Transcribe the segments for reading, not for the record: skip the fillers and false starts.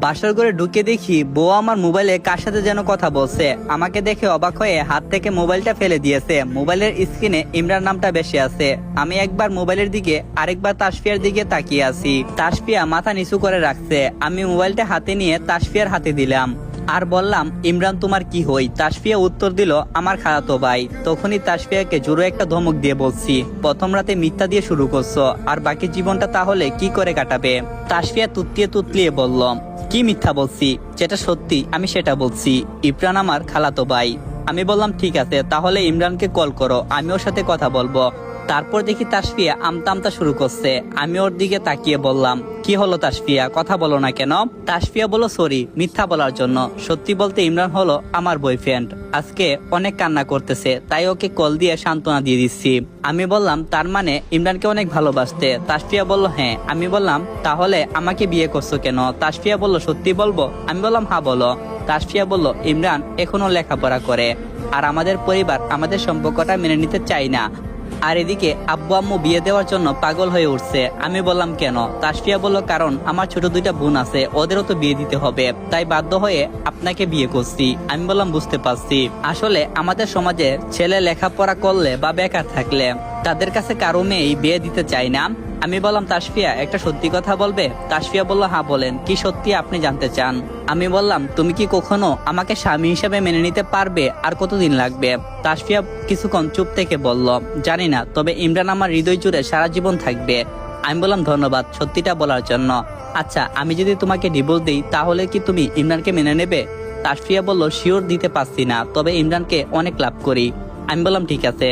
বাসর ঘরে ঢুকে দেখি বউ আমার মোবাইলে কার সাথে যেন কথা বলছে। আমাকে দেখে অবাক হয়ে হাত থেকে মোবাইলটা ফেলে দিয়েছে। মোবাইলের স্ক্রিনে ইমরান নামটা বেশি আছে। আমি একবার মোবাইলের দিকে আরেকবার তাসফিয়ার দিকে তাকিয়ে আছি। তাসফিয়া মাথা নিচু করে রাখছে। আমি মোবাইলটা হাতে নিয়ে তাসফিয়ার হাতে দিলাম আর বললাম, ইমরান তোমার কি হই? তাসফিয়া উত্তর দিল, আমার খালাতো ভাই। তখনই তাসফিয়াকে জোরে একটা ধমক দিয়ে বলছি, প্রথম রাতে মিথ্যা দিয়ে শুরু করছো, আর বাকি জীবনটা তাহলে কি করে কাটাবে? তাসফিয়া তুতলিয়ে তুতলিয়ে বলল, কি মিথ্যা বলছি? যেটা সত্যি আমি সেটা বলছি। ইমরান আমার খালাতো ভাই। আমি বললাম, ঠিক আছে, তাহলে ইমরানকে কল করো, আমি ওর সাথে কথা বলবো। তারপর দেখি তাসফিয়া আমতা আমতা শুরু করছে। আমি ওর দিকে তাকিয়ে বললাম, কি হলো তাসফিয়া, কথা বলো না কেন? তাসফিয়া বলল, সরি মিথ্যা বলার জন্য। সত্যি বলতে ইমরান হলো আমার বয়ফ্রেন্ড। আজকে অনেক কান্না করতেছে, তাই ওকে কল দিয়ে সান্ত্বনা দিয়ে দিচ্ছি। আমি বললাম, তার মানে ইমরানকে অনেক ভালোবাসতে? তাসফিয়া বলল, হ্যাঁ। আমি বললাম, তাহলে আমাকে বিয়ে করছো কেন? তাসফিয়া বলল, সত্যি বলবো? আমি বললাম, হ্যাঁ বলো। তাসফিয়া বলল, ইমরান এখনো লেখাপড়া করে, আর আমাদের পরিবার আমাদের সম্পর্কটা মেনে নিতে চাই না। আর এদিকে আব্বু আম্মু বিয়ে দেওয়ার জন্য পাগল হয়ে উঠছে। আমি বললাম, কেন? তাসফিয়া বলল, কারণ আমার ছোট দুইটা বোন আছে, ওদেরও তো বিয়ে দিতে হবে, তাই বাধ্য হয়ে আপনাকে বিয়ে করছি। আমি বললাম, বুঝতে পারছি। আসলে আমাদের সমাজে ছেলে লেখাপড়া করলে বা বেকার থাকলে তাদের কাছে কারো মেয়েই বিয়ে দিতে চায় না। আমি বললাম, তাসফিয়া একটা সত্যি কথা বলবে? তাসফিয়া বলল, হ্যাঁ বলেন, কি সত্যি আপনি জানতে চান? আমি বললাম, তুমি কি কখনো আমাকে স্বামী হিসেবে মেনে নিতে পারবে? আর কতদিন লাগবে? তাসফিয়া কিছুক্ষণ চুপ থেকে বলল, জানি না, তবে ইমরান আমার হৃদয় জুড়ে সারা জীবন থাকবে। আমি বললাম, ধন্যবাদ সত্যিটা বলার জন্য। আচ্ছা, আমি যদি তোমাকে ডিভোর্স দিই তাহলে কি তুমি ইমরানকে মেনে নেবে? তাসফিয়া বলল, শিওর দিতে পারছি না, তবে ইমরানকে অনেক লাভ করি। আমি বললাম, ঠিক আছে,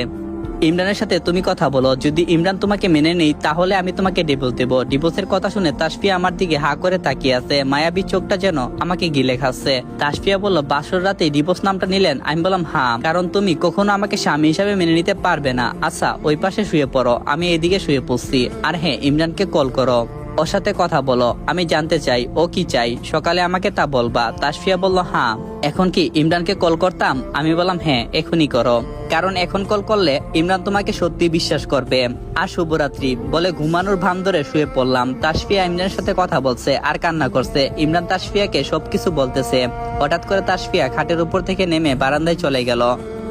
ইমরানের সাথে তুমি কথা বলো, যদি ইমরান তোমাকে মেনে নেই তাহলে আমি তোমাকে ডিভোর্স দেবো। ডিভোর্সের কথা শুনে তাসফিয়া আমার দিকে হা করে তাকিয়ে আছে, মায়াবী চোখটা যেন আমাকে গিলে খাচ্ছে। তাসফিয়া বলল, বাসর রাতে ডিভোর্স নামটা নিলেন? আমি বললাম, হ্যাঁ, কারণ তুমি কখনো আমাকে স্বামী হিসাবে মেনে নিতে পারবে না। আচ্ছা, ওই পাশে শুয়ে পড়ো, আমি এদিকে শুয়ে পড়ছি। আর হ্যাঁ, ইমরানকে কল করো, ওর সাথে কথা বলো, আমি জানতে চাই ও কি চাই, সকালে আমাকে তা বলবা। তাসফিয়া বলল, হ্যাঁ। এখন কি ইমরানকে কল করতাম? আমি বললাম, হ্যাঁ এখনই করো, কারণ এখন কল করলে ইমরান তোমাকে সত্যি বিশ্বাস করবে। আর শুভরাত্রি বলে ঘুমানোর ভান ধরে শুয়ে পড়লাম। তাসফিয়া ইমরানের সাথে কথা বলছে আর কান্না করছে। ইমরান তাসফিয়াকে সবকিছু বলতেছে। হঠাৎ করে তাসফিয়া খাটের উপর থেকে নেমে বারান্দায় চলে গেল।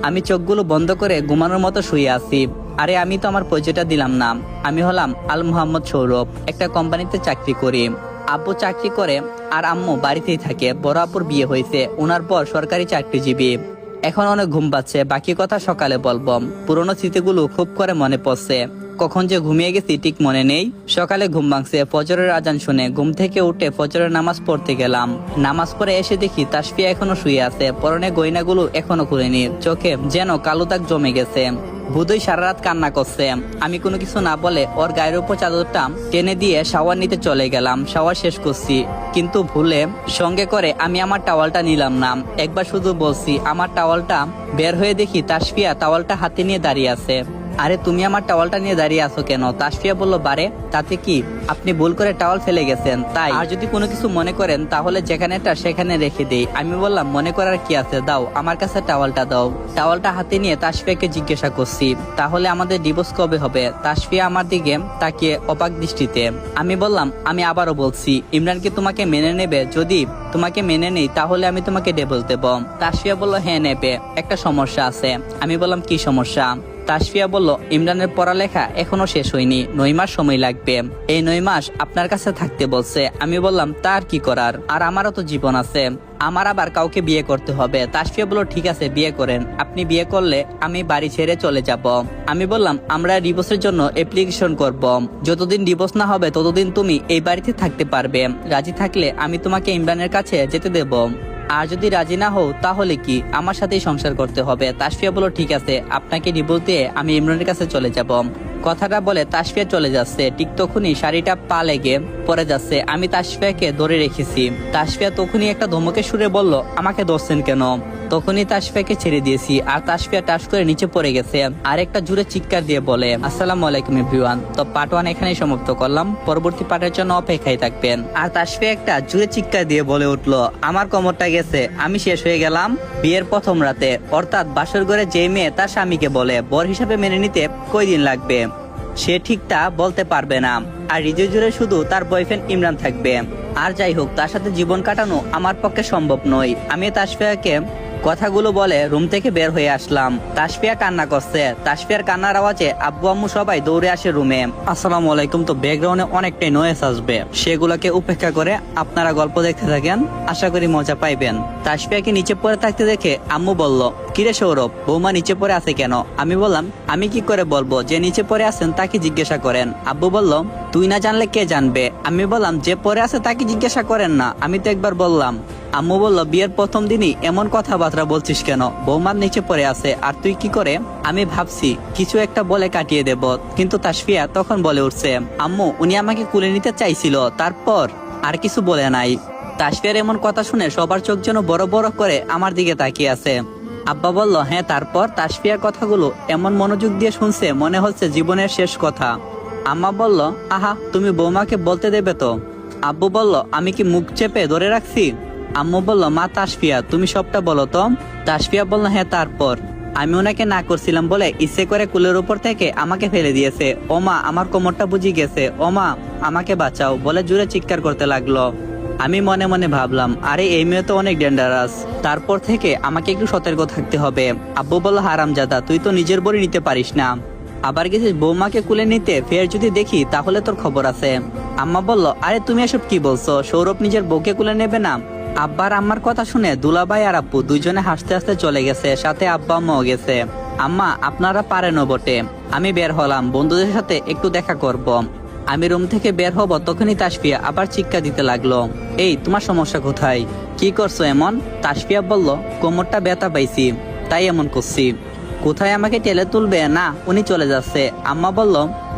আমি চোখগুলো বন্ধ করে ঘুমানোর মতো শুয়ে আছি। আরে, আমি তো আমার পরিচয়টা দিলাম না। আমি হলাম আল মোহাম্মদ সৌরভ, একটা কোম্পানিতে চাকরি করি। আব্বু চাকরি করে আর আম্মু বাড়িতেই থাকে। বড় আপুর বিয়ে হয়েছে, ওনার পর সরকারি চাকরিজীবী। এখন অনেক ঘুম পাচ্ছে, বাকি কথা সকালে বলবো। পুরোনো স্মৃতিগুলো খুব করে মনে পড়ছে। কখন যে ঘুমিয়ে গেছি ঠিক মনে নেই। সকালে ঘুম ভাঙছে ফজরের আজান শুনে। ঘুম থেকে উঠে ফজরের নামাজ পড়তে গেলাম। নামাজ পড়ে এসে দেখি তাসফিয়া এখনো শুয়ে আছে। পরনে গয়নাগুলো এখনো খুলেনি। চোখে যেন কালো দাগ জমে গেছে। বুধই সারা রাত কান্না করছে। আমি কোনো কিছু না বলে ওর গায়ের উপর চাদরটা টেনে দিয়ে শাওয়ার নিতে চলে গেলাম। শাওয়ার শেষ করছি, কিন্তু ভুলে সঙ্গে করে আমি আমার টাওয়ালটা নিলাম না। একবার শুধু বলছি আমার টাওয়ালটা, বের হয়ে দেখি তাসফিয়া টাওয়ালটা হাতে নিয়ে দাঁড়িয়ে আছে। আরে, তুমি আমার টাওয়ালটা নিয়ে দাঁড়িয়ে আছো কেন? তাসফিয়া বলল, বারে, তাতে কি, আপনি ভুল করে টাওয়াল ফেলে গেছেন তাই। আর যদি কোনো কিছু মনে করেন তাহলে যেখানেটা সেখানে রেখে দেই। আমি বললাম, মনে করার কি আছে, দাও আমার কাছে টাওয়ালটা দাও। টাওয়ালটা হাতে নিয়ে তাসফিয়াকে জিজ্ঞাসা করছি, তাহলে আমাদের ডিভোর্স কবে হবে? তাসফিয়া আমার দিকে তাকিয়ে অবাক দৃষ্টিতে। আমি বললাম, আমি আবারও বলছি, ইমরান কি তোমাকে মেনে নেবে? যদি তোমাকে মেনে নেই তাহলে আমি তোমাকে ডিভোর্স দেব। তাসফিয়া বলল, হ্যাঁ নেবে, একটা সমস্যা আছে। আমি বললাম, কি সমস্যা? তাসফিয়া বলল, ইমরানের পড়ালেখা এখনো শেষ হয়নি, 9 মাস সময় লাগবে। এই 9 মাস আপনার কাছে থাকতে বলছে। আমি বললাম, তার কি করার, আর আমারও তো জীবন আছে, আমার আবার কাউকে বিয়ে করতে হবে। তাসফিয়া বলল, ঠিক আছে বিয়ে করেন, আপনি বিয়ে করলে আমি বাড়ি ছেড়ে চলে যাব। আমি বললাম, আমরা ডিভোর্সের জন্য অ্যাপ্লিকেশন করব। যতদিন ডিভোর্স না হবে ততদিন তুমি এই বাড়িতে থাকতে পারবে। রাজি থাকলে আমি তোমাকে ইমরানের কাছে যেতে দেব, আর যদি রাজি না হও তাহলে কি আমার সাথেই সংসার করতে হবে। তাসফিয়া বলল, ঠিক আছে, আপনাকে ডিভোর্স দিয়ে আমি ইমরানের কাছে চলে যাব। কথাটা বলে তাসফিয়া চলে যাচ্ছে। ঠিক তখনই শাড়িটা পা লেগে পড়ে যাচ্ছে। আমি তাসফিয়াকে ধরে রেখেছি। তাসফিয়া তখনই একটা ধমকে সুরে বলল, আমাকে ধরছেন কেন? তখনই তাসফিয়াকে ছেড়ে দিয়েছি আর তাসফিয়া টাস করে নিচে পড়ে গেছে। আর একটা জোরে চিৎকার দিয়ে বলে, আসসালামু আলাইকুম এভরিওয়ান। তো পার্ট 1 এখানেই সমাপ্ত করলাম, পরবর্তী পার্টের জন্য অপেক্ষায় থাকবেন। আর তাসফিয়া একটা জোরে চিৎকার দিয়ে বলে উঠলো, আমার কোমরটা গেছে, আমি শেষ হয়ে গেলাম। বিয়ের প্রথম রাতে, অর্থাৎ বাসর ঘরে যে মেয়ে তার স্বামীকে বলে বর হিসাবে মেনে নিতে কয়দিন লাগবে? সে ঠিকটা বলতে পারবে না, আর হৃদয় জুড়ে শুধু তার বয়ফ্রেন্ড ইমরান থাকবে। আর যাই হোক, তার সাথে জীবন কাটানো আমার পক্ষে সম্ভব নয়। আমি তাসফিয়াকে কথাগুলো বলে রুম থেকে বের হয়ে আসলাম। তাসফিয়া কান্না করছে। তাসফিয়ার কান্নার আওয়াজে আব্বু আম্মু সবাই দৌড়ে আসে রুমে। আসসালামু আলাইকুম। তো ব্যাকগ্রাউন্ডে অনেকটাই নয়েজ আসবে, সেগুলোকে উপেক্ষা করে আপনারা গল্প দেখতে থাকেন, আশা করি মজা পাইবেন। তাসফিয়াকে নিচে পড়ে থাকতে দেখে আম্মু বলল, কিরে সৌরভ, বৌমা নিচে পড়ে আছে কেন? আমি বললাম, আমি কি করে বলবো, যে নিচে পড়ে আছেন তাকে জিজ্ঞাসা করেন। আব্বু বলল, তুই না জানলে কে জানবে? আমি বললাম, যে পড়ে আছে তাকে জিজ্ঞাসা করেন না, আমি তো একবার বললাম। আম্মু বলল, বিয়ের প্রথম দিনই এমন কথাবার্তা বলছিস কেন? বৌমার নিচে পড়ে আছে আর তুই কি করে? আমি ভাবছি কিছু একটা বলে কাটিয়ে দেব, কিন্তু তাসফিয়া তখন বলে উঠছে, আম্মু উনি আমাকে কুলে নিতে চাইছিল, তারপর আর কিছু বলে নাই। তাসফিয়ার এমন কথা শুনে সবার চোখ যেন বড় বড় করে আমার দিকে তাকিয়ে আছে। আব্বা বলল, হ্যাঁ তারপর? তাসফিয়ার কথাগুলো এমন মনোযোগ দিয়ে শুনছে মনে হচ্ছে জীবনের শেষ কথা। আম্মা বলল, আহা, তুমি বৌমাকে বলতে দেবে তো? আব্বু বলল, আমি কি মুখ চেপে ধরে রাখছি? আম্মু বলল, মা তাসফিয়া তুমি সবটা বলো তো। তাসফিয়া বলল, হ্যাঁ তারপর? আমি ওনাকে না করছিলাম বলে ইচ্ছে করে কুলের উপর থেকে আমাকে ফেলে দিয়েছে। ও মা, আমার কোমরটা বুঝি গেছে, ও মা আমাকে বাঁচাও বলে জোরে চিৎকার করতে লাগলো। আমি মনে মনে ভাবলাম, আরে এই মেয়ে তো অনেক ডেঞ্জারাস, তারপর থেকে আমাকে একটু সতর্ক থাকতে হবে। আব্বু বলল, হারামজাদা, তুই তো নিজের বড়ি নিতে পারিস না, আবার গেছিস বৌমাকে কুলে নিতে, ফের যদি দেখি তাহলে তোর খবর আছে। আম্মা বলল, আরে তুমি এসব কি বলছো? সৌরভ নিজের বউকে কুলে নেবে না? আব্বার আম্মার কথা শুনে দুলাভাই আর আব্বু দুইজনে হাসতে হাসতে চলে গেছে, সাথে আব্বা আম্মাও গেছে। আম্মা, আপনারা পারেনও বটে। আমি বের হলাম, বন্ধুদের সাথে একটু দেখা করব। আমি রুম থেকে বের হব, তখনই তাসফিয়া আবার চিৎকার দিতে লাগলো, এই তোমার সমস্যা কোথায়? কি করছো এমন? তাসফিয়া বলল, কোমরটা ব্যথা পাইছি, তাই এমন করছি। কোথায় আমাকে টেলে তুলবে? না, উনি চলে যাচ্ছে। আম্মা বলল,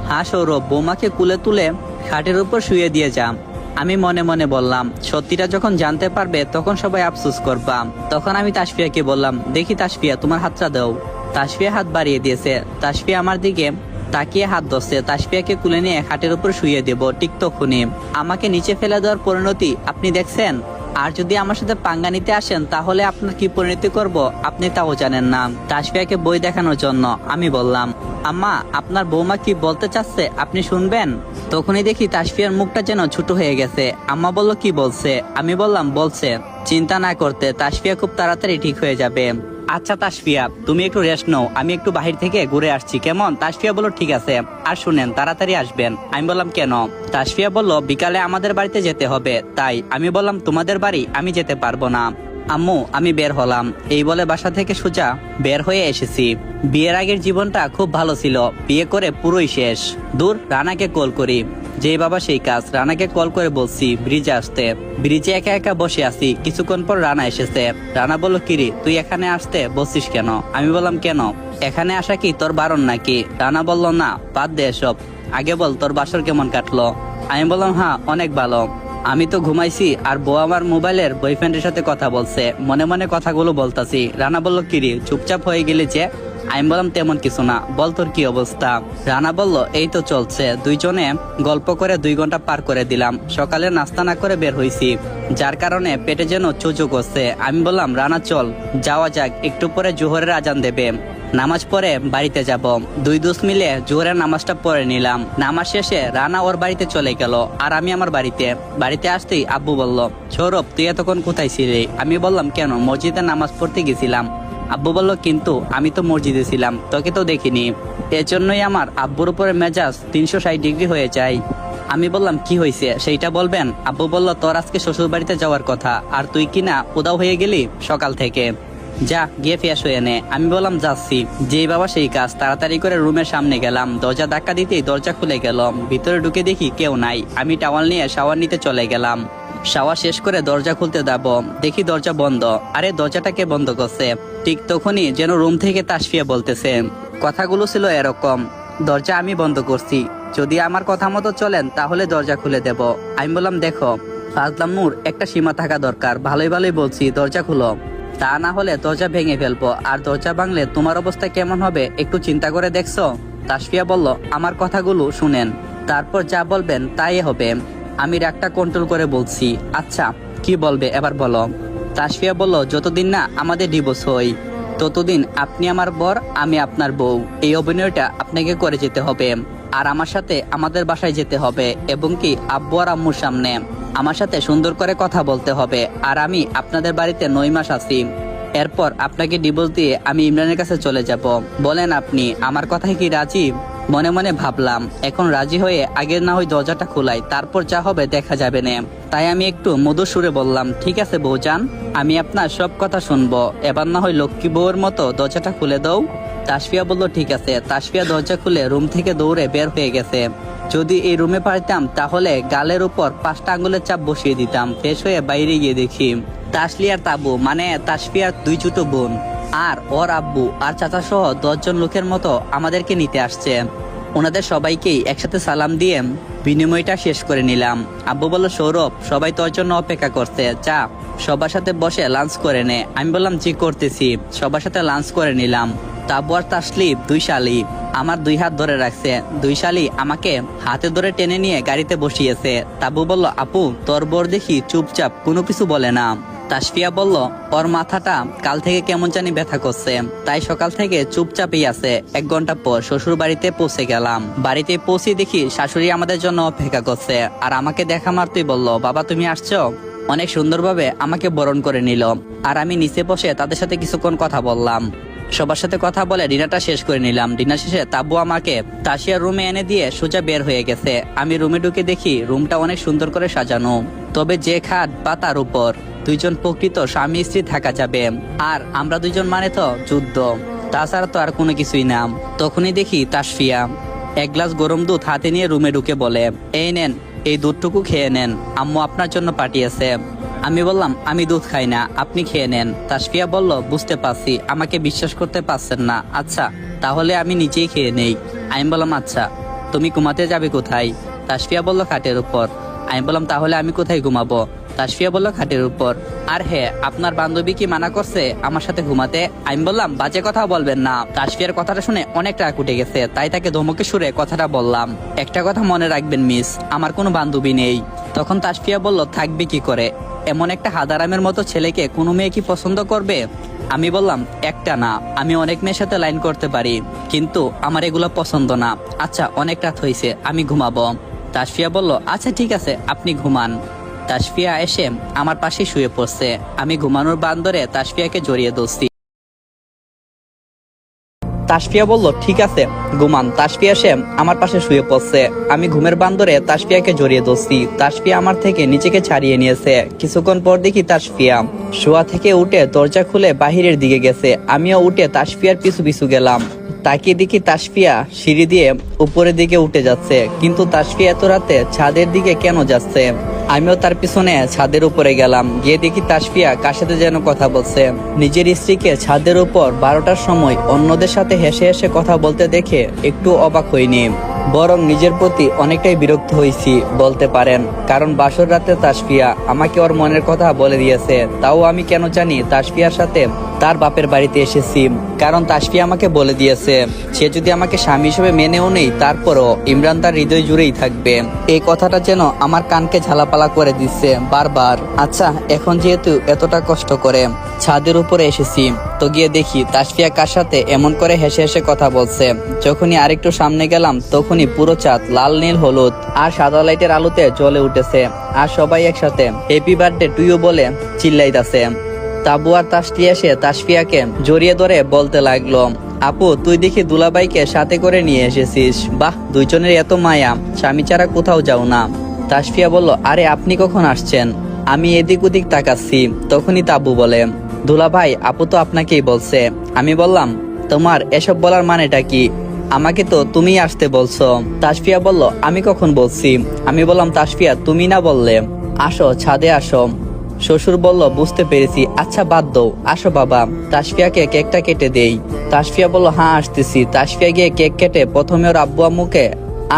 হ্যাঁ সৌরভ, বৌমাকে কুলে তুলে খাটের উপর শুয়ে দিয়ে যাম। আমি মনে মনে বললাম, সত্যিটা যখন জানতে পারবে তখন সবাই আফসোস করবা। তখন আমি তাসফিয়াকে বললাম, দেখি তাসফিয়া, তোমার হাতটা দাও। তাসফিয়া হাত বাড়িয়ে দিয়েছে। তাসফিয়া আমার দিকে তাকিয়ে হাত ধরছে। তাসফিয়াকে কুলে নিয়ে খাটের উপর শুয়ে দেব। ঠিক তখনই আমাকে নিচে ফেলে দেওয়ার পরিণতি আপনি দেখছেন। আর যদি আমার সাথে পাঙ্গা নিতে আসেন তাহলে আপনার কি পরিণতি করব আপনি তাও জানেন না। তাসফিয়াকে বই দেখানোর জন্য আমি বললাম, আম্মা, আপনার বৌমা কি বলতে চাচ্ছে আপনি শুনবেন? তখনই দেখি তাসফিয়ার মুখটা যেন ছোট হয়ে গেছে। আম্মা বলল, কি বলছে? আমি বললাম, বলছে চিন্তা না করতে, তাসফিয়া খুব তাড়াতাড়ি ঠিক হয়ে যাবে। আচ্ছা তাসফিয়া, তুমি একটু রেস্ট নাও, আমি একটু বাহির থেকে ঘুরে আসছি, কেমন? তাসফিয়া বলল, ঠিক আছে, আর শুনেন তাড়াতাড়ি আসবেন। আমি বললাম, কেন? তাসফিয়া বলল, বিকালে আমাদের বাড়িতে যেতে হবে, তাই। আমি বললাম, তোমাদের বাড়ি আমি যেতে পারবো না আম্মু, আমি বের হলাম। এই বলে বাসা থেকে সোজা বের হয়ে এসেছি। বিয়ের আগের জীবনটা খুব ভালো ছিল, বিয়ে করে পুরোই শেষ। দূর, রানাকে কল করি। যেই বাবা সেই কাজ। রানাকে কল করে বলছি ব্রিজে আসতে। ব্রিজে একা একা বসে আছি, কিছুক্ষণ পর রানা এসেছে। রানা বলল, কিরে তুই এখানে আসতে বলছিস কেন? আমি বললাম, কেন? এখানে আসা কি তোর বারণ নাকি? রানা বলল, না, বাদ দে এসব, আগে বল তোর বাসর কেমন কাটলো? আমি বললাম, হ্যাঁ অনেক ভালো। আমি তো ঘুমাইছি, আর বউ আমার মোবাইলের বয়ফ্রেন্ডের সাথে কথা বলছে, মনে মনে কথাগুলো বলতাছি। রানা বলল, কিরে চুপচাপ হয়ে গেলি যে? আমি বললাম, তেমন কিছু না, বল তোর কি অবস্থা? রানা বলল, এই তো চলছে। দুইজনে গল্প করে 2 ঘন্টা পার করে দিলাম। সকালে নাস্তা না করে বের হইছি, যার কারণে পেটে যেন চোচো করছে। আমি বললাম, রানা চল যাওয়া যাক, একটু পরে জোহরের আজান দেবে, নামাজ পড়ে বাড়িতে যাব। 2 দোস্ত মিলে জোহরের নামাজটা পড়ে নিলাম। নামাজ শেষে রানা ওর বাড়িতে চলে গেল, আর আমি আমার বাড়িতে আসতেই আব্বু বলল, সৌরভ তুই এতক্ষণ কোথায় ছিলি? আমি বললাম, কেন? মসজিদে নামাজ পড়তে গেছিলাম। আব্বু বলল, কিন্তু আমি তো মসজিদে ছিলাম, তোকে তো দেখিনি। এজন্যই আমার আব্বুর উপরে মেজাজ 360 ডিগ্রি হয়ে যায়। আমি বললাম, কি হয়েছে সেইটা বলবেন? আব্বু বলল, তোর আজকে শ্বশুর বাড়িতে যাওয়ার কথা, আর তুই কিনা উদাও হয়ে গেলি সকাল থেকে, যা গিয়ে ফ্রেশ হয়ে নে। আমি বললাম, যাচ্ছি। যেই বাবা সেই কাজ। তাড়াতাড়ি করে রুমের সামনে গেলাম, দরজা ধাক্কা দিতেই দরজা খুলে গেল। ভিতরে ঢুকে দেখি কেউ নাই। আমি টাওয়াল নিয়ে শাওয়ার নিতে চলে গেলাম। শাওয়ার শেষ করে দরজা খুলতে যাব, দেখি দরজা বন্ধ। আরে দরজাটাকে বন্ধ করছে। ঠিক তখনই যেন রুম থেকে তাসফিয়া বলতেছে। কথাগুলো ছিল এরকম, দরজা আমি বন্ধ করছি, যদি আমার কথা মতো চলেন তাহলে দরজা খুলে দেব। আমি বললাম, দেখো ফাজলামুর একটা সীমা থাকা দরকার, ভালোই ভালোই বলছি, দরজা খুলো, তা না হলে দরজা ভেঙে ফেলবো, আর দরজা ভাঙলে তোমার অবস্থা কেমন হবে একটু চিন্তা করে দেখছো? তাসফিয়া বলল, আমার কথাগুলো শুনেন, তারপর যা বলবেন তাই হবে। আমি রাগটা কন্ট্রোল করে বলছি, আচ্ছা কি বলবে এবার বলো। তাসফিয়া বলল, যতদিন না আমাদের ডিভোর্স হই ততদিন আপনি আমার বর, আমি আপনার বউ, এই অভিনয়টা আপনাকে করে যেতে হবে। আর আমার সাথে আমাদের বাসায় যেতে হবে এবং কি আব্বু আর আম্মুর সামনে আমার সাথে সুন্দর করে কথা বলতে হবে। আর আমি আপনাদের বাড়িতে 9 মাস আছি। এরপর আপনাকে ডিভোর্স দিয়ে আমি ইমরানের কাছে চলে যাব। বলেন আপনি আমার কথায় কি রাজি? মনে মনে ভাবলাম এখন রাজি হয়ে আগের না হয় দরজাটা খোলাই, তারপর যা হবে দেখা যাবে না। তাই আমি একটু মধুর সুরে বললাম, ঠিক আছে বউজান, আমি আপনার সব কথা শুনবো, এবার না হয় লক্ষ্মী বউয়ের মতো দরজাটা খুলে দাও। তাসফিয়া বলল ঠিক আছে। তাসফিয়া দরজা খুলে রুম থেকে দৌড়ে বের হয়ে গেছে। যদি এই রুমে পারতাম তাহলে গালের উপর 5টা আঙ্গুলের চাপ বসিয়ে দিতাম। ফ্রেশ হয়ে বাইরে গিয়ে দেখি তাসলিয়ার তাবু মানে তাসফিয়ার 2 ছোট বোন আর ওর আব্বু আর চাচা সহ 10 জন লোকের মতো আমাদেরকে নিতে আসছে। ওনাদের সবাইকেই একসাথে সালাম দিয়ে বিনিময়টা শেষ করে নিলাম। আব্বু বলল, সৌরভ সবাই তোর জন্য অপেক্ষা করছে, যা সবার সাথে বসে লাঞ্চ করে নে। আমি বললাম জি করতেছি। সবার সাথে লাঞ্চ করে নিলাম। তাবু আর তাসলিম 2 শালি আমার 2 হাত ধরে রাখছে। 2 শালি আমাকে হাতে ধরে টেনে নিয়ে গাড়িতে বসিয়েছে। তাবু বলল, আপু তোর বর দেখি চুপচাপ কোনো কিছু বলে না। তাসফিয়া বলল, ওর মাথাটা কাল থেকে কেমন জানি ব্যথা করছে, তাই সকাল থেকে চুপচাপই আছে। 1 ঘন্টা পর শ্বশুর বাড়িতে পৌঁছে গেলাম। বাড়িতে পৌঁছে দেখি শাশুড়ি আমাদের জন্য অপেক্ষা করছে আর আমাকে দেখা মাত্রই বলল, বাবা তুমি আসছো। অনেক সুন্দরভাবে আমাকে বরণ করে নিল আর আমি নিচে বসে তাদের সাথে কিছুক্ষণ কথা বললাম। সবার সাথে কথা বলে ডিনারটা শেষ করে নিলাম। ডিনার শেষে তাব্বু আমাকে তাসিয়ার রুমে এনে দিয়ে সোজা বের হয়ে গেছে। আমি রুমে ঢুকে দেখি রুমটা অনেক সুন্দর করে সাজানো, তবে যে খাট বা তার উপর 2 জন প্রকৃত স্বামী স্ত্রী থাকা যাবে। আর আমরা 2 জন মানে তো যুদ্ধ, তাছাড়া তো আর কোনো কিছুই না। তখনই দেখি তাসফিয়া 1 গ্লাস গরম দুধ হাতে নিয়ে রুমে ঢুকে বলে, এই নেন, এই দুধটুকু খেয়ে নেন, আম্মু আপনার জন্য পাঠিয়েছে। আমি বললাম, আমি দুধ খাই না, আপনি খেয়ে নেন। তাসফিয়া বলল, বুঝতে পারছি, আমাকে বিশ্বাস করতে পারছেন না, আচ্ছা তাহলে আমি নিজেই খেয়ে নেই। আমি বললাম, আচ্ছা তুমি ঘুমাতে যাবে কোথায়? তাসফিয়া বলল, খাটের উপর। আমি বললাম, তাহলে আমি কোথায় ঘুমাবো? তাসফিয়া বলল, খাটের উপর। আর হ্যাঁ, আপনার বান্ধবী কি মানা করছে আমার সাথে ঘুমাতে? আমি বললাম, বাজে কথা বলবেন না। তাসফিয়ার কথাটা শুনে অনেক রাগ উঠে গেছে, তাই তাকে ধমকে সুরে কথাটা বললাম, একটা কথা মনে রাখবেন মিস, আমার কোনো বান্ধবী নেই। তখন তাসফিয়া বলল, থাকবে কি করে? এমন একটা হাদারামের মতো ছেলেকে কোনো মেয়ে কি পছন্দ করবে? আমি বললাম, একটা না, আমি অনেক মেয়ের সাথে লাইন করতে পারি, কিন্তু আমার এগুলো পছন্দ না। আচ্ছা অনেক রাত হয়েছে, আমি ঘুমাবো। তাসফিয়া বলল, আচ্ছা ঠিক আছে, আপনি ঘুমান। তাসফিয়া এসে আমার পাশে শুয়ে পড়ছে। আমি ঘুমানোর বান্দরে তাসফিয়াকে জড়িয়ে ধরছি। তাসফিয়া বলল, ঠিক আছে ঘুমান। তাসফিয়া এসে আমার পাশে শুয়ে পড়ছে। আমি ঘুমের বান্দরে তাসফিয়াকে জড়িয়ে ধরছি। তাসফিয়া আমার থেকে নিজেকে ছাড়িয়ে নিয়েছে। কিছুক্ষণ পর দেখি তাসফিয়া শোয়া থেকে উঠে দরজা খুলে বাহিরের দিকে গেছে। আমিও উঠে তাসফিয়ার পিছু পিছু গেলাম। তাকিয়ে দেখি তাসফিয়া সিঁড়ি দিয়ে উপরের দিকে উঠে যাচ্ছে, কিন্তু তাসফিয়া এত রাতে ছাদের দিকে কেন যাচ্ছে? আমিও তার পিছনে ছাদের উপরে গেলাম। গিয়ে দেখি তাসফিয়া কার সাথে যেন কথা বলছে। নিজের স্ত্রীকে ছাদের উপর 12টার সময় অন্যদের সাথে হেসে হেসে কথা বলতে দেখে একটু অবাক হইনি, বরং নিজের প্রতি অনেকটাই বিরক্ত হয়েছি বলতে পারেন। কারণ বাসর রাতে তাসফিয়া আমাকে ওর মনের কথা বলে দিয়েছে, তাও আমি কেন জানি তাসফিয়ার সাথে তার বাপের বাড়িতে এসেছি। কারণ তাসফিয়া আমাকে বলে দিয়েছে, সে যদি আমাকে স্বামী হিসেবে মেনেও নেই, তারপরও ইমরান তার হৃদয় জুড়েই থাকবে। এই কথাটা যেন আমার কানকে ঝালাপালা করে দিচ্ছে বারবার। আচ্ছা এখন যেহেতু এতটা কষ্ট করে ছাদের উপরে এসেছি, তো গিয়ে দেখি তাসফিয়া কার সাথে এমন করে হেসে হেসে কথা বলছে। যখনই আরেকটু সামনে গেলাম, তখনই পুরো চাঁদ লাল নীল হলুদ আর সাদা লাইটের আলোতে জ্বলে উঠেছে। আর সবাই একসাথে হ্যাপি বার্থডে টু ইউ বলে চিল্লাইতাছে। তাবু আর তাসফিয়া এসে তাসফিয়াকে জড়িয়ে ধরে বলতে লাগলো, আপু তুই দেখি দুলাভাইকে সাথে করে নিয়ে এসেছিস, বাহ 2 জনের এত মায়া, স্বামী ছাড়া কোথাও যাও না। তাসফিয়া বলল, আরে আপনি কখন আসছেন? আমি এদিক ওদিক তাকাচ্ছি। তখনই তাবু বলে, দুলাভাই আপু তো আপনাকেই বলছে। আমি বললাম, তোমার এসব বলার মানেটা কি? আমাকে তো তুমি আসতে বলছো। তাসফিয়া বলল, আমি কখন বলছি? আমি বললাম, তাসফিয়া তুমি না বললে আসো ছাদে আসো। শ্বশুর বলল, বুঝতে পেরেছি, আচ্ছা বাদ দাও, আসো বাবা। তাসফিয়াকে কেকটা কেটে দেই। তাসফিয়া বলল, হ্যাঁ আসতেছি। তাসফিয়া গিয়ে কেক কেটে প্রথমে ওর আব্বু আম্মুকে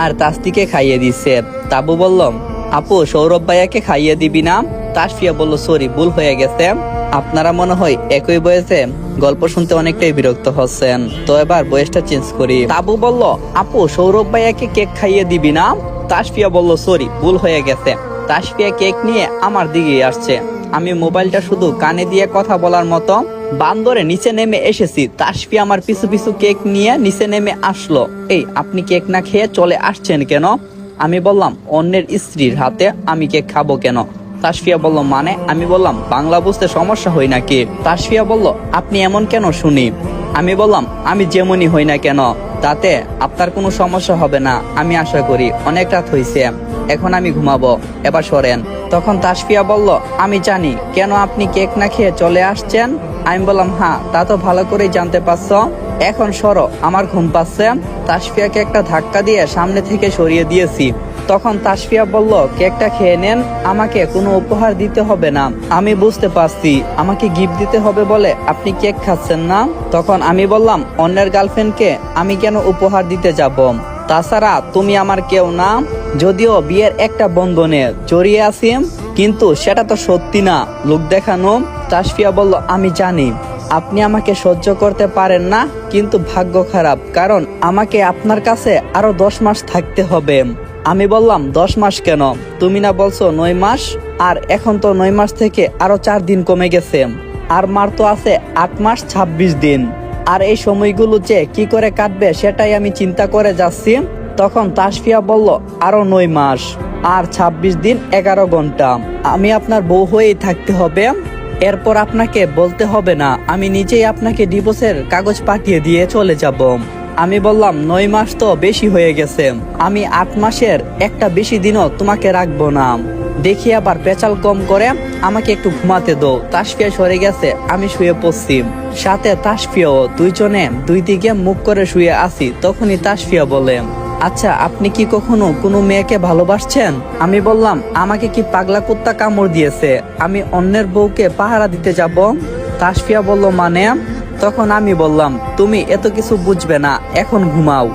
আর তাসতিকে খাইয়ে দিচ্ছে। তাবু বলল, আপু সৌরভ ভাইয়াকে খাইয়ে দিবি না? তাসফিয়া বলল, সরি ভুল হয়ে গেছে। আপনারা মনে হয় একই বয়সে গল্প শুনতে অনেকটাই বিরক্ত হচ্ছেন, তো এবার বয়সটা চেঞ্জ করি। তাবু বলল, আপু সৌরভ ভাইয়াকে কেক খাইয়ে দিবি না? তাসফিয়া বলল, সরি ভুল হয়ে গেছে। তাসফিয়া কেক নিয়ে আমার দিকে আসছে। আমি মোবাইলটা শুধু কানে দিয়ে কথা বলার মতো বান্দরে নিচে নেমে এসেছি, তাসফিয়া আমার পিছু পিছু কেক নিয়ে নিচে নেমে আসলো। এই আপনি কেক না খেয়ে চলে আসছেন কেন? আমি বললাম অন্যের স্ত্রীর হাতে আমি কেক খাবো কেন? তাসফিয়া বলল মানে? আমি বললাম বাংলা বুঝতে সমস্যা হয় নাকি? তাসফিয়া বলল আপনি এমন কেন শুনি? আমি বললাম আমি যেমনই হই না কেন তাতে আপনার কোনো সমস্যা হবে না, আমি আশা করি। অনেক রাত হয়েছে, এখন আমি ঘুমাবো, এবার সরেন। তখন তাসফিয়া বলল আমি জানি কেন আপনি কেক না খেয়ে চলে আসছেন। আমি বললাম হ্যাঁ, তা তো ভালো করেই জানতে পারছো, এখন সরো, আমার ঘুম পাচ্ছে। তাসফিয়াকে একটা ধাক্কা দিয়ে সামনে থেকে সরিয়ে দিয়েছি। তখন তাসফিয়া বলল কেকটা খেয়ে নেন, আমাকে কোনো উপহার দিতে হবে না। আমি বুঝতে পারছি আমাকে গিফট দিতে হবে বলে আপনি কেক খাচ্ছেন না। তখন আমি বললাম অন্যের গার্লফ্রেন্ডকে আমি কেন উপহার দিতে যাব? তাছাড়া তুমি আমার কেউ না, যদিও বিয়ের একটা বন্ধনে জড়িয়ে আছি, কিন্তু সেটা তো সত্যি না, লোক দেখানো। তাসফিয়া বলল আমি জানি আপনি আমাকে সহ্য করতে পারেন না, কিন্তু ভাগ্য খারাপ, কারণ আমাকে আপনার কাছে আরো 10 মাস থাকতে হবে। আমি বললাম 10 মাস কেন? তুমি না বলছো 9 মাস? আর এখন তো 9 মাস থেকে আরো 4 দিন কমে গেছে, আর মার তো আছে 8 মাস 26 দিন। আর এই সময়গুলো যে কি করে কাটবে সেটাই আমি চিন্তা করে যাচ্ছি। তখন তাসফিয়া বলল আরো 9 মাস আর 26 দিন 11 ঘন্টা আমি আপনার বউ হয়েই থাকতে হবে। এরপর আপনাকে বলতে হবে না, আমি নিজেই আপনাকে ডিভোর্সের কাগজ পাঠিয়ে দিয়ে চলে যাব। আমি বললাম 9 মাস তো বেশি হয়ে গেছে, আমি 8 মাসের একটা বেশি দিনও তোমাকে রাখবো না। দেখি আবার পেঁচাল কম করে, আমাকে একটু ঘুমাতে দাও। তাসফিয়া সরে গেছে, আমি শুয়ে পড়ছি, সাথে তাসফিয়াও। দুইজনে দুই দিকে মুখ করে শুয়ে আছি। তখনই তাসফিয়া বলে আচ্ছা আপনি কি কখনো কোনো মেয়েকে ভালোবাসছেন? আমি বললাম আমাকে কি পাগলা কুত্তা কামড় দিয়েছে, আমি অন্যের বউকে পাহারা দিতে যাব? তাসফিয়া বলল মানে? তখন আমি বললাম তুমি এত কিছু বুঝবে না, এখন ঘুমাও,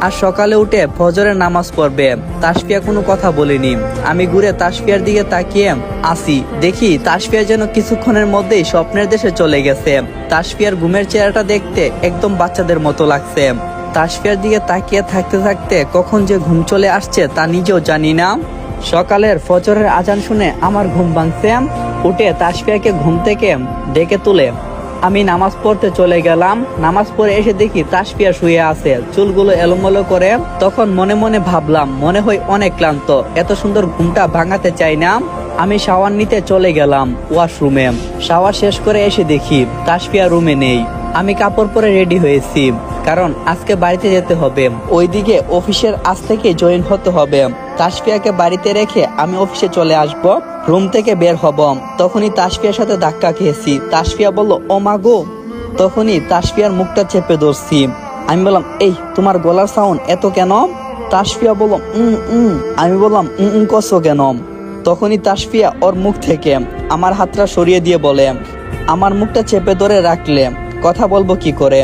আর সকালে উঠে ফজরের নামাজ পড়বে। তাসফিয়া কোনো কথা বলেনি। আমি ঘুরে তাসফিয়ার দিকে তাকিয়ে আসি, দেখি তাসফিয়া যেন কিছুক্ষণের মধ্যেই স্বপ্নের দেশে চলে গেছে। তাসফিয়ার ঘুমের চেহারাটা দেখতে একদম বাচ্চাদের মতো লাগছে। তাসফিয়ার দিকে তাকিয়ে থাকতে থাকতে কখন যে ঘুম চলে আসছে তা নিজেও জানি না। সকালের ফজরের আজান শুনে আমার ঘুম ভাঙছে। উঠে তাসফিয়াকে ঘুম থেকে ডেকে তুলে আমি নামাজ পড়তে চলে গেলাম। নামাজ পড়ে এসে দেখি তাসফিয়া শুয়ে আছে, চুলগুলো এলোমেলো করে। তখন মনে মনে ভাবলাম মনে হয় অনেক ক্লান্ত, এত সুন্দর ঘুমটা ভাঙাতে চাই না। আমি শাওয়ার নিতে চলে গেলাম ওয়াশরুমে। শাওয়ার শেষ করে এসে দেখি তাসফিয়া রুমে নেই। আমি কাপড় পরে রেডি হয়েছি, কারণ আজকে বাড়িতে যেতে হবে। ওইদিকে অফিসের আজ থেকে জয়েন হতে হবে। তাসফিয়াকে বাড়িতে রেখে আমি অফিসে চলে আসব। রুম থেকে বের হব, তখনই তাসফিয়ার সাথে ধাক্কা খেয়েছি। তাসফিয়া বলল ও মা গো। তখনই তাসফিয়ার মুখটা চেপে ধরছি। আমি বললাম এই তোমার গলার সাউন্ড এত কেন? তাসফিয়া বলল আমি বললাম কসো কেন? তখনই তাসফিয়া ওর মুখ থেকে আমার হাতটা সরিয়ে দিয়ে বলে আমার মুখটা চেপে ধরে রাখলে কথা বলবো কি করে?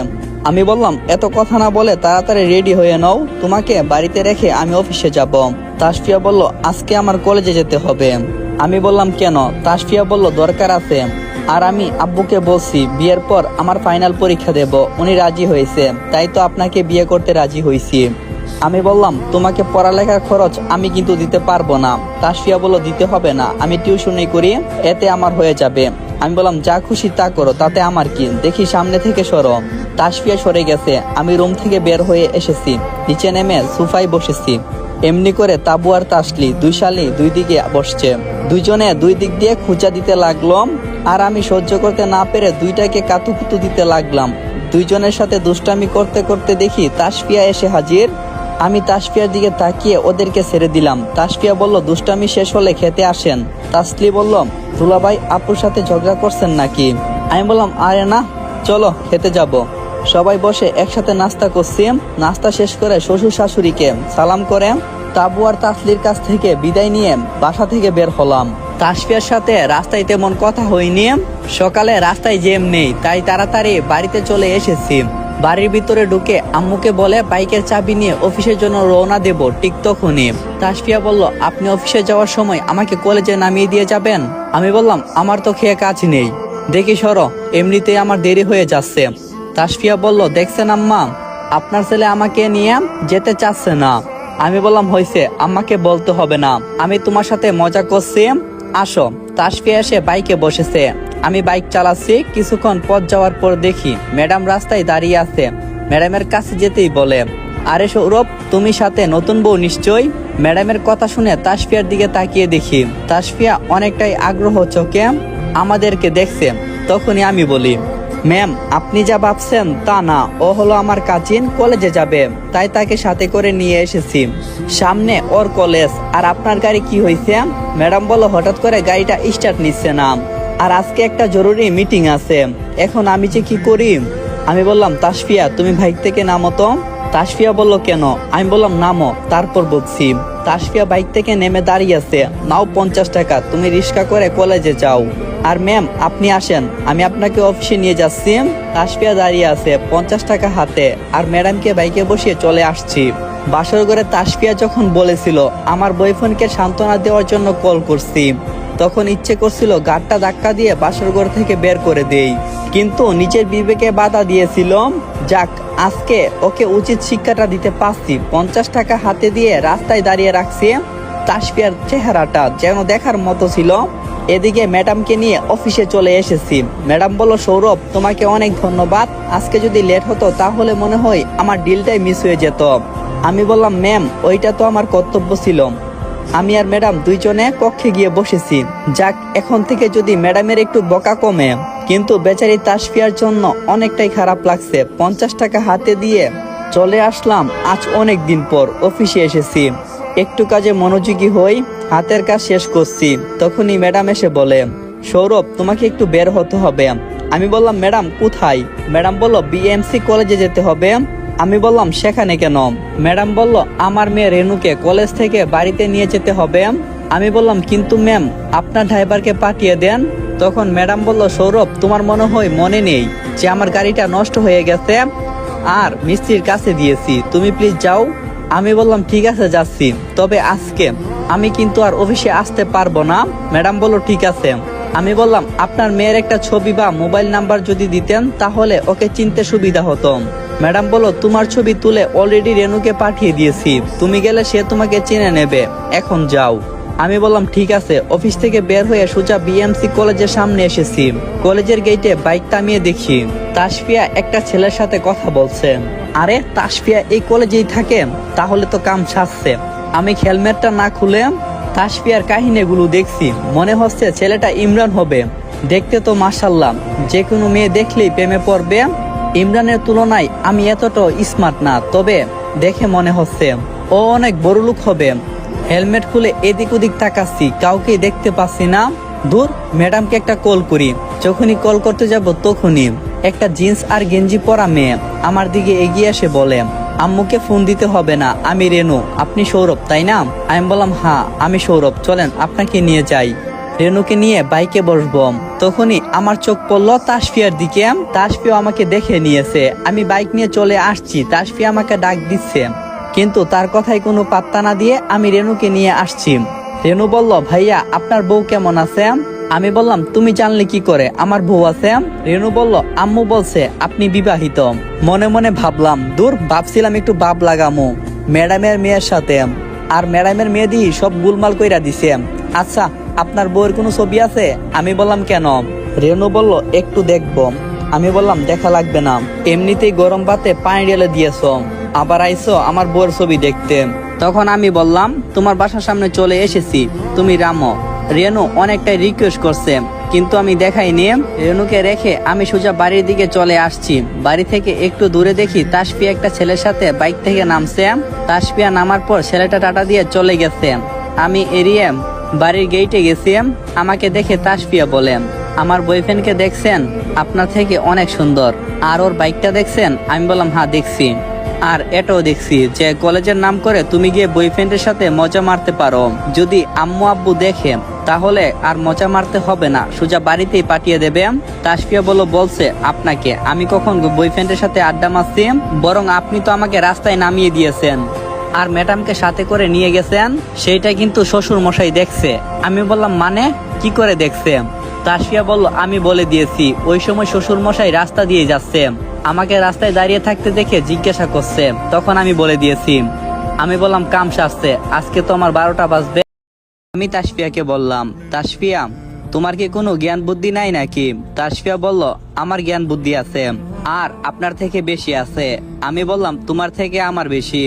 আমি বললাম এত কথা না বলে তাড়াতাড়ি রেডি হয়ে নাও, তোমাকে বাড়িতে রেখে আমি অফিসে যাব। তাসফিয়া বলল আজকে আমার কলেজে যেতে হবে। আমি বললাম কেন? তাসফিয়া বলল দরকার আছে। আর আমি আব্বুকে বলছি বিয়ের পর আমার ফাইনাল পরীক্ষা দেব, উনি রাজি হয়েছে, তাই তো আপনাকে বিয়ে করতে রাজি হয়েছি। আমি বললাম তোমাকে পড়ালেখার খরচ আমি কিন্তু দিতে পারবো না। তাসফিয়া বলল দিতে হবে না, আমি টিউশনি করি, এতে আমার হয়ে যাবে। আমি বললাম যা খুশি তা করো, তাতে আমার কি। দেখি সামনে থেকে সরো। তাসফিয়া সরে গেছে। আমি রুম থেকে বের হয়ে এসেছি, নিচে নেমে সোফায় বসেছি। এমনি করে তাবু আর তাসলি দুই শালি দুই দিকে বসছে, দুইজনে দুই দিক দিয়ে খুঁচা দিতে লাগলো। আর আমি সহ্য করতে না পেরে দুইটাকে কাতুকুতু দিতে লাগলাম। দুইজনের সাথে দুষ্টামি করতে করতে দেখি তাসফিয়া এসে হাজির। আমি তাসফিয়ার দিকে তাকিয়ে ওদেরকে ছেড়ে দিলাম। তাসফিয়া বলল দুষ্টামি শেষ হলে খেতে আসেন। তাসলি বলল দুলাভাই আপুর সাথে ঝগড়া করছেন নাকি? আমি বললাম আরে না, চলো খেতে যাব। সবাই বসে একসাথে নাস্তা করছি। নাস্তা শেষ করে শ্বশুর শাশুড়িকে সালাম করে তাবু আর তাসলির কাছ থেকে বিদায় নিয়ে বাসা থেকে বের হলাম। তাসফিয়ার সাথে রাস্তায় তেমন কথা হয়নি। সকালে রাস্তায় জ্যাম নেই, তাই তাড়াতাড়ি বাড়িতে চলে এসেছি। বাড়ির ভিতরে ঢুকে আম্মুকে বলে বাইকের চাবি নিয়ে অফিসের জন্য রওনা দেব। ঠিক তখনই তাসফিয়া বলল আপনি অফিসে যাওয়ার সময় আমাকে কলেজে নামিয়ে দিয়ে যাবেন। আমি বললাম আমার তো খেয়ে কাজ নেই, দেখি সরো, এমনিতেই আমার দেরি হয়ে যাচ্ছে। তাসফিয়া বলল দেখছেন আম্মা, আপনার ছেলে আমাকে নিয়ে যেতে চাচ্ছে না। আমি বললাম হয়েছে, আম্মাকে বলতে হবে না, আমি তোমার সাথে মজা করছি। আসো। তাসফিয়া এসে বাইকে বসেছে। আমি বাইক চালাচ্ছি। কিছুক্ষণ পথ যাওয়ার পর দেখি ম্যাডাম রাস্তায় দাঁড়িয়ে আছে। ম্যাডামের কাছে যেতেই বলে, আরে সৌরভ, তুমি সাথে নতুন বউ নিশ্চয়? ম্যাডামের কথা শুনে তাসফিয়ার দিকে তাকিয়ে দেখি তাসফিয়া অনেকটাই আগ্রহ চোখে আমাদেরকে দেখছে। তখনই আমি বলি, ম্যাম, আপনি যা ভাবছেন তা না, ও হলো আমার কাজিন, কলেজে যাবে, তাই তাকে সাথে করে নিয়ে এসেছি। সামনে ওর কলেজ। আর আপনার গাড়ি কি হয়েছে? ম্যাডাম বলো, হঠাৎ করে গাড়িটা স্টার্ট নিচ্ছে না, আর আজকে একটা জরুরি মিটিং আছে, এখন আমি যে কি করি। আমি বললাম, তাসফিয়া তুমি বাইক থেকে নামো তো। তাসফিয়া বলল, কেন? আমি বললাম, নামো, তারপর বলছি। তাসফিয়া বাইক থেকে নেমে দাঁড়িয়ে আছে। নাও 50 টাকা, তুমি রিক্সা করে কলেজে যাও। আর ম্যাম, আপনি আসেন, আমি আপনাকে অফিসে নিয়ে যাচ্ছি। তাসফিয়া দাঁড়িয়ে আছে 50 টাকা হাতে, আর ম্যাডামকে বাইকে বসিয়ে চলে আসছি। বাসর ঘরে তাসফিয়া যখন বলেছিল আমার বয়ফ্রেন্ডকে সান্ত্বনা দেওয়ার জন্য কল করছি, তখন ইচ্ছে করছিল গাড়টা ধাক্কা দিয়ে বাসর ঘর থেকে বের করে দেই, কিন্তু নিজের বিবেকে বাধা দিয়েছিল। যাক, আজকে ওকে উচিত শিক্ষাটা দিতে পারছি। 50 টাকা হাতে দিয়ে রাস্তায় দাঁড়িয়ে রাখছি। তাসফিয়ার চেহারাটা যেন দেখার মতো ছিল। এদিকে ম্যাডামকে নিয়ে অফিসে চলে এসেছি। ম্যাডাম বলল, সৌরভ, তোমাকে অনেক ধন্যবাদ। আজকে যদি লেট হতো তাহলে মনে হয় আমার ডিলটাই মিস হয়ে যেত। আমি বললাম, ম্যাম, ওইটা তো আমার কর্তব্য ছিল। আমি আর ম্যাডাম দুইজনে কক্ষে গিয়ে বসেছি। যাক, এখন থেকে যদি ম্যাডামের একটু বকা কমে। কিন্তু বেচারি তাসফিয়ার জন্য অনেকটাই খারাপ লাগছে। 50 টাকা হাতে দিয়ে চলে আসলাম। আজ অনেক দিন পর অফিসে এসেছি, একটু কাজে মনোযোগী হই, হাতের কাজ শেষ করছি। তখনই ম্যাডাম এসে বলে, সৌরভ, তোমাকে একটু বের হতে হবে। আমি বললাম, ম্যাডাম কোথায়? ম্যাডাম বলল, বিএমসি কলেজে যেতে হবে। আমি বললাম, সেখানে কেন? ম্যাডাম বলল, আমার মেয়ে রেনুকে কলেজ থেকে বাড়িতে নিয়ে যেতে হবে। আমি বললাম, কিন্তু ম্যাম, আপনার ড্রাইভারকে পাঠিয়ে দেন। তখন ম্যাডাম বলল, সৌরভ, তোমার মনে নেই যে আমার গাড়িটা নষ্ট হয়ে গেছে আর মিস্ত্রির কাছে দিয়েছি, তুমি প্লিজ যাও। আমি বললাম, ঠিক আছে, যাচ্ছি, তবে আজকে আমি কিন্তু আর অফিসে আসতে পারবো না। ম্যাডাম বলল, ঠিক আছে। আমি বললাম, আপনার মেয়ের একটা ছবি বা মোবাইল নাম্বার যদি দিতেন তাহলে ওকে চিনতে সুবিধা হতো। ম্যাডাম বলল, তোমার ছবি তুলে অলরেডি রেনুকে পাঠিয়ে দিয়েছি, তুমি গেলে সে তোমাকে চিনে নেবে, এখন যাও। আমি বললাম, ঠিক আছে। অফিস থেকে বের হয়ে সোজা বিএমসি কলেজের সামনে এসেছি। কলেজের গেটে বাইক থামিয়ে দেখি তাসফিয়া একটা ছেলের সাথে কথা বলছে। আরে, তাসফিয়া এই কলেজেই থাকে, তাহলে তো কাম সাজছে। আমি হেলমেটটা না খুলে তাসফিয়ার কাহিনীগুলো দেখছি। মনে হচ্ছে ছেলেটা ইমরান হবে। দেখতে তো মাশাআল্লাহ, যে কোনো মেয়ে দেখলেই প্রেমে পড়বে। ইমরানের তুলনায় আমি এতটাও স্মার্ট না, তবে দেখে মনে হচ্ছে ও অনেক বড় লোক হবে। হেলমেট খুলে এদিক ওদিক তাকাচ্ছি, কাউকে দেখতে পাচ্ছি না। দূর, ম্যাডামকে একটা কল করি। যখনই কল করতে যাব তখনই একটা জিন্স আর গেঞ্জি পরা মেয়ে আমার দিকে এগিয়ে এসে বলে, আম্মুকে ফোন দিতে হবে না, আমি রেনু, আপনি সৌরভ তাই না? আমি বললাম, হ্যাঁ আমি সৌরভ, চলেন আপনাকে নিয়ে যাই। রেনুকে নিয়ে বাইকে বসবো। তখনই আমার চোখ পড়লো তাসফিয়ার দিকে। তাসফিয়া আমাকে দেখে নিয়েছে। আমি বাইক নিয়ে চলে আসছি, তাসফিয়া আমাকে ডাক দিচ্ছে, কিন্তু তার কথায় কোনো পাত্তা না দিয়ে আমি রেনুকে নিয়ে আসছি। রেনু বলল, ভাইয়া, আপনার বউ কেমন আছে? আমি বললাম, তুমি জানলে কি করে আমার বউ আছে? রেনু বলল, আম্মু বলছে আপনি বিবাহিত। মনে মনে ভাবলাম, দূর, ভাবছিলাম একটু বাপ লাগামো ম্যাডামের মেয়ের সাথে, আর ম্যাডামের মেয়ে দিয়ে সব গুলমাল কইরা দিছে। আচ্ছা, আপনার বউয়ের কোনো ছবি আছে? আমি বললাম, কেন? রেনু বলল, একটু দেখবো। আমি বললাম, দেখা লাগবে না, এমনিতেই গরম ভাতে পানি ঢেলে দিয়েছ, আবার আইসো আমার বউয়ের ছবি দেখতে। তখন আমি বললাম, তোমার বাসার সামনে চলে এসেছি, তুমি রামো। রেনু অনেকটাই রিকোয়েস্ট করছে, কিন্তু আমি দেখাইনি। রেনুকে রেখে আমি সোজা বাড়ির দিকে চলে আসছি। বাড়ি থেকে একটু দূরে দেখি তাসফিয়া একটা ছেলের সাথে বাইক থেকে নামছে। তাসফিয়া নামার পর ছেলেটা টাটা দিয়ে চলে গেছে। আমি এড়িয়ে বাড়ির গেটে গেছি। আমাকে দেখে তাসফিয়া বলে, আমার বয়ফ্রেন্ডকে দেখছেন? আপনার থেকে অনেক সুন্দর। আর ওর বাইকটা দেখছেন? আমি বললাম, হ্যাঁ দেখছি। আর এটাও দেখছি যে কলেজের নাম করে তুমি গিয়ে বয়ফ্রেন্ডের সাথে মজা মারতে পারো। যদি আম্মু আব্বু দেখে তাহলে আর মজা মারতে হবে না, সোজা বাড়িতেই পাঠিয়ে দেবে। তাসফিয়া বলছে আপনাকে, আমি কখন বয়ফ্রেন্ডের সাথে আড্ডা মারছি? বরং আপনি তো আমাকে রাস্তায় নামিয়ে দিয়েছেন আর ম্যাডামকে সাথে করে নিয়ে গেছেন, সেইটা কিন্তু শ্বশুর মশাই দেখছে। আমি বললাম, মানে কি করে দেখছে? তাসফিয়া বলল, আমি বলে দিয়েছি, ওই সময় শ্বশুর মশাই রাস্তা দিয়ে যাচ্ছে, আমাকে রাস্তায় দাঁড়িয়ে থাকতে দেখে জিজ্ঞাসা করছে, তখন আমি বলে দিয়েছি। আমি বললাম, কাম সাজছে, আজকে তো আমার 12টা বাজবে। আমি তাসফিয়াকে বললাম, তাসফিয়া তোমার কি কোনো জ্ঞান বুদ্ধি নাই নাকি? তাসফিয়া বলল, আমার জ্ঞান বুদ্ধি আছে, আর আপনার থেকে বেশি আছে। আমি বললাম, তোমার থেকে আমার বেশি।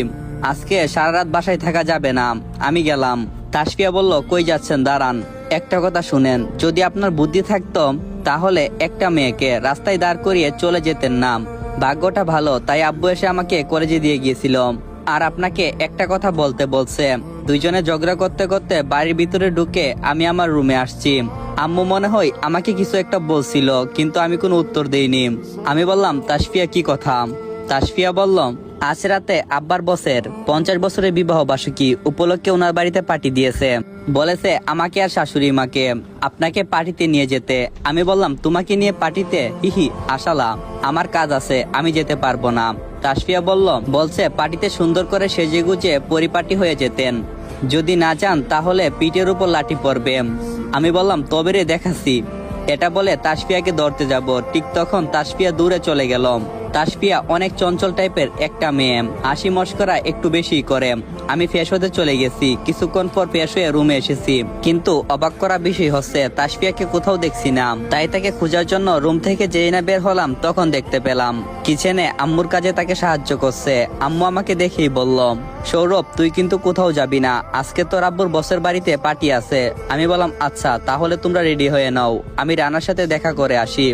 আজকে সারা রাত বাসায় থাকা যাবে না, আমি গেলাম। তাসফিয়া বলল, কই যাচ্ছেন? দাঁড়ান, একটা কথা শুনেন, যদি আপনার বুদ্ধি থাকতো তাহলে একটা মেয়েকে রাস্তায় দাঁড় করিয়ে চলে যেতেন না। ভাগ্যটা ভালো, তাই আব্বু এসে আমাকে কলেজে দিয়ে গিয়েছিল। আর আপনাকে একটা কথা বলতে বলছে। দুইজনে ঝগড়া করতে করতে বাড়ির ভিতরে ঢুকে আমি আমার রুমে আসছি। আম্মু মনে হয় আমাকে কিছু একটা বলছিল, কিন্তু আমি কোনো উত্তর দেইনি। আমি বললাম, তাসফিয়া কি কথা? তাসফিয়া বলল, আজ রাতে আব্বার বসের 50 বছরের বিবাহ বার্ষিকী উপলক্ষে ওনার বাড়িতে পার্টি দিয়েছে। বলেছে আমাকে আর শাশুড়ি মাকে আপনাকে পার্টিতে নিয়ে যেতে। আমি বললাম, তোমাকে নিয়ে পার্টিতে? হিহি, আশালা, আমার কাজ আছে, আমি যেতে পারবো না। তাসফিয়া বলছে পার্টিতে সুন্দর করে সেজে গুজে পরিপাটি হয়ে যেতেন, যদি না যান তাহলে পিঠের উপর লাঠি পড়বে। আমি বললাম, তবে রে দেখাচ্ছি। এটা বলে তাসফিয়াকে ধরতে যাব, ঠিক তখন তাসফিয়া দূরে চলে গেল। তাসফিয়া অনেক চঞ্চল টাইপের একটা মেয়ে, হাসি মস্করা একটু বেশি করে। আমি ফ্রেশ হতে চলে গেছি। কিছুক্ষণ পর ফ্রেশ হয়ে রুমে এসেছি, কিন্তু অবাক করা বিষয় হচ্ছে তাসফিয়াকে কোথাও দেখছি না। তাই তাকে খোঁজার জন্য রুম থেকে যেই না বের হলাম তখন দেখতে পেলাম কিচেনে আম্মুর কাজে তাকে সাহায্য করছে। আম্মু আমাকে দেখেই বলল, সৌরভ, তুই কিন্তু কোথাও যাবি না, আজকে তোর আব্বুর বসের বাড়িতে পার্টি আছে। আমি বললাম, আচ্ছা তাহলে তোমরা রেডি হয়ে নাও, আমি রানার সাথে দেখা করে আসি।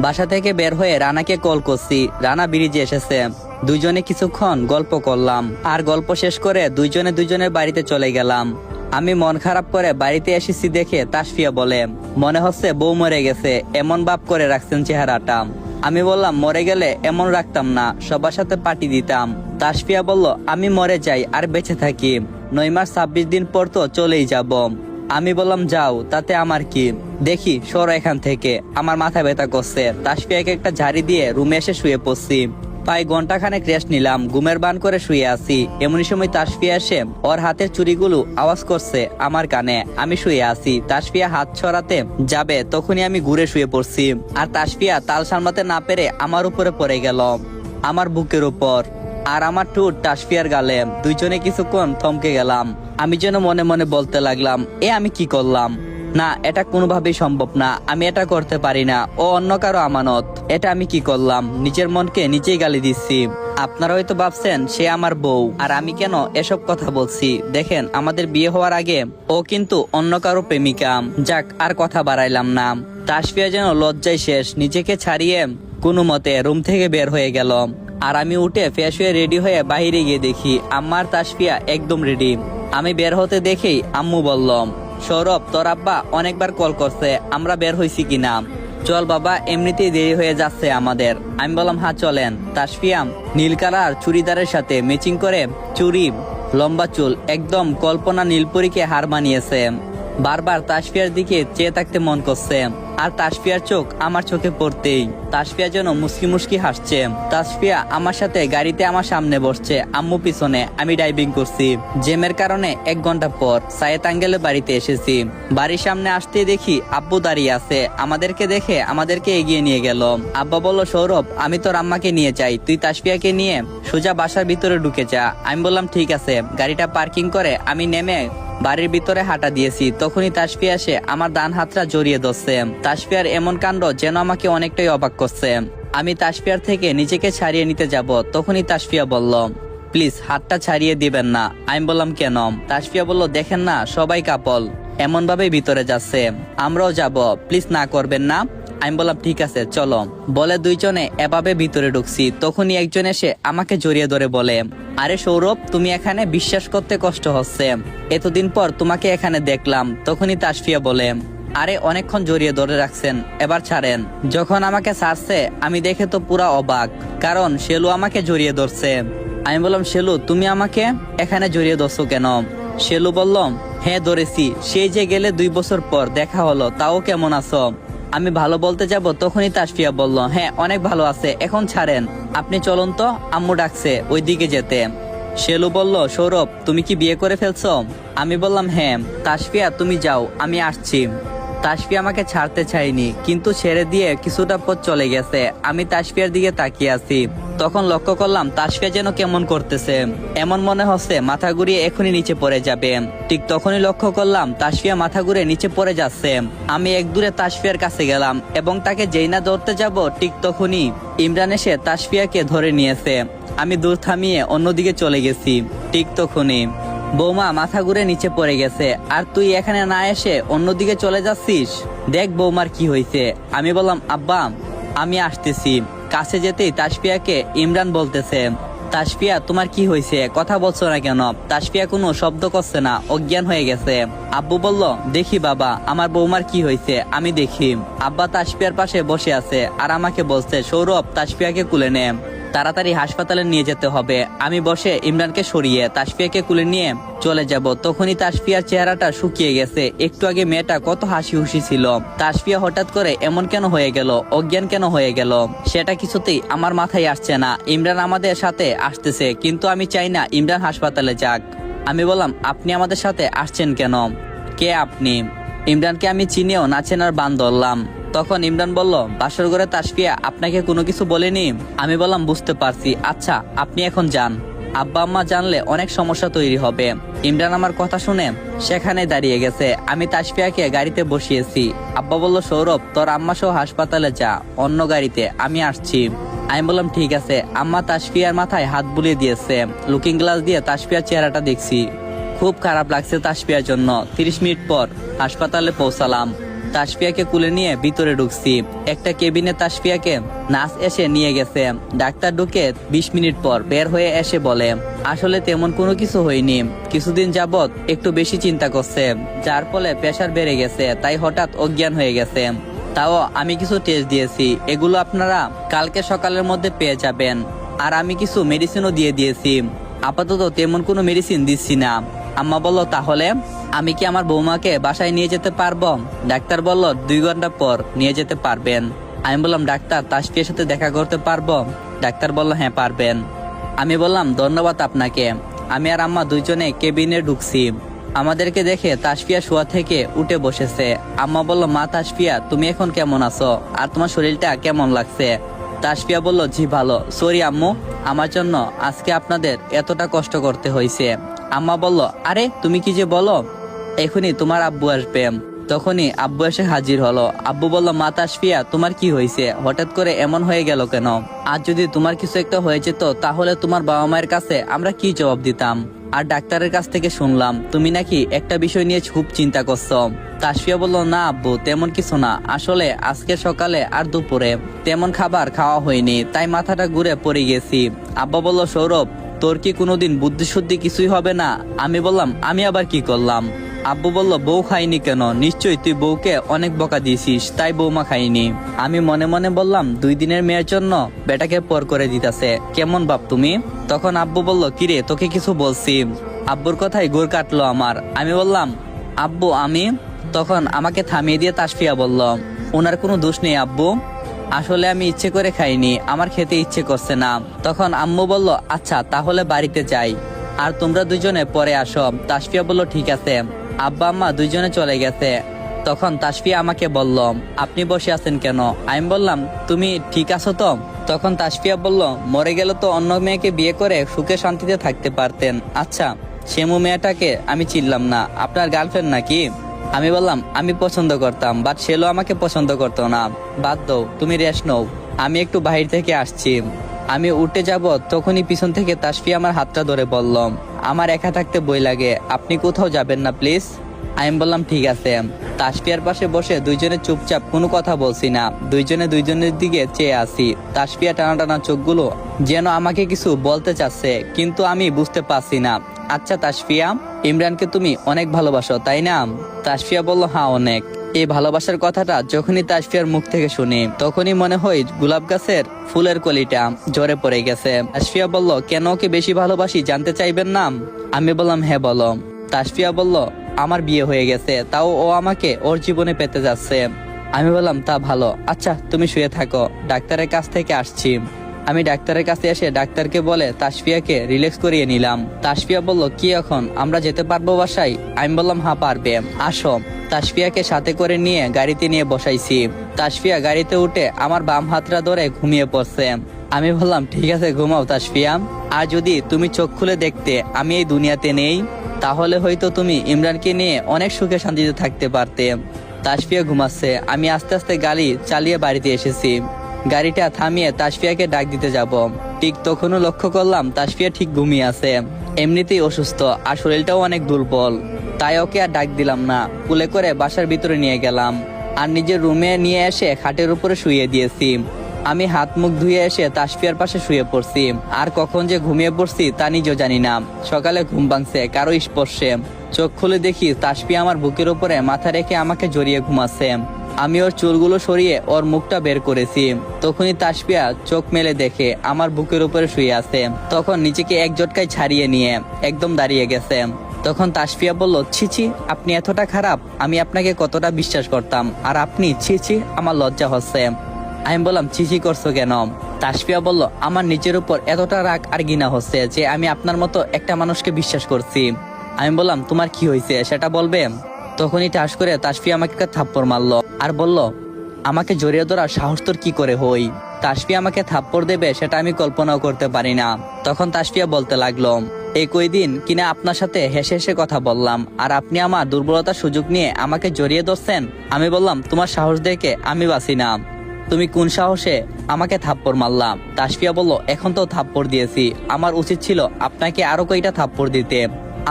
বাসা থেকে বের হয়ে রানাকে কল করছি। রানা ব্রিজে এসেছে। দুইজনে কিছুক্ষণ গল্প করলাম, আর গল্প শেষ করে দুইজনে দুইজনের বাড়িতে চলে গেলাম। আমি মন খারাপ করে বাড়িতে এসেছি দেখে তাসফিয়া বলে, মনে হচ্ছে বউ মরে গেছে, এমন ভাব করে রাখছেন চেহারাটা। আমি বললাম, মরে গেলে এমন রাখতাম না, সবার সাথে পার্টি দিতাম। তাসফিয়া বলল, আমি মরে যাই আর বেঁচে থাকি, 9 মাস 26 দিন পর তো চলেই যাব। আমি বললাম, যাও, তাতে আমার কি? দেখি সর এখান থেকে, আমার মাথা ব্যথা করছে। তাসফিয়াকে একটা ঝাড়ি দিয়ে রুমে এসে শুয়ে পড়ছি। প্রায় ঘন্টাখানেক রেস্ট নিলাম, ঘুমের বান করে শুয়ে আছি। এমনই সময় তাসফিয়া এসে ওর হাতের চুড়িগুলো আওয়াজ করছে আমার কানে। আমি শুয়ে আছি, তাসফিয়া হাত ছড়াতে যাবে তখনই আমি ঘুরে শুয়ে পড়ছি। আর তাসফিয়া তাল সামলাতে না পেরে আমার উপরে পড়ে গেল, আমার বুকের উপর, আর আমার ঠোঁট তাসফিয়ার গালে। দুইজনে কিছুক্ষণ থমকে গেলাম। আমি যেন মনে মনে বলতে লাগলাম, আমি কি করলাম? না, এটা কোনোভাবেই সম্ভব না, আমি এটা করতে পারি না, ও অন্য কারো আমানত। এটা আমি কি করলাম? নিজের মনকে নিজেই গালি দিচ্ছি। আপনারা হয়তো ভাবছেন সে আমার বউ, আর আমি কেন এসব কথা বলছি। দেখেন, আমাদের বিয়ে হওয়ার আগে ও কিন্তু অন্য কারো প্রেমিকা। যাক, আর কথা বাড়াইলাম না। তাসফিয়া যেন লজ্জায় শেষ, নিজেকে ছাড়িয়ে কোনো মতে রুম থেকে বের হয়ে গেল। আর আমি উঠে ফ্রেশ হয়ে রেডি হয়ে বাইরে গিয়ে দেখি আম্মার তাসফিয়া একদম রেডি। আমি বের হতে দেখেই আম্মু বলল, সৌরভ, তোর আব্বা অনেকবার কল করছে, আমরা বের হয়েছি কিনা? চল বাবা, এমনিতেই দেরি হয়ে যাচ্ছে আমাদের। আমি বললাম, হ্যাঁ চলেন। তাসফিয়া নীল কালার চুড়িদারের সাথে ম্যাচিং করে চুড়ি, লম্বা চুল, একদম কল্পনা নীলপরীকে হার মানিয়েছে। বারবার তাসফিয়ার দিকে চেয়ে থাকতে মন করছে, আর তাসফিয়ার চোখ আমার চোখে পড়তেই তাসফিয়া যেন মুস্কি মুস্কি হাসছে। তাসফিয়া আমার সাথে গাড়িতে আমার সামনে বসছে, আম্মু পিছনে, আমি ড্রাইভিং করছি। জ্যামের কারণে 1 ঘন্টা পর সায়েদ আঙ্কেলের বাড়িতে এসেছি। বাড়ির সামনে আসতে দেখি আব্বু দাঁড়িয়ে আছে। আমাদেরকে দেখে আমাদেরকে এগিয়ে নিয়ে গেল। আব্বা বলল, সৌরভ, আমি তোর আম্মাকে নিয়ে যাই, তুই তাসফিয়াকে নিয়ে সোজা বাসার ভিতরে ঢুকে যা। আমি বললাম, ঠিক আছে। গাড়িটা পার্কিং করে আমি নেমে বাড়ির ভিতরে হাঁটা দিয়েছি। তখনই তাসফিয়া এসে আমার ডান হাতটা জড়িয়ে ধরছে। তাসফিয়ার এমন কাণ্ড যেন আমাকে অনেকটাই অবাক করছে। আমি তাসফিয়ার থেকে নিজেকে ছাড়িয়ে নিতে যাব, তখনই তাসফিয়া বলল, প্লিজ হাতটা ছাড়িয়ে দিবেন না। আমি বললাম, কেন? তাসফিয়া বলল, দেখেন না, সবাই কাপল, এমন ভাবে ভিতরে যাচ্ছে, আমরাও যাব, প্লিজ না করবেন না। আমি বললাম, ঠিক আছে চলো। বলে দুইজনে এভাবে ভিতরে ঢুকছি। তখনই একজন এসে আমাকে জড়িয়ে ধরে বলে, আরে সৌরভ, তুমি এখানে? বিশ্বাস করতে কষ্ট হচ্ছে, এতদিন পর তোমাকে এখানে দেখলাম। তখনই তাসফিয়া বলে, আরে অনেকক্ষণ জড়িয়ে ধরে রাখছেন, এবার ছাড়েন। যখন আমাকে ছাড়ছে আমি দেখে তো পুরা অবাক, কারণ শেলু আমাকে জড়িয়ে ধরছে। আমি বললাম, শেলু, তুমি আমাকে এখানে জড়িয়ে ধরছো কেন? শেলু বলল, হ্যাঁ ধরেছি, সেই যে গেলে 2 বছর পর দেখা হলো, তাও কেমন আছো? আমি ভালো বলতে যাব, তখনই তাসফিয়া বলল, হ্যাঁ অনেক ভালো আছে, এখন ছাড়েন, আপনি চলুন তো, আম্মু ডাকছে ওই দিকে যেতে। শেলু বলল, সৌরভ, তুমি কি বিয়ে করে ফেলছো? আমি বললাম, হ্যাঁ। তাসফিয়া, তুমি যাও, আমি আসছি। তাসফিয়া আমাকে ছাড়তে চায়নি, কিন্তু ছেড়ে দিয়ে কিছুটা পথ চলে গেছে। আমি তাসফিয়ার দিকে তাকিয়ে আছি। তখন লক্ষ্য করলাম তাসফিয়া যেন কেমন করতেছে, এমন মনে হচ্ছে মাথা ঘুরিয়ে এখনই নিচে পড়ে যাবে। ঠিক তখনই লক্ষ্য করলাম তাসফিয়া মাথা ঘুরে নিচে পড়ে যাচ্ছে। আমি এক দূরে তাসফিয়ার কাছে গেলাম এবং তাকে যেই না ধরতে যাব ঠিক তখনই ইমরান এসে তাসফিয়াকে ধরে নিয়েছে। আমি দূর থামিয়ে অন্যদিকে চলে গেছি। ঠিক তখনই বৌমা মাথা ঘুরে নিচে পড়ে গেছে, আর তুই এখানে না এসে অন্যদিকে চলে যাচ্ছিস। দেখ বৌমার কি হয়েছে। আমি বললাম আব্বা আমি আসতেছি। কাছে যেতেই তাসফিয়াকে ইমরান বলতেছে, তাসফিয়া তোমার কি হয়েছে, কথা বলছো না কেন? তাসফিয়া কোনো শব্দ করছে না, অজ্ঞান হয়ে গেছে। আব্বু বলল, দেখি বাবা আমার বৌমার কি হয়েছে, আমি দেখি। আব্বা তাসফিয়ার পাশে বসে আছে আর আমাকে বলছে, সৌরভ তাসফিয়াকে কুলে নে, তাড়াতাড়ি হাসপাতালে নিয়ে যেতে হবে। আমি বসে ইমরানকে সরিয়ে তাসফিয়াকে কুলে নিয়ে চলে যাব। তখনই তাসফিয়ার চেহারাটা শুকিয়ে গেছে। একটু আগে মেয়েটা কত হাসি খুশি ছিল, তাসফিয়া হঠাৎ করে এমন কেন হয়ে গেল, অজ্ঞান কেন হয়ে গেল, সেটা কিছুতেই আমার মাথায় আসছে না। ইমরান আমাদের সাথে আসতেছে, কিন্তু আমি চাই না ইমরান হাসপাতালে যাক। আমি বললাম, আপনি আমাদের সাথে আসছেন কেন? কে আপনি? ইমরানকে আমি চিনিও না চেনার বান ধরলাম। তখন ইমরান বলল, বাসর ঘরে তাসফিয়া আপনাকে কোনো কিছু বলেনি? আমি বললাম, বুঝতে পারছি, আচ্ছা আপনি এখন যান, আব্বা আম্মা জানলে অনেক সমস্যা তৈরি হবে। ইমরান আমার কথা শুনে সেখানে দাঁড়িয়ে গেছে। আমি তাসফিয়াকে গাড়িতে বসিয়েছি। আব্বা বলল, সৌরভ তোর আম্মা সহ হাসপাতালে যা, অন্য গাড়িতে, আমি আসছি। আমি বললাম ঠিক আছে। আম্মা তাসফিয়ার মাথায় হাত বুলিয়ে দিয়েছে। লুকিং গ্লাস দিয়ে তাসফিয়ার চেহারাটা দেখছি। খুব খারাপ লাগছে তাসফিয়ার জন্য। 30 মিনিট পর হাসপাতালে পৌঁছালাম। তাসফিয়াকে কুলে নিয়ে ভিতরে ঢুকছি। একটা কেবিনে তাসফিয়াকে নার্স এসে নিয়ে গেছে। ডাক্তার ঢুকে 20 মিনিট পর বের হয়ে এসে বলে, আসলে তেমন কোনো কিছু হয়নি, কিছুদিন যাবত একটু বেশি চিন্তা করছে, যার ফলে প্রেসার বেড়ে গেছে, তাই হঠাৎ অজ্ঞান হয়ে গেছে। তাও আমি কিছু টেস্ট দিয়েছি, এগুলো আপনারা কালকে সকালের মধ্যে পেয়ে যাবেন। আর আমি কিছু মেডিসিনও দিয়ে দিয়েছি। আপাতত তেমন কোনো মেডিসিন দিচ্ছি না। আম্মা বলল, তাহলে আমি কি আমার বৌমাকে বাসায় নিয়ে যেতে পারবো? ডাক্তার বলল 2 ঘন্টা পর নিয়ে যেতে পারবেন। আমি বললাম, ডাক্তার তাসফিয়ার সাথে দেখা করতে পারবো? ডাক্তার বলল, হ্যাঁ পারবেন। আমি বললাম, ধন্যবাদ আপনাকে। আমি আর আম্মা দুইজনে কেবিনে ঢুকছি। আমাদেরকে দেখে তাসফিয়া শোয়া থেকে উঠে বসেছে। আম্মা বলল, মা তাসফিয়া তুমি এখন কেমন আছো, আর তোমার শরীরটা কেমন লাগছে? তাসফিয়া বলল, জি ভালো, সরি আম্মু, আমার জন্য আজকে আপনাদের এতটা কষ্ট করতে হয়েছে। আম্মা বলল, আরে তুমি কি যে বলো, এখনই তোমার আব্বু আসবে। তখনই আব্বু এসে হাজির হলো। আব্বু বলল, মা তাসফিয়া তোমার কি হয়েছে, হঠাৎ করে এমন হয়ে গেল কেন? আর যদি তোমার কিছু একটা হয়ে যেত তাহলে তোমার বাবা মায়ের কাছে আমরা কি জবাব দিতাম? আর ডাক্তারের কাছ থেকে শুনলাম তুমি নাকি একটা বিষয় নিয়ে খুব চিন্তা করছো। তাসফিয়া বলল, না আব্বু তেমন কিছু না, আসলে আজকে সকালে আর দুপুরে তেমন খাবার খাওয়া হয়নি, তাই মাথাটা ঘুরে পড়ে গেছি। আব্বা বলল, সৌরভ তোর কি কোনোদিন বুদ্ধি শুদ্ধি কিছুই হবে না? আমি বললাম, আমি আবার কি করলাম? আব্বু বলল, বউ খাইনি কেন? নিশ্চয়ই তুই বউকে অনেক বকা দিয়েছিস, তাই বৌমা খাইনি। আমি মনে মনে বললাম, 2 দিনের মেয়ের জন্য বেটাকে পর করে দিতেছে, কেমন বাপ তুমি? তখন আব্বু বলল, কিরে তোকে কিছু বলছি? আব্বুর কথাই গোড় কাটলো আমার। আমি বললাম, আব্বু আমি। তখন আমাকে থামিয়ে দিয়ে তাসফিয়া বলল, ওনার কোনো দোষ নেই আব্বু, আসলে আমি ইচ্ছে করে খাইনি, আমার খেতে ইচ্ছে করছে না। তখন আম্মু বলল, আচ্ছা তাহলে বাড়িতে যাই, আর তোমরা দুজনে পরে আসো। তাসফিয়া বলল, ঠিক আছে। আব্বা আম্মা দুইজনে চলে গেছে। তখন তাসফিয়া আমাকে বলল, আপনি বসে আছেন কেন? আমি বললাম, তুমি ঠিক আছো তো? তখন তাসফিয়া বলল, মরে গেল তো অন্য মেয়েকে বিয়ে করে সুখে শান্তিতে থাকতে পারতেন। আচ্ছা সেমু মেয়েটাকে আমি চিনলাম না, আপনার গার্লফ্রেন্ড নাকি? আমি বললাম, আমি পছন্দ করতাম, বাট সেলো আমাকে পছন্দ করতো না। বাদ দাও, তুমি রেস্ট নাও, আমি একটু বাহির থেকে আসছি। আমি উঠে যাব, তখনই পিছন থেকে তাসফিয়া আমার হাতটা ধরে বলল, আমার একা থাকতে বই লাগে, আপনি কোথাও যাবেন না প্লিজ। আমি বললাম, ঠিক আছে। তাসফিয়ার পাশে বসে দুইজনে চুপচাপ কোনো কথা বলছি না, দুইজনে দুইজনের দিকে চেয়ে আছি। তাসফিয়া টানা টানা চোখগুলো যেন আমাকে কিছু বলতে চাচ্ছে, কিন্তু আমি বুঝতে পারছি না। আচ্ছা তাসফিয়া, ইমরানকে তুমি অনেক ভালোবাসো তাই না? তাসফিয়া বলল, হ্যাঁ অনেক। এই ভালোবাসার কথাটা যখনই তাসফিয়ার মুখ থেকে শুনি তখনই মনে হয় গোলাপ গাছের ফুলের কলিটা ঝরে পড়ে গেছে। তাসফিয়া বলল, কেন ওকে বেশি ভালোবাসি জানতে চাইবেন না? আমি বললাম, হ্যাঁ বলো। তাসফিয়া বলল, আমার বিয়ে হয়ে গেছে, তাও ও আমাকে ওর জীবনে পেতে যাচ্ছে। আমি বললাম, তা ভালো, আচ্ছা তুমি শুয়ে থাকো, ডাক্তারের কাছ থেকে আসছি। আমি ডাক্তারের কাছে এসে ডাক্তারকে বলে তাসফিয়াকে রিল্যাক্স করিয়ে নিলাম। তাসফিয়া বলল, কি এখন আমরা যেতে পারবো বাসায়? আমি বললাম, হ্যাঁ পারবে, আসো। তাসফিয়াকে সাথে করে নিয়ে গাড়িতে নিয়ে বসাইছি। তাসফিয়া গাড়িতে উঠে আমার বাম হাতটা ধরে ঘুমিয়ে পড়ছে। আমি বললাম, ঠিক আছে ঘুমাও তাসফিয়া, আর যদি তুমি চোখ খুলে দেখতে আমি এই দুনিয়াতে নেই, তাহলে হয়তো তুমি ইমরানকে নিয়ে অনেক সুখে শান্তিতে থাকতে পারতে। তাসফিয়া ঘুমাচ্ছে। আমি আস্তে আস্তে গাড়ি চালিয়ে বাড়িতে এসেছি। গাড়িটা থামিয়ে তাসফিয়াকে ডাক দিতে যাব, ঠিক তখনও লক্ষ্য করলাম তাসফিয়া ঠিক ঘুমিয়ে আছে। এমনিতেই অসুস্থ আর শরীরটাও অনেক দুর্বল, তাই ওকে আর ডাক দিলাম না। কুলে করে বাসার ভিতরে নিয়ে গেলাম আর নিজের রুমে নিয়ে এসে খাটের উপরে শুয়ে দিয়েছি। আমি হাত মুখ ধুয়ে এসে তাসফিয়ার পাশে শুয়ে পড়ছি। আর কখন যে ঘুমিয়ে পড়ছি তা নিজেও জানি না। সকালে ঘুম ভাঙছে কারো স্পর্শে। চোখ খুলে দেখি তাসফিয়া আমার বুকের উপরে মাথা রেখে আমাকে জড়িয়ে ঘুমাচ্ছে। আমি ওর চুলগুলো সরিয়ে ওর মুখটা বের করেছি। তখনই তাসফিয়া চোখ মেলে দেখে আমার বুকের উপরে শুয়ে আছে। তখন নিজেকে এক ঝটকায় ছাড়িয়ে নিয়ে একদম দাঁড়িয়ে গেছে। তখন তাসফিয়া বলল, ছিছি আপনি এতটা খারাপ? আমি আপনাকে কতটা বিশ্বাস করতাম, আর আপনি ছিছি, আমার লজ্জা হচ্ছে। আমি বললাম, ছিছি করছো কেন? তাসফিয়া বলল, আমার নিজের উপর এতটা রাগ আর ঘৃণা হচ্ছে যে আমি আপনার মতো একটা মানুষকে বিশ্বাস করছি। আমি বললাম, তোমার কি হয়েছে সেটা বলবে? তখনই ঠাস করে তাসফিয়া আমাকে একটা থাপ্পড় মারলো আর বলল, আমাকে জড়িয়ে ধরার সাহস তোর কি করে হই? তাসফিয়া আমাকে থাপ্পড় দেবে সেটা আমি কল্পনাও করতে পারি না। তখন তাসফিয়া বলতে লাগলো, এই কয়দিন কিনা আপনার সাথে হেসে হেসে কথা বললাম, আর আপনি আমার দুর্বলতার সুযোগ নিয়ে আমাকে জড়িয়ে ধরছেন। আমি বললাম, তোমার সাহস দেখে আমি বাঁচি না, তুমি কোন সাহসে আমাকে থাপ্পড় মারলাম? তাসফিয়া বলল, এখন তো থাপ্পড় দিয়েছি, আমার উচিত ছিল আপনাকে আরো কয়টা থাপ্পড় দিতে।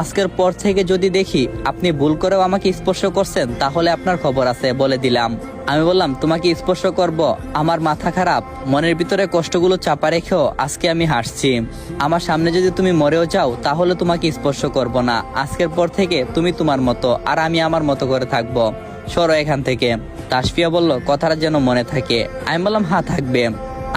আজকের পর থেকে যদি দেখি আপনি ভুল করেও আমাকে স্পর্শ করছেন, তাহলে আপনার খবর আছে বলে দিলাম। আমি বললাম, তোমাকে স্পর্শ করব? আমার মাথা খারাপ? মনের ভিতরে কষ্টগুলো চাপা রেখেও আজকে আমি হাসছি। আমার সামনে যদি তুমি মরেও যাও, তাহলে তোমাকে স্পর্শ করব না। আজকের পর থেকে তুমি তোমার মতো আর আমি আমার মতো করে থাকবো, সরো এখান থেকে। তাসফিয়া বলল, কথাটা যেন মনে থাকে। আমি বললাম, হ্যাঁ থাকবে।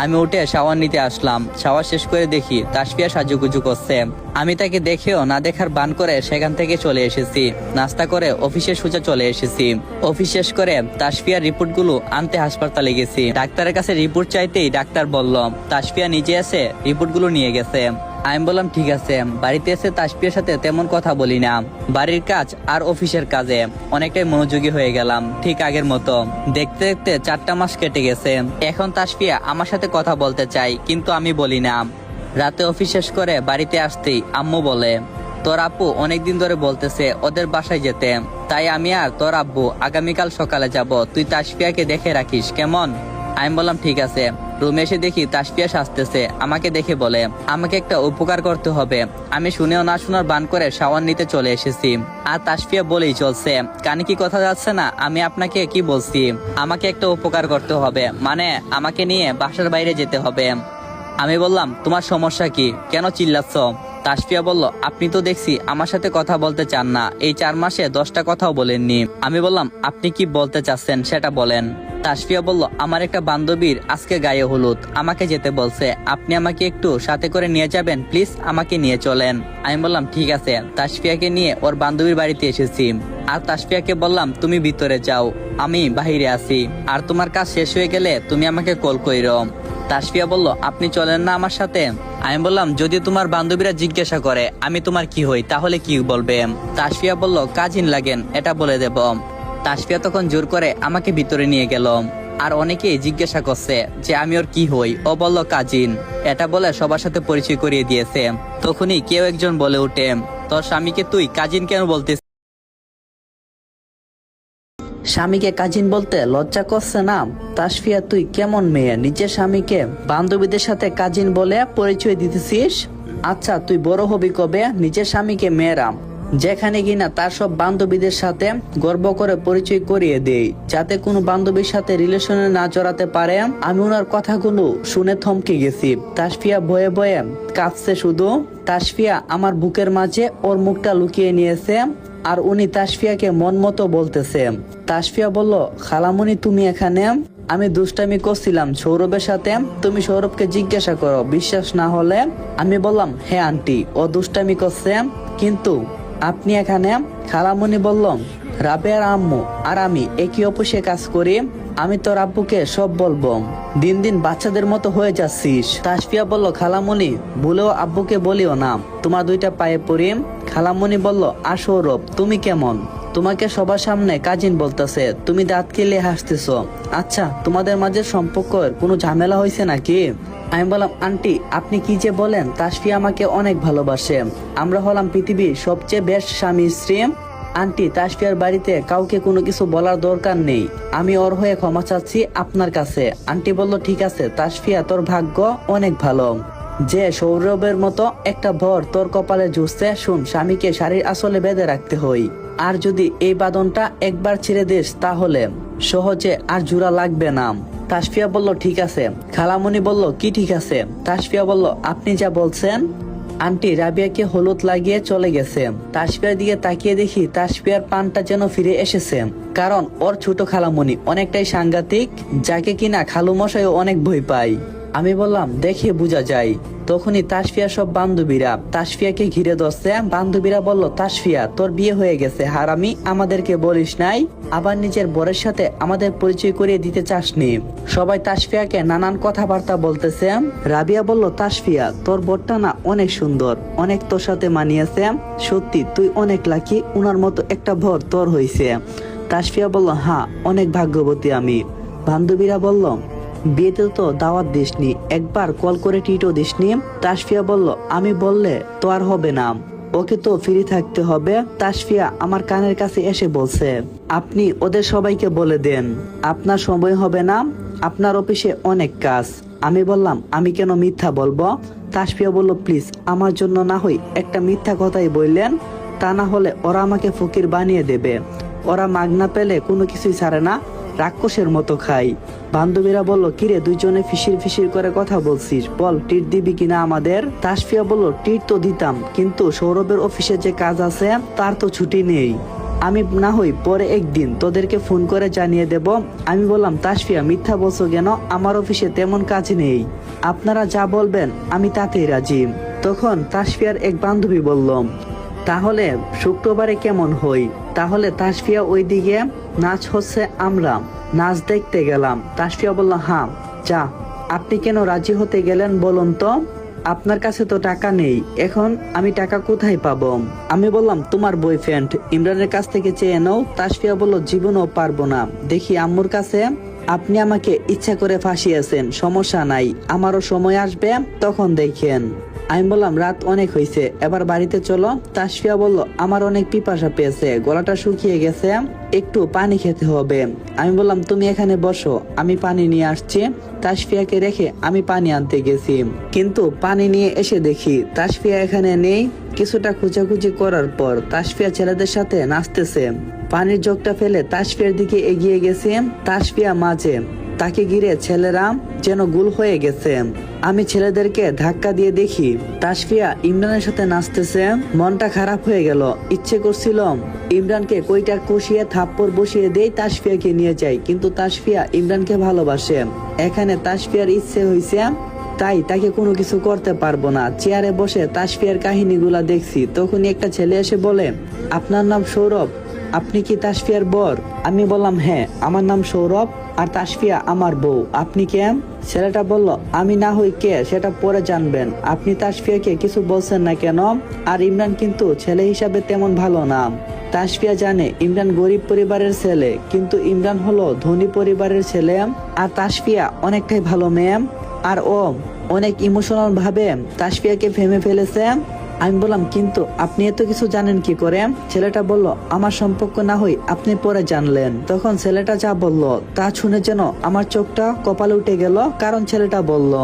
আমি উঠে শাওয়ার নিতে আসলাম। শাওয়ার শেষ করে দেখি তাসফিয়া সাজুগুজু করছে। আমি তাকে দেখেও না দেখার বান করে সেখান থেকে চলে এসেছি। নাস্তা করে অফিসে সোজা চলে এসেছি। অফিস শেষ করে তাসফিয়ার রিপোর্টগুলো আনতে হাসপাতালে গেছি। ডাক্তারের কাছে রিপোর্ট চাইতেই ডাক্তার বলল তাসফিয়া নিজে এসে রিপোর্টগুলো নিয়ে গেছে। আমি বললাম, ঠিক আছে। বাড়িতে এসে তাসফিয়ার সাথে তেমন কথা বলি না। বাড়ির কাজ আর অফিসের কাজে অনেকটাই মনোযোগী হয়ে গেলাম, ঠিক আগের মতো। দেখতে দেখতে 4টা মাস কেটে গেছে। এখন তাসফিয়া আমার সাথে কথা বলতে চাই, কিন্তু আমি বলি না। রাতে অফিস শেষ করে বাড়িতে আসতেই আম্মু বলে, তোর আপু অনেকদিন ধরে বলতেছে ওদের বাসায় যেতে, তাই আমি আর তোর আব্বু আগামীকাল সকালে যাব। তুই তাসফিয়াকে দেখে রাখিস কেমন? আমি বললাম, ঠিক আছে। রুমে এসে দেখি তাসফিয়া সাজতেছে। আমাকে দেখে বলে, আমাকে একটা উপকার করতে হবে। আমি শুনেও না শোনার বান করে শাওয়ার নিতে চলে এসেছি। আর তাসফিয়া বলেই চলছে, কানে কি কথা যাচ্ছে না? আমি আপনাকে কি বলছি? আমাকে একটা উপকার করতে হবে, মানে আমাকে নিয়ে বাসার বাইরে যেতে হবে। আমি বললাম, তোমার সমস্যা কি? কেন চিল্লাচ্ছ? তাসফিয়া বলল, আপনি তো দেখছি আমার সাথে কথা বলতে চান না। এই 4 মাসে 10টা কথাও বলেননি। আমি বললাম, আপনি কি বলতে চাচ্ছেন সেটা বলেন। তাসফিয়া বলল, আমার একটা বান্ধবীর আজকে গায়ে হলুদ, আমাকে যেতে বলছে। আপনি আমাকে একটু সাথে করে নিয়ে যাবেন প্লিজ, আমাকে নিয়ে চলেন। আমি বললাম, ঠিক আছে। তাসফিয়াকে নিয়ে ওর বান্ধবীর বাড়িতে এসেছি। আর তাসফিয়াকে বললাম, তুমি ভিতরে যাও, আমি বাহিরে আছি, আর তোমার কাজ শেষ হয়ে গেলে তুমি আমাকে কল কইরো। তাসফিয়া বলল, আপনি চলেন না আমার সাথে? আমি বললাম, যদি তোমার বান্ধবীরা জিজ্ঞাসা করে আমি তোমার কি হই, তাহলে কি বলবে? তাসফিয়া বলল, কাজিন লাগেন, এটা বলে দেব। তাসফিয়া তখন জোর করে আমাকে ভিতরে নিয়ে গেল। আর অনেকেই জিজ্ঞাসা করছে যে আমি ওর কি হই। ও বলল, কাজিন। এটা বলে সবার সাথে পরিচয় করিয়ে দিয়েছে। তখনই কেউ একজন বলে উঠে, তোর স্বামীকে তুই কাজিন কেন বলতিস? স্বামীকে কাজিন বলতে লজ্জা করছে না? তাসফিয়া, তুই কেমন মেয়ে, নিজের স্বামীকে বান্ধবীদের সাথে কাজিন বলে পরিচয় দিতেছিস? আচ্ছা, তুই বড় হবি কবে? নিজের স্বামীকে মেয়েরা যেখানে কিনা তার সব বান্ধবীদের সাথে গর্ব করে পরিচয় করিয়ে দেই, যাতে কোনো বান্ধবীর সাথে রিলেশনে না জড়াতে পারে। আমি ওনার কথাগুলো শুনে থমকে গেছি। তাসফিয়া ভয়ে ভয়ে কাঁদছে শুধু। তাসফিয়া আমার বুকের মাঝে ওর মুখটা লুকিয়ে নিয়েছে, আর উনি তাসফিয়াকে মন মতো বলতেছে। তাসফিয়া বলল, খালামণি তুমি এখানে? আমি দুষ্টামি করছিলাম সৌরভের সাথে, তুমি সৌরভকে জিজ্ঞাসা করো, বিশ্বাস না হলে। আমি বললাম, হ্যাঁ আন্টি, ও দুষ্টামি করছে, কিন্তু আপনি এখানে? খালামণি বলল, রাবেয়ার আম্মু আর আমি একই অফিসে কাজ করি, আমি তোর আব্বুকে সব বলবো। দিন দিন বাচ্চাদের মতো হয়ে যাচ্ছিস। তাসফিয়া বলল, খালামণি ভুলেও আব্বুকে বলিও না, তোমার দুইটা পায়ে পড়ি। খালামণি বলল, আর সৌরভ তুমি কেমন? তোমাকে সবার সামনে কাজিন বলতেছে, তুমি দাঁত কেলে হাসতেছো। আচ্ছা, তোমাদের মাঝে সম্পর্কের কোনো ঝামেলা হয়েছে নাকি? আমি বললাম, আন্টি আপনি কি যে বলেন, তাসফিয়া আমাকে অনেক ভালোবাসে। আমরা হলাম পৃথিবীর সবচেয়ে বেস্ট স্বামী স্ত্রী। আন্টি, তাসফিয়ার বাড়িতে কাউকে কোনো কিছু বলার দরকার নেই, আমি ওর হয়ে ক্ষমা চাচ্ছি আপনার কাছে। আন্টি বলল, ঠিক আছে তাসফিয়া, তোর ভাগ্য অনেক ভালো যে সৌরভের মতো একটা ভর তোর কপালে জুড়ছে। শুন, স্বামীকে শাড়ির আসলে বেঁধে রাখতে হই, আর যদি এই বাঁধনটা একবার ছেড়ে দিস তাহলে সহজে আর জোড়া লাগবে না। তাসফিয়া বলল, ঠিক আছে। খালামণি বলল, কি ঠিক আছে? তাসফিয়া বলল, আপনি যা বলছেন। আন্টি রাবিয়াকে হলুদ লাগিয়ে চলে গেছে। তাসফিয়ার দিকে তাকিয়ে দেখি তাসফিয়ার পানটা যেন ফিরে এসেছে, কারণ ওর ছোট খালামণি অনেকটাই সাংঘাতিক, যাকে কিনা খালু মশাইও অনেক ভয় পায়। আমি বললাম, দেখে বোঝা যায়। তখনই তাসফিয়ার সব বান্ধবীরা তাসফিয়াকে ঘিরে ধরছে। বান্ধবীরা বলল, তাসফিয়া তোর বিয়ে হয়ে গেছে হারামি, আমাদেরকে বলিস নাই, আবার নিজের বরের সাথে আমাদের পরিচয় করিয়ে দিতে চাসনি। সবাই তাসফিয়াকে নানান কথাবার্তা বলতেছে। রাবিয়া বলল, তাসফিয়া তোর বরটা না অনেক সুন্দর, অনেক তোর সাথে মানিয়েছে, সত্যি তুই অনেক লাকি, উনার মতো একটা ভর তোর হয়েছে। তাসফিয়া বলল, হ্যাঁ অনেক ভাগ্যবতী আমি। বান্ধবীরা বলল, বিয়েতে তো দাওয়াত দিসনি, একবার কল করে টিটও দিসনি। তাসফিয়া বলল, আমি বললে তো আর হবে না, ওকে তো ফ্রি থাকতে হবে। তাসফিয়া আমার কানের কাছে এসে বলছে, আপনি ওদের সবাইকে বলে দেন আপনার সময় হবে না, আপনার অফিসে অনেক কাজ। আমি বললাম, আমি কেন মিথ্যা বলবো? তাসফিয়া বলল, প্লিজ আমার জন্য না হই একটা মিথ্যা কথাই বললেন, তা না হলে ওরা আমাকে ফকির বানিয়ে দেবে। ওরা মাগনা পেলে কোনো কিছুই ছাড়ে না, রাক্ষসের মতো খাই। বান্ধবীরা বলল, কিরে দুইজনে ফিসির ফিসির করে কথা বলছিস, বল টিট দিবি কিনা আমাদের? তাসফিয়া বলল, টিট তো দিতাম, কিন্তু সৌরভের অফিসে যে কাজ আছে তার তো ছুটি নেই, আমি না হই পরে একদিন তোদেরকে ফোন করে জানিয়ে দেব। আমি বললাম, তাসফিয়া মিথ্যা বলছো কেন, আমার অফিসে তেমন কাজ নেই, আপনারা যা বলবেন আমি তাতেই রাজি। তখন তাসফিয়ার এক বান্ধবী বলল, তাহলে শুক্রবারে কেমন হই? তাহলে তাসফিয়া ওইদিকে নাচ হচ্ছে, আমরা নাচ দেখতে গেলাম। তাসফিয়া বলল, হ্যাঁ যা। আপনি কেন রাজি হতে গেলেন বলুন তো? আপনার কাছে তো টাকা নেই, এখন আমি টাকা কোথায় পাবো? আমি বললাম, তোমার বয়ফ্রেন্ড ইমরানের কাছ থেকে চেয়ে নাও। তাসফিয়া বলল, জীবনও পারবো না, দেখি আম্মুর কাছে। আপনি আমাকে ইচ্ছা করে ফাঁসিয়েছেন, সমস্যা নাই, আমারও সময় আসবে তখন দেখেন। আমি বললাম, রাত অনেক হয়েছে, এবার বাড়িতে চলো। তাসফিয়া বলল, আমার অনেক পিপাসা পেয়েছে, গলাটা শুকিয়ে গেছে, একটু পানি খেতে হবে। আমি বললাম, তুমি এখানে বসো, আমি পানি নিয়ে আসছি। তাসফিয়াকে রেখে আমি পানি আনতে গেছি, কিন্তু পানি নিয়ে এসে দেখি তাসফিয়া এখানে নেই। কিছুটা খুঁজাখুঁজি করার পর তাসফিয়া ছেলেদের সাথে নাচতেছে। পানির জগটা ফেলে তাসফিয়ার দিকে এগিয়ে গেছে, তাসফিয়া মাঝে, তাকে ঘিরে ছেলেরা যেন গুল হয়ে গেছে। আমি ছেলেদেরকে ধাক্কা দিয়ে দেখি তাসফিয়া ইমরানের সাথে নাচতেছে। মনটা খারাপ হয়ে গেল, ইচ্ছে করছিল ইমরানকে কইটা কষিয়ে থাপ্পড় বসিয়ে দেই, তাসফিয়াকে নিয়ে যাই, কিন্তু তাসফিয়া ইমরানকে ভালোবাসে। এখানে তাসফিয়ার ইচ্ছে হয়েছে, তাই তাকে কোনো কিছু করতে পারবো না। চেয়ারে বসে তাসফিয়ার কাহিনীগুলা দেখছি, তখনই একটা ছেলে এসে বলে, আপনার নাম সৌরভ, আপনি কি তাসফিয়ার বর? আমি বললাম, হ্যাঁ আমার নাম সৌরভ, আর তাসফিয়া আমার বউ, আপনি কে? ছেলেটা বলল, আমি না হই কে সেটা পরে জানবেন, আপনি তাসফিয়াকে কিছু বলছেন না কেন? আর ইমরান কিন্তু ছেলে হিসাবে তেমন ভালো না। তাসফিয়া জানে ইমরান গরিব পরিবারের ছেলে, কিন্তু ইমরান হলো ধনী পরিবারের ছেলে। আর তাসফিয়া অনেকটাই ভালো মেয়ে, আর ও অনেক ইমোশনাল ভাবে তাসফিয়াকে ভেঙে ফেলেছে। আমি বললাম, কিন্তু আপনি এত কিছু জানেন কি করে? ছেলেটা বলল, আমার সম্পর্ক না হই আপনি পরে জানলেন। তখন ছেলেটা যা বলল তা শুনে যেন আমার চোখটা কপালে উঠে গেল, কারণ ছেলেটা বলল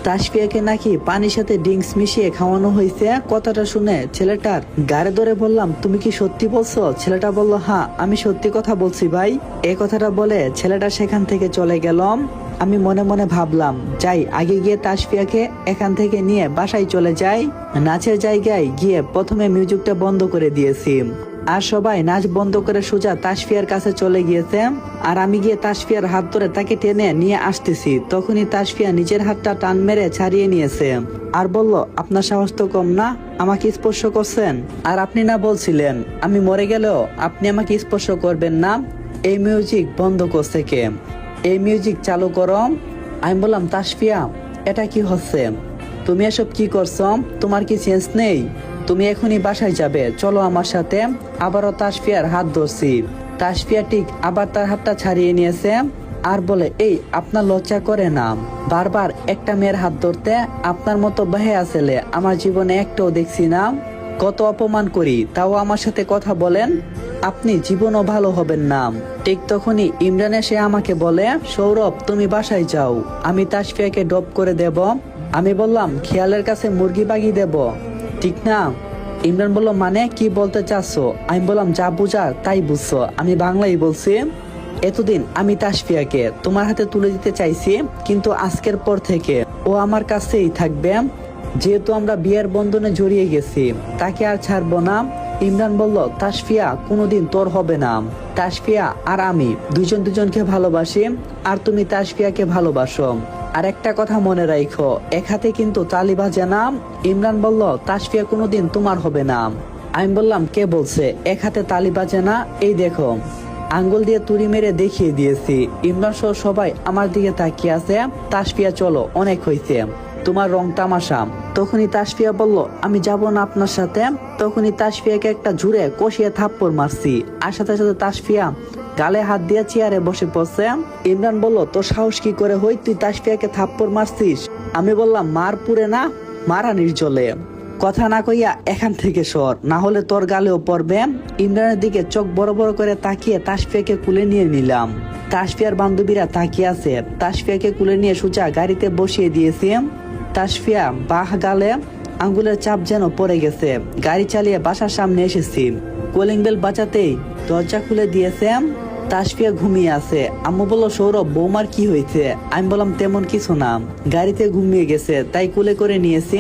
তাসফিয়াকে নাকি পানির সাথে ড্রিঙ্কস মিশিয়ে খাওয়ানো হয়েছে। কথাটা শুনে ছেলেটার গাড়ে ধরে বললাম, তুমি কি সত্যি বলছো? ছেলেটা বলল, হ্যাঁ আমি সত্যি কথা বলছি ভাই। এই কথাটা বলে ছেলেটা সেখান থেকে চলে গেল। আমি মনে মনে ভাবলাম, যাই আগে গিয়ে তাসফিয়াকে এখান থেকে নিয়ে বাসায় চলে যাই। নাচের জায়গায় গিয়ে প্রথমে মিউজিকটা বন্ধ করে দিয়েছি, আর সবাই নাচ বন্ধ করে সোজা তাসফিয়ার কাছে চলে গিয়েছে। আর আমি গিয়ে তাসফিয়ার হাত ধরে তাকে টেনে নিয়ে আসতেছি, তখনই তাসফিয়া নিজের হাতটা টান মেরে ছাড়িয়ে নিয়েছে, আর বলল, আপনার সাহস তো কম না, আমাকে স্পর্শ করছেন? আর আপনি না বলছিলেন আমি মরে গেলেও আপনি আমাকে স্পর্শ করবেন না? এই মিউজিক বন্ধ করছে কে? এই মিউজিক চালু করো। আমি বললাম তাসফিয়া এটা কি হচ্ছে, তুমি এসব কি করছো, তোমার কি সেন্স নেই, তুমি এখনই বাসায় যাবে, চলো আমার সাথে। আবারও তাসফিয়ার হাত ধরছি। তাসফিয়া ঠিক আবার তার হাতটা ছাড়িয়ে নিয়েছে আর বলে, এই আপনার লজ্জা করে না বারবার একটা মেয়ের হাত ধরতে? আপনার মতো বেহায়া ছেলে আমার জীবনে একটাও দেখছি না। কত অপমান করি তাও আমার সাথে কথা বলেন, আপনি জীবনও ভালো হবেন না। ঠিক তখনই ইমরান এসে আমাকে বলে, সৌরভ তুমি বাসায় যাও, আমি তাসফিয়াকে ড্রপ করে দেব। আমি বললাম খেয়ালের কাছে মুরগি বাগি দেব, ঠিক না? ইমরান বলল মানে কি বলতে চাচ্ছো? আমি বললাম যা বুঝার তাই বুঝছো, আমি বাংলাই বলছি। এতদিন আমি তাসফিয়াকে তোমার হাতে তুলে দিতে চাইছি, কিন্তু আজকের পর থেকে ও আমার কাছেই থাকবে। যেহেতু আমরা বিয়ের বন্ধনে জড়িয়ে গেছি, তাকে আর ছাড়বো না। ইমরান বলল, তাসফিয়া কোনোদিন তোর হবে না। তাসফিয়া আর আমি দুজন দুজনকে ভালোবাসি, আর তুমি তাসফিয়াকে ভালোবাসো। আর একটা কথা মনে রাখো, এক হাতে কিন্তু তালি বাজে না। ইমরান বলল, তাসফিয়া কোনোদিন তোমার হবে না। আমি বললাম কে বলছে এক হাতে তালি বাজে না? এই দেখো, আঙ্গুল দিয়ে তুড়ি মেরে দেখিয়ে দিয়েছি। ইমরান সহ সবাই আমার দিকে তাকিয়ে আছে। তাসফিয়া চলো, অনেক হয়েছে তোমার রং তামাশা। তখনই তাসফিয়া বলল, আমি যাব না আপনার সাথে। তখনই তাসফিয়াকে একটা জুড়ে কষিয়ে থাপ্পড় মারছি, আর সাথে সাথে তাসফিয়া গালে হাত দিয়ে চেয়ারে বসে পড়ছে। ইমরান বলল, তোর সাহস কি করে হই, তুই তাসফিয়াকে থাপ্পড় মারছিস? আমি বললাম, মার পুরে না, মারানির জলে। কথা না কইয়া এখান থেকে সর, না হলে তোর গালেও পড়বে। ইমরানের দিকে চোখ বড় বড় করে তাকিয়ে তাসফিয়াকে কুলে নিয়ে নিলাম। তাসফিয়ার বান্ধবীরা তাকিয়ে আছে। তাসফিয়াকে কুলে নিয়ে সোজা গাড়িতে বসিয়ে দিয়েছি। তাসফিয়া বাহ গালে আঙ্গুলের চাপ যেন পড়ে গেছে। গাড়ি চালিয়ে বাসার সামনে এসেছি। কলিং বেল বাজাতেই দরজা খুলে দিয়েছে। তাসফিয়া ঘুমিয়ে আছে। আম্মু বলল, সৌরভ বৌমার কি হয়েছে? আমি বললাম তেমন কিছু না, গাড়িতে ঘুমিয়ে গেছে তাই কুলে করে নিয়েছি।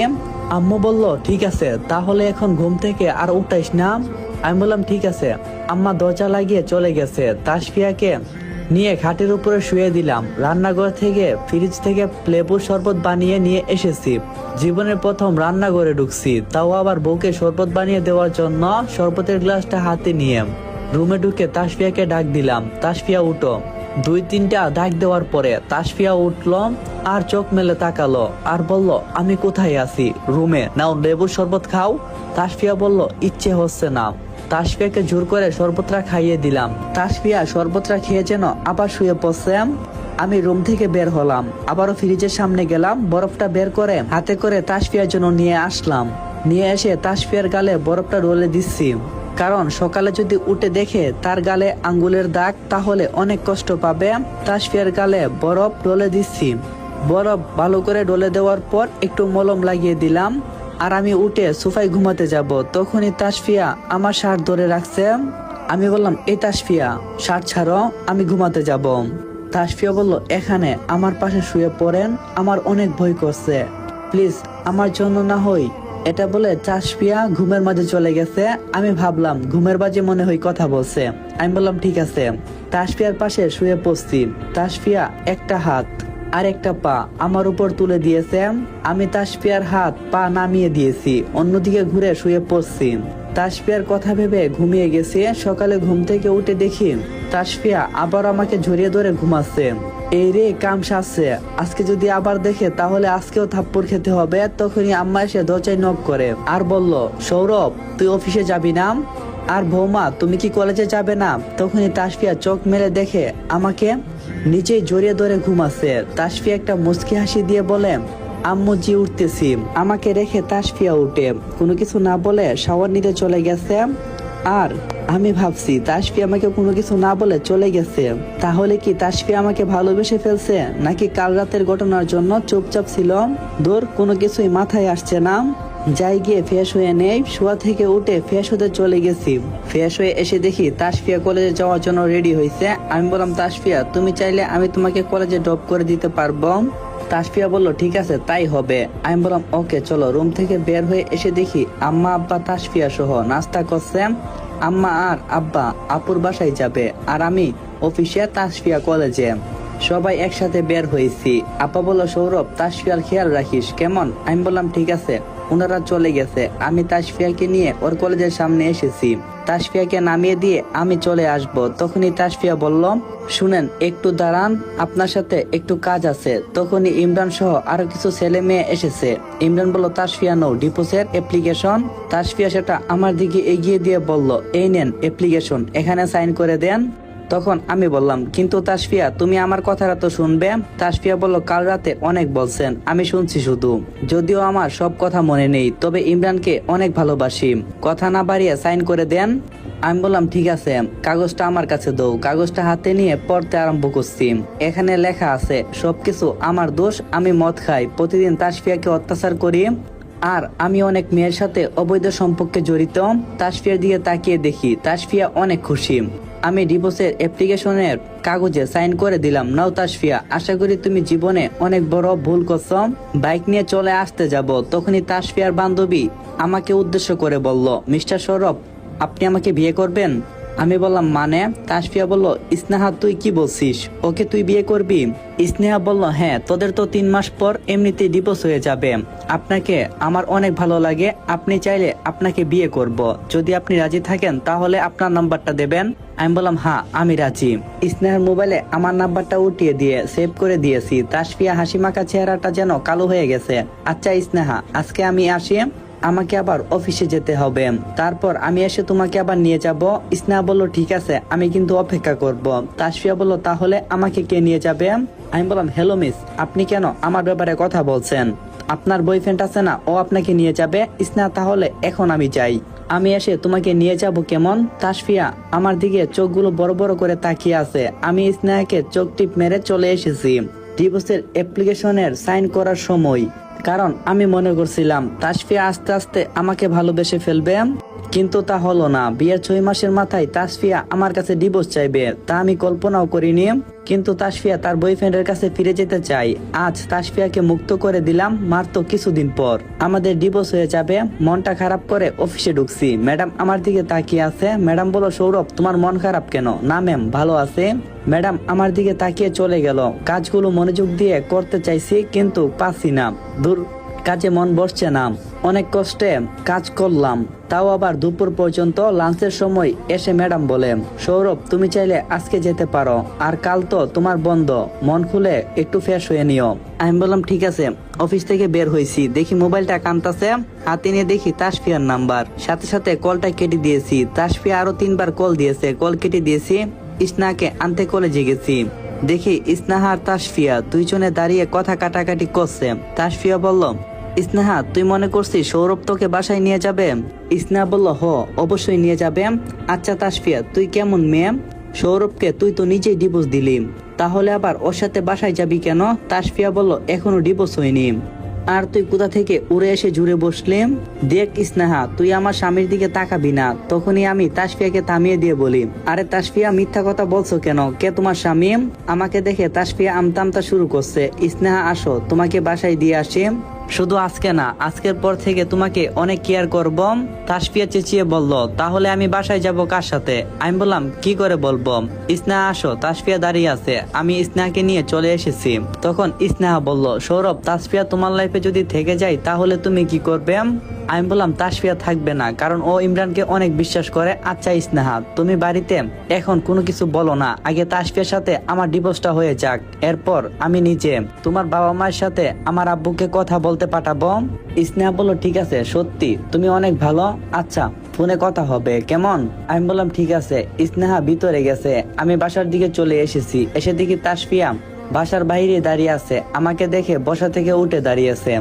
আম্মু বলল, ঠিক আছে তাহলে এখন ঘুম থেকে আর উঠাইস না। আমি বললাম ঠিক আছে। আম্মা দরজা লাগিয়ে চলে গেছে। তাসফিয়াকে নিয়ে খাটের উপরে শুয়ে দিলাম। রান্নাঘর থেকে ফ্রিজ থেকে লেবুর শরবত বানিয়ে নিয়ে এসেছি। জীবনের প্রথম রান্নাঘরে ঢুকছি, তাও আবার বউকে শরবত বানিয়ে দেওয়ার জন্য। শরবতের গ্লাসটা হাতে নিয়ে রুমে ঢুকে তাসফিয়াকে ডাক দিলাম, তাসফিয়া উঠো। 2-3টা ডাক দেওয়ার পরে তাসফিয়া উঠল আর চোখ মেলে তাকালো আর বলল, আমি কোথায় আছি? রুমে। নাও লেবুর শরবত খাও। তাসফিয়া বলল, ইচ্ছে হচ্ছে না। তাসফিয়াকে জোর করে শরবতটা খাইয়ে দিলাম। তাসফিয়া শরবতটা খেয়ে যেন আবার শুয়ে পড়ছে। আমি রুম থেকে বের হলাম, আবারও ফ্রিজের সামনে গেলাম, বরফটা বের করে হাতে করে তাসফিয়ার জন্য নিয়ে আসলাম। নিয়ে এসে তাসফিয়ার গালে বরফটা রোলে দিচ্ছি, কারণ সকালে যদি উঠে দেখে তার গালে আঙ্গুলের দাগ তাহলে অনেক কষ্ট পাবে। তাসফিয়ার গালে বরফ ডলে দিচ্ছি। বরফ ভালো করে ডলে দেওয়ার পর একটু মলম লাগিয়ে দিলাম, আর আমি উঠে সোফায় ঘুমাতে যাব। তখনই তাসফিয়া আমার শার্ট ধরে রাখছে। আমি বললাম, এই তাসফিয়া শার্ট ছাড়ো, আমি ঘুমাতে যাব। তাসফিয়া বলল, এখানে আমার পাশে শুয়ে পড়েন, আমার অনেক ভয় করছে, প্লিজ আমার জন্য না হই। এটা বলে তাসফিয়া ঘুমের মাঝে চলে গেছে। আমি ভাবলাম ঘুমের বাজে মনে হয় কথা বলছে। আমি বললাম ঠিক আছে। তাসফিয়ার পাশে শুয়ে পড়ছি। তাসফিয়া একটা হাত আর একটা পা আমার উপর তুলে দিয়েছে। আমি তাসফিয়ার হাত পা নামিয়ে দিয়েছি, অন্যদিকে ঘুরে শুয়ে পড়ছি। তাসফিয়ার কথা ভেবে ঘুমিয়ে গেছি। সকালে ঘুম থেকে উঠে দেখি তাসফিয়া আবার আমাকে জড়িয়ে ধরে ঘুমাচ্ছে। এই রে কাম সাজছে, আজকে যদি আবার দেখে তাহলে আজকেও থাপ্পড় খেতে হবে। তখনই আম্মা এসে দরজায় নক করে আর বলল, সৌরভ তুই অফিসে যাবি না? আর বৌমা তুমি কি কলেজে যাবে না? তখনই তাসফিয়া চোখ মেলে দেখে আমাকে নিচেই জড়িয়ে ধরে ঘুমাচ্ছে। তাসফিয়া একটা মুচকি হাসি দিয়ে বলে, আম্মু জি উঠতেছি। আমাকে রেখে তাসফিয়া উঠে কোনো কিছু না বলে শাওয়ার নিতে চলে গেছে। আর আমি ভাবছি তাসফিয়া আমাকে কোনো কিছু না বলে চলে গেছে, তাহলে কি তাসফিয়া আমাকে ভালোবেসে ফেলছে, নাকি কাল রাতের ঘটনার জন্য চুপচাপ ছিল? দূর, কোনো কিছুই মাথায় আসছে না। যাই গিয়ে ফ্রেশ হয়ে নেই। শোয়া থেকে উঠে ফ্রেশ হতে চলে গেছি। ফ্রেশ হয়ে এসে দেখি তাসফিয়া কলেজে যাওয়ার জন্য রেডি হয়েছে। আমি বললাম, তাসফিয়া তুমি চাইলে আমি তোমাকে কলেজে ড্রপ করে দিতে পারবো। তাসফিয়া বলল, ঠিক আছে তাই হবে। আমি বললাম ওকে চলো। রুম থেকে বের হয়ে এসে দেখি আম্মা আব্বা তাসফিয়া সহ নাস্তা করছে। আম্মা আর আব্বা আপুর বাসায় যাবে, আর আমি অফিসে, তাসফিয়া কলেজে। সবাই একসাথে বের হয়েছি। আপা বলল, সৌরভ তাসফিয়ার খেয়াল রাখিস কেমন? আমি বললাম ঠিক আছে। ওনারা চলে গেছে। আমি তাসফিয়াকে নিয়ে ওর কলেজের সামনে এসেছি। তাসফিয়াকে নামিয়ে দিয়ে আমি চলে আসব। তখনই তাসফিয়া বলল, শুনেন একটু দাঁড়ান, আপনার সাথে একটু কাজ আছে। তখনই ইমরান সহ আরো কিছু ছেলে মেয়ে এসেছে। ইমরান বলল, তাসফিয়া নাও ডিভোর্সের অ্যাপ্লিকেশন। তাসফিয়া সেটা আমার দিকে এগিয়ে দিয়ে বলল, এই নেন অ্যাপ্লিকেশন, এখানে সাইন করে দেন। তখন আমি বললাম, কিন্তু তাসফিয়া তুমি আমার কথাটা তো শুনবে। তাসফিয়া বলল, কাল রাতে অনেক বলছেন, আমি শুনছি শুধু, যদিও আমার সব কথা মনে নেই, তবে ইমরানকে অনেক ভালোবাসি, কথা না বাড়িয়ে সাইন করে দেন। আমি বললাম, ঠিক আছে, কাগজটা আমার কাছে দাও। কাগজটা হাতে নিয়ে পড়তে আরম্ভ করছি। এখানে লেখা আছে সবকিছু আমার দোষ, আমি মদ খাই, প্রতিদিন তাসফিয়াকে অত্যাচার করি, আর আমি অনেক মেয়ের সাথে অবৈধ সম্পর্কে জড়িত। তাসফিয়ার দিকে তাকিয়ে দেখি তাসফিয়া অনেক খুশি। আমি ডিভোর্সের অ্যাপ্লিকেশনের কাগজে সাইন করে দিলাম। নাও তাসফিয়া, আশা করি তুমি জীবনে অনেক বড় ভুল করছো। বাইক নিয়ে চলে আসতে যাব, তখনই তাসফিয়ার বান্ধবী আমাকে উদ্দেশ্য করে বলল, মিস্টার সৌরভ, আপনি আমাকে বিয়ে করবেন? আমি বললাম, মানে? তাসফিয়া বলল, স্নেহা তুই কি বলছিস, ওকে তুই বিয়ে করবি? স্নেহা বলল, হ্যাঁ, তোদের তো 3 মাস পর এমনিতে ডিভোর্স হয়ে যাবে, আপনাকে আমার অনেক ভালো লাগে, আপনি চাইলে আপনাকে বিয়ে করব, যদি আপনি রাজি থাকেন তাহলে আপনার নাম্বারটা দেবেন। আমি বললাম, হ্যাঁ আমি রাজি। স্নেহার মোবাইলে আমার নাম্বারটা উঠিয়ে দিয়ে সেভ করে দিয়েছি। তাসফিয়া হাসিমাখা চেহারাটা যেন কালো হয়ে গেছে। আচ্ছা স্নেহা, আজকে আমি আসি, আমাকে আবার অফিসে যেতে হবে, তারপর আমি এসে তোমাকে আবার নিয়ে যাব। স্নেহা বলল, ঠিক আছে, আমি কিন্তু অপেক্ষা করব। তাসফিয়া বলল, তাহলে আমাকে কে নিয়ে যাবে? আমি বললাম, হ্যালো মিস, আপনি কেন আমার ব্যাপারে কথা বলছেন? আপনার বয়ফ্রেন্ড আছে না, ও আপনাকে নিয়ে যাবে। স্নেহা, তাহলে এখন আমি যাই, আমি এসে তোমাকে নিয়ে যাব কেমন? তাসফিয়া আমার দিকে চোখগুলো বড় বড় করে তাকিয়ে আছে। আমি স্নেহাকে চোখ টিপ মেরে চলে এসেছি ডিভোর্সের অ্যাপ্লিকেশনের সাইন করার সময়, কারণ আমি মনে করছিলাম তাসফিয়া আস্তে আস্তে আমাকে ভালোবেসে ফেলবে, কিন্তু তা হলো না। বিয়ের 6 মাসের মাথায় তাসফিয়া আমার কাছে ডিভোর্স চাইবে, তা আমি কল্পনাও করিনি। কিন্তু তাসফিয়া তার বয়ফ্রেন্ডের কাছে ফিরে যেতে চাই। আজ তাসফিয়াকে মুক্ত করে দিলাম, মাত্র কিছুদিন পর আমাদের ডিভোর্স হয়ে যাবে। মনটা খারাপ করে অফিসে ঢুকছি। ম্যাডাম আমার দিকে তাকিয়ে আছে। ম্যাডাম বলল, সৌরভ তোমার মন খারাপ কেন? না ম্যাম, ভালো আছে। ম্যাডাম আমার দিকে তাকিয়ে চলে গেল। কাজগুলো মনোযোগ দিয়ে করতে চাইছি, কিন্তু পাচ্ছি না। দূর, কাজে মন বসছে না। অনেক কষ্টে কাজ করলাম, তাও আবার দুপুর পর্যন্ত। লাঞ্চের সময় এসে ম্যাডাম বলে, সৌরভ তুমি চাইলে আজকে যেতে পারো, আর কাল তো তোমার বন্ধ, মন খুলে একটু ফ্রেশ হয়ে নিও। আমি বললাম, ঠিক আছে। অফিস থেকে বের হয়েছি, দেখি মোবাইলটা কানতাছে, হাতে নিয়ে দেখি তাসফিয়ার নাম্বার। সাথে সাথে কলটা কেটে দিয়েছি। তাসফিয়া আরো 3 বার কল দিয়েছে, কল কেটে দিয়েছি। স্নেহাকে আনতে কলেজে গেছি, দেখি স্নেহা আর তাসফিয়া দুইজনে দাঁড়িয়ে কথা কাটাকাটি করছে। তাসফিয়া বলল, স্নেহা তুই মনে করছিস সৌরভ তোকে বাসায় নিয়ে যাবে? স্নেহা বলল, হ অবশ্যই নিয়ে যাবে। আচ্ছা তাসফিয়া, তুই কেমন মেয়ে? সৌরভকে তুই তো নিজেই ডিভোর্স দিলি, তাহলে আবার ওর সাথে বাসায় যাবি কেন? তাসফিয়া বলল, এখনো ডিভোর্স হয়নি, আর তুই কোথা থেকে উড়ে এসে জুড়ে বসলি? দেখ স্নেহা, তুই আমার স্বামীর দিকে তাকাবি না। তখনই আমি তাসফিয়াকে থামিয়ে দিয়ে বলি, আরে তাসফিয়া মিথ্যা কথা বলছো কেন? কে তোমার স্বামী? আমাকে দেখে তাসফিয়া আমতামতা শুরু করছে। স্নেহা আসো, তোমাকে বাসায় দিয়ে আসি। শুধু আজকে না, আজকের পর থেকে তোমাকে অনেক কেয়ার করব। তাসফিয়া চেঁচিয়ে বলল, তাহলে আমি বাসায় যাব কার সাথে? আমি বললাম, কি করে বলবো? স্নেহা আসো। তাসফিয়া দাঁড়িয়ে আছে, আমি স্নেহাকে নিয়ে চলে এসেছি। তখন স্নেহা বলল, সৌরভ তাসফিয়া তোমার লাইফে যদি থেকে যায় তাহলে তুমি কি করবে? আমি বললাম, তাসফিয়া থাকবে না, কারণ ও ইমরানকে অনেক বিশ্বাস করে। আচ্ছা স্নেহা, তুমি বাড়িতে এখন কোনো কিছু বলো না, আগে তাসফিয়ার সাথে আমার ডিভোর্সটা হয়ে যাক, এরপর আমি নিজে তোমার বাবা মায়ের সাথে আমার আব্বুকে কথা বলতে পাঠাবো। স্নেহা বলল, ঠিক আছে, সত্যি তুমি অনেক ভালো, আচ্ছা ফোনে কথা হবে কেমন? আমি বললাম, ঠিক আছে। স্নেহা ভিতরে গেছে, আমি বাসার দিকে চলে এসেছি। এসে দেখি তাসফিয়া বাসার বাইরে দাঁড়িয়ে আছে, আমাকে দেখে বসা থেকে উঠে দাঁড়িয়েছে,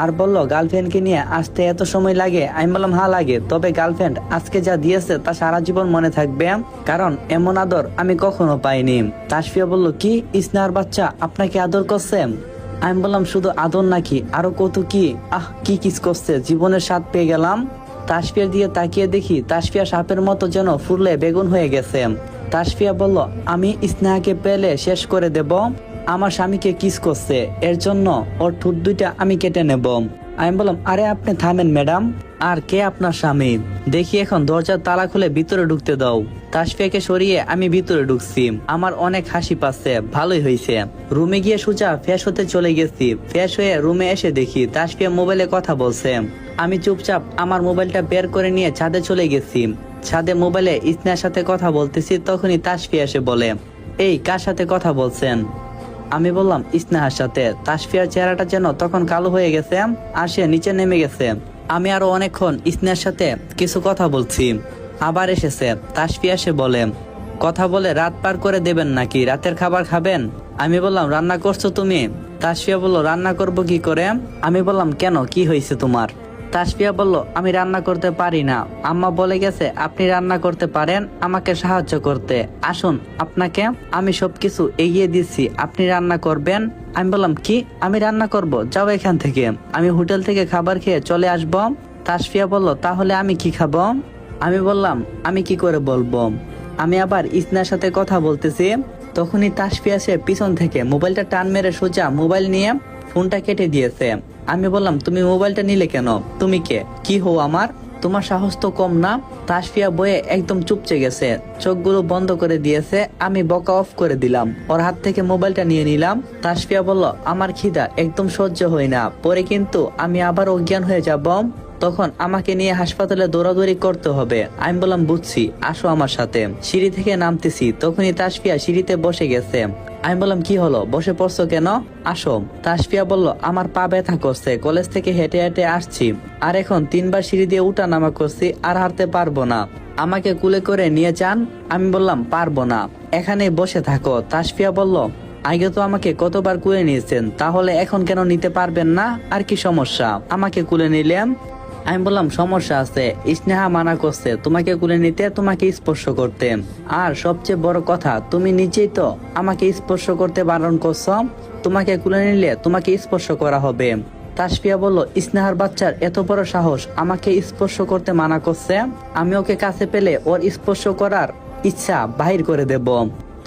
আর বলল, গার্লফ্রেন্ডকে নিয়ে আসতে এত সময় লাগে? আমি বললাম, হ্যাঁ লাগে, তবে গার্লফ্রেন্ড আজকে যা দিয়েছে তা সারা জীবন মনে থাকবে, কারণ এমন আদর আমি কখনো পাইনি। তাসফিয়া বলল, কি স্নেহার বাচ্চা আপনাকে আদর করছে? আমি বললাম, শুধু আদর নাকি, আরো কত কি। কি কিস করছে, জীবনের স্বাদ পেয়ে গেলাম। তাসফিয়ার দিয়ে তাকিয়ে দেখি তাসফিয়া সাপের মতো যেন ফুললে বেগুন হয়ে গেছে। তাসফিয়া বলল, আমি স্নেহাকে পেলে শেষ করে দেব। আমার স্বামীকে কিস করছে, এর জন্য ওর ঠোঁট 2টা আমি কেটে নেব। আমি বললাম, আরে আপনি থামেন ম্যাডাম, আর কে আপনার স্বামী? দেখি এখন দরজার তালা খুলে ভিতরে ঢুকতে দাও। তাসফিয়াকে সরিয়ে আমি ভিতরে ঢুকছি। আমার অনেক হাসি পাচ্ছে, ভালোই হয়েছে। রুমে গিয়ে সোজা ফ্রেশ হতে চলে গেছি। ফ্রেশ হয়ে রুমে এসে দেখি তাসফিয়া মোবাইলে কথা বলছে। আমি চুপচাপ আমার মোবাইলটা বের করে নিয়ে ছাদে চলে গেছি। ছাদে মোবাইলে স্নেহার সাথে কথা বলতেছি, তখনই তাসফিয়া এসে বলে, এই কার সাথে কথা বলছেন? আমি বললাম স্নেহার সাথে। তাসফিয়ার চেহারাটা যেন তখন কালো হয়ে গেছে আর সে নিচে নেমে গেছে। আমি আরো অনেকক্ষণ স্নেহার সাথে কিছু কথা বলছি। আবার এসেছে। তাসফিয়া এসে বলে, কথা বলে রাত পার করে দেবেন নাকি? রাতের খাবার খাবেন? আমি বললাম, রান্না করছো তুমি? তাসফিয়া বলল, রান্না করব কি করে? আমি বললাম, কেন, কি হয়েছে তোমার? তাসফিয়া বলল, আমি রান্না করতে পারি না। আম্মা বলে গেছে আপনি রান্না করতে পারেন, আমাকে সাহায্য করতে। আসুন, আপনাকে আমি সবকিছু এগিয়ে দিচ্ছি, আপনি রান্না করবেন। আমি বললাম, কি, আমি রান্না করব? যাও এখান থেকে, আমি হোটেল থেকে খাবার খেয়ে চলে আসব। তাসফিয়া বলল, তাহলে আমি কি খাবো? আমি বললাম, আমি কি করে বলবো? আমি আবার ইসনার সাথে কথা বলতেছি। তখনই তাসফিয়া সে পিছন থেকে মোবাইলটা টান মেরে সোজা মোবাইল নিয়ে ফোনটা কেটে দিয়েছে। আমি বললাম, তুমি মোবাইলটা নিলে কেন? তুমি কে? কি হো আমার? তোমার সাহস তো কম না? তাসফিয়া বয়ে একদম চুপচে গেছে, চোখগুলো বন্ধ করে দিয়েছে। আমি বকা অফ করে দিলাম, ওর হাত থেকে মোবাইলটা নিয়ে নিলাম। তাসফিয়া বলল, আমার খিদা একদম সহ্য হয় না, পরে কিন্তু আমি আবার অজ্ঞান হয়ে যাব, তখন আমাকে নিয়ে হাসপাতালে দৌড়াদৌড়ি করতে হবে। আমি বললাম, বুঝছি, আসো আমার সাথে। সিঁড়ি থেকে নামতেছি, তখনই তাসফিয়া সিঁড়িতে বসে গেছে। আমি বললাম, কি হলো, বসে পড়ছো কেন? আসো। তাসফিয়া বলল, আমার পা ব্যথা করছে, কলেজ থেকে হেঁটে হেঁটে আসছি, আর এখন 3বার সিঁড়ি দিয়ে উঠা নামা করছি, আর হাঁটতে পারবো না, আমাকে কুলে করে নিয়ে যান। আমি বললাম, পারবো না, এখানে বসে থাকো। তাসফিয়া বলল, আগে তো আমাকে কতবার কুলে নিয়েছেন, তাহলে এখন কেন নিতে পারবেন না? আর কি সমস্যা, আমাকে কুলে নিলেন? আমি বললাম, সমস্যা আছে, স্নেহা মানা করছে তোমাকে কুলে নিতে, তোমাকে স্পর্শ করতে। আর সবচেয়ে বড় কথা, তুমি নিজেই তো আমাকে স্পর্শ করতে বারণ করছো, তোমাকে কুলে নিলে তোমাকে স্পর্শ করা হবে। তাসফিয়া বলল, স্নেহার বাচ্চার এত বড় সাহস, আমাকে স্পর্শ করতে মানা করছে? আমি ওকে কাছে পেলে ওর স্পর্শ করার ইচ্ছা বাহির করে দেব।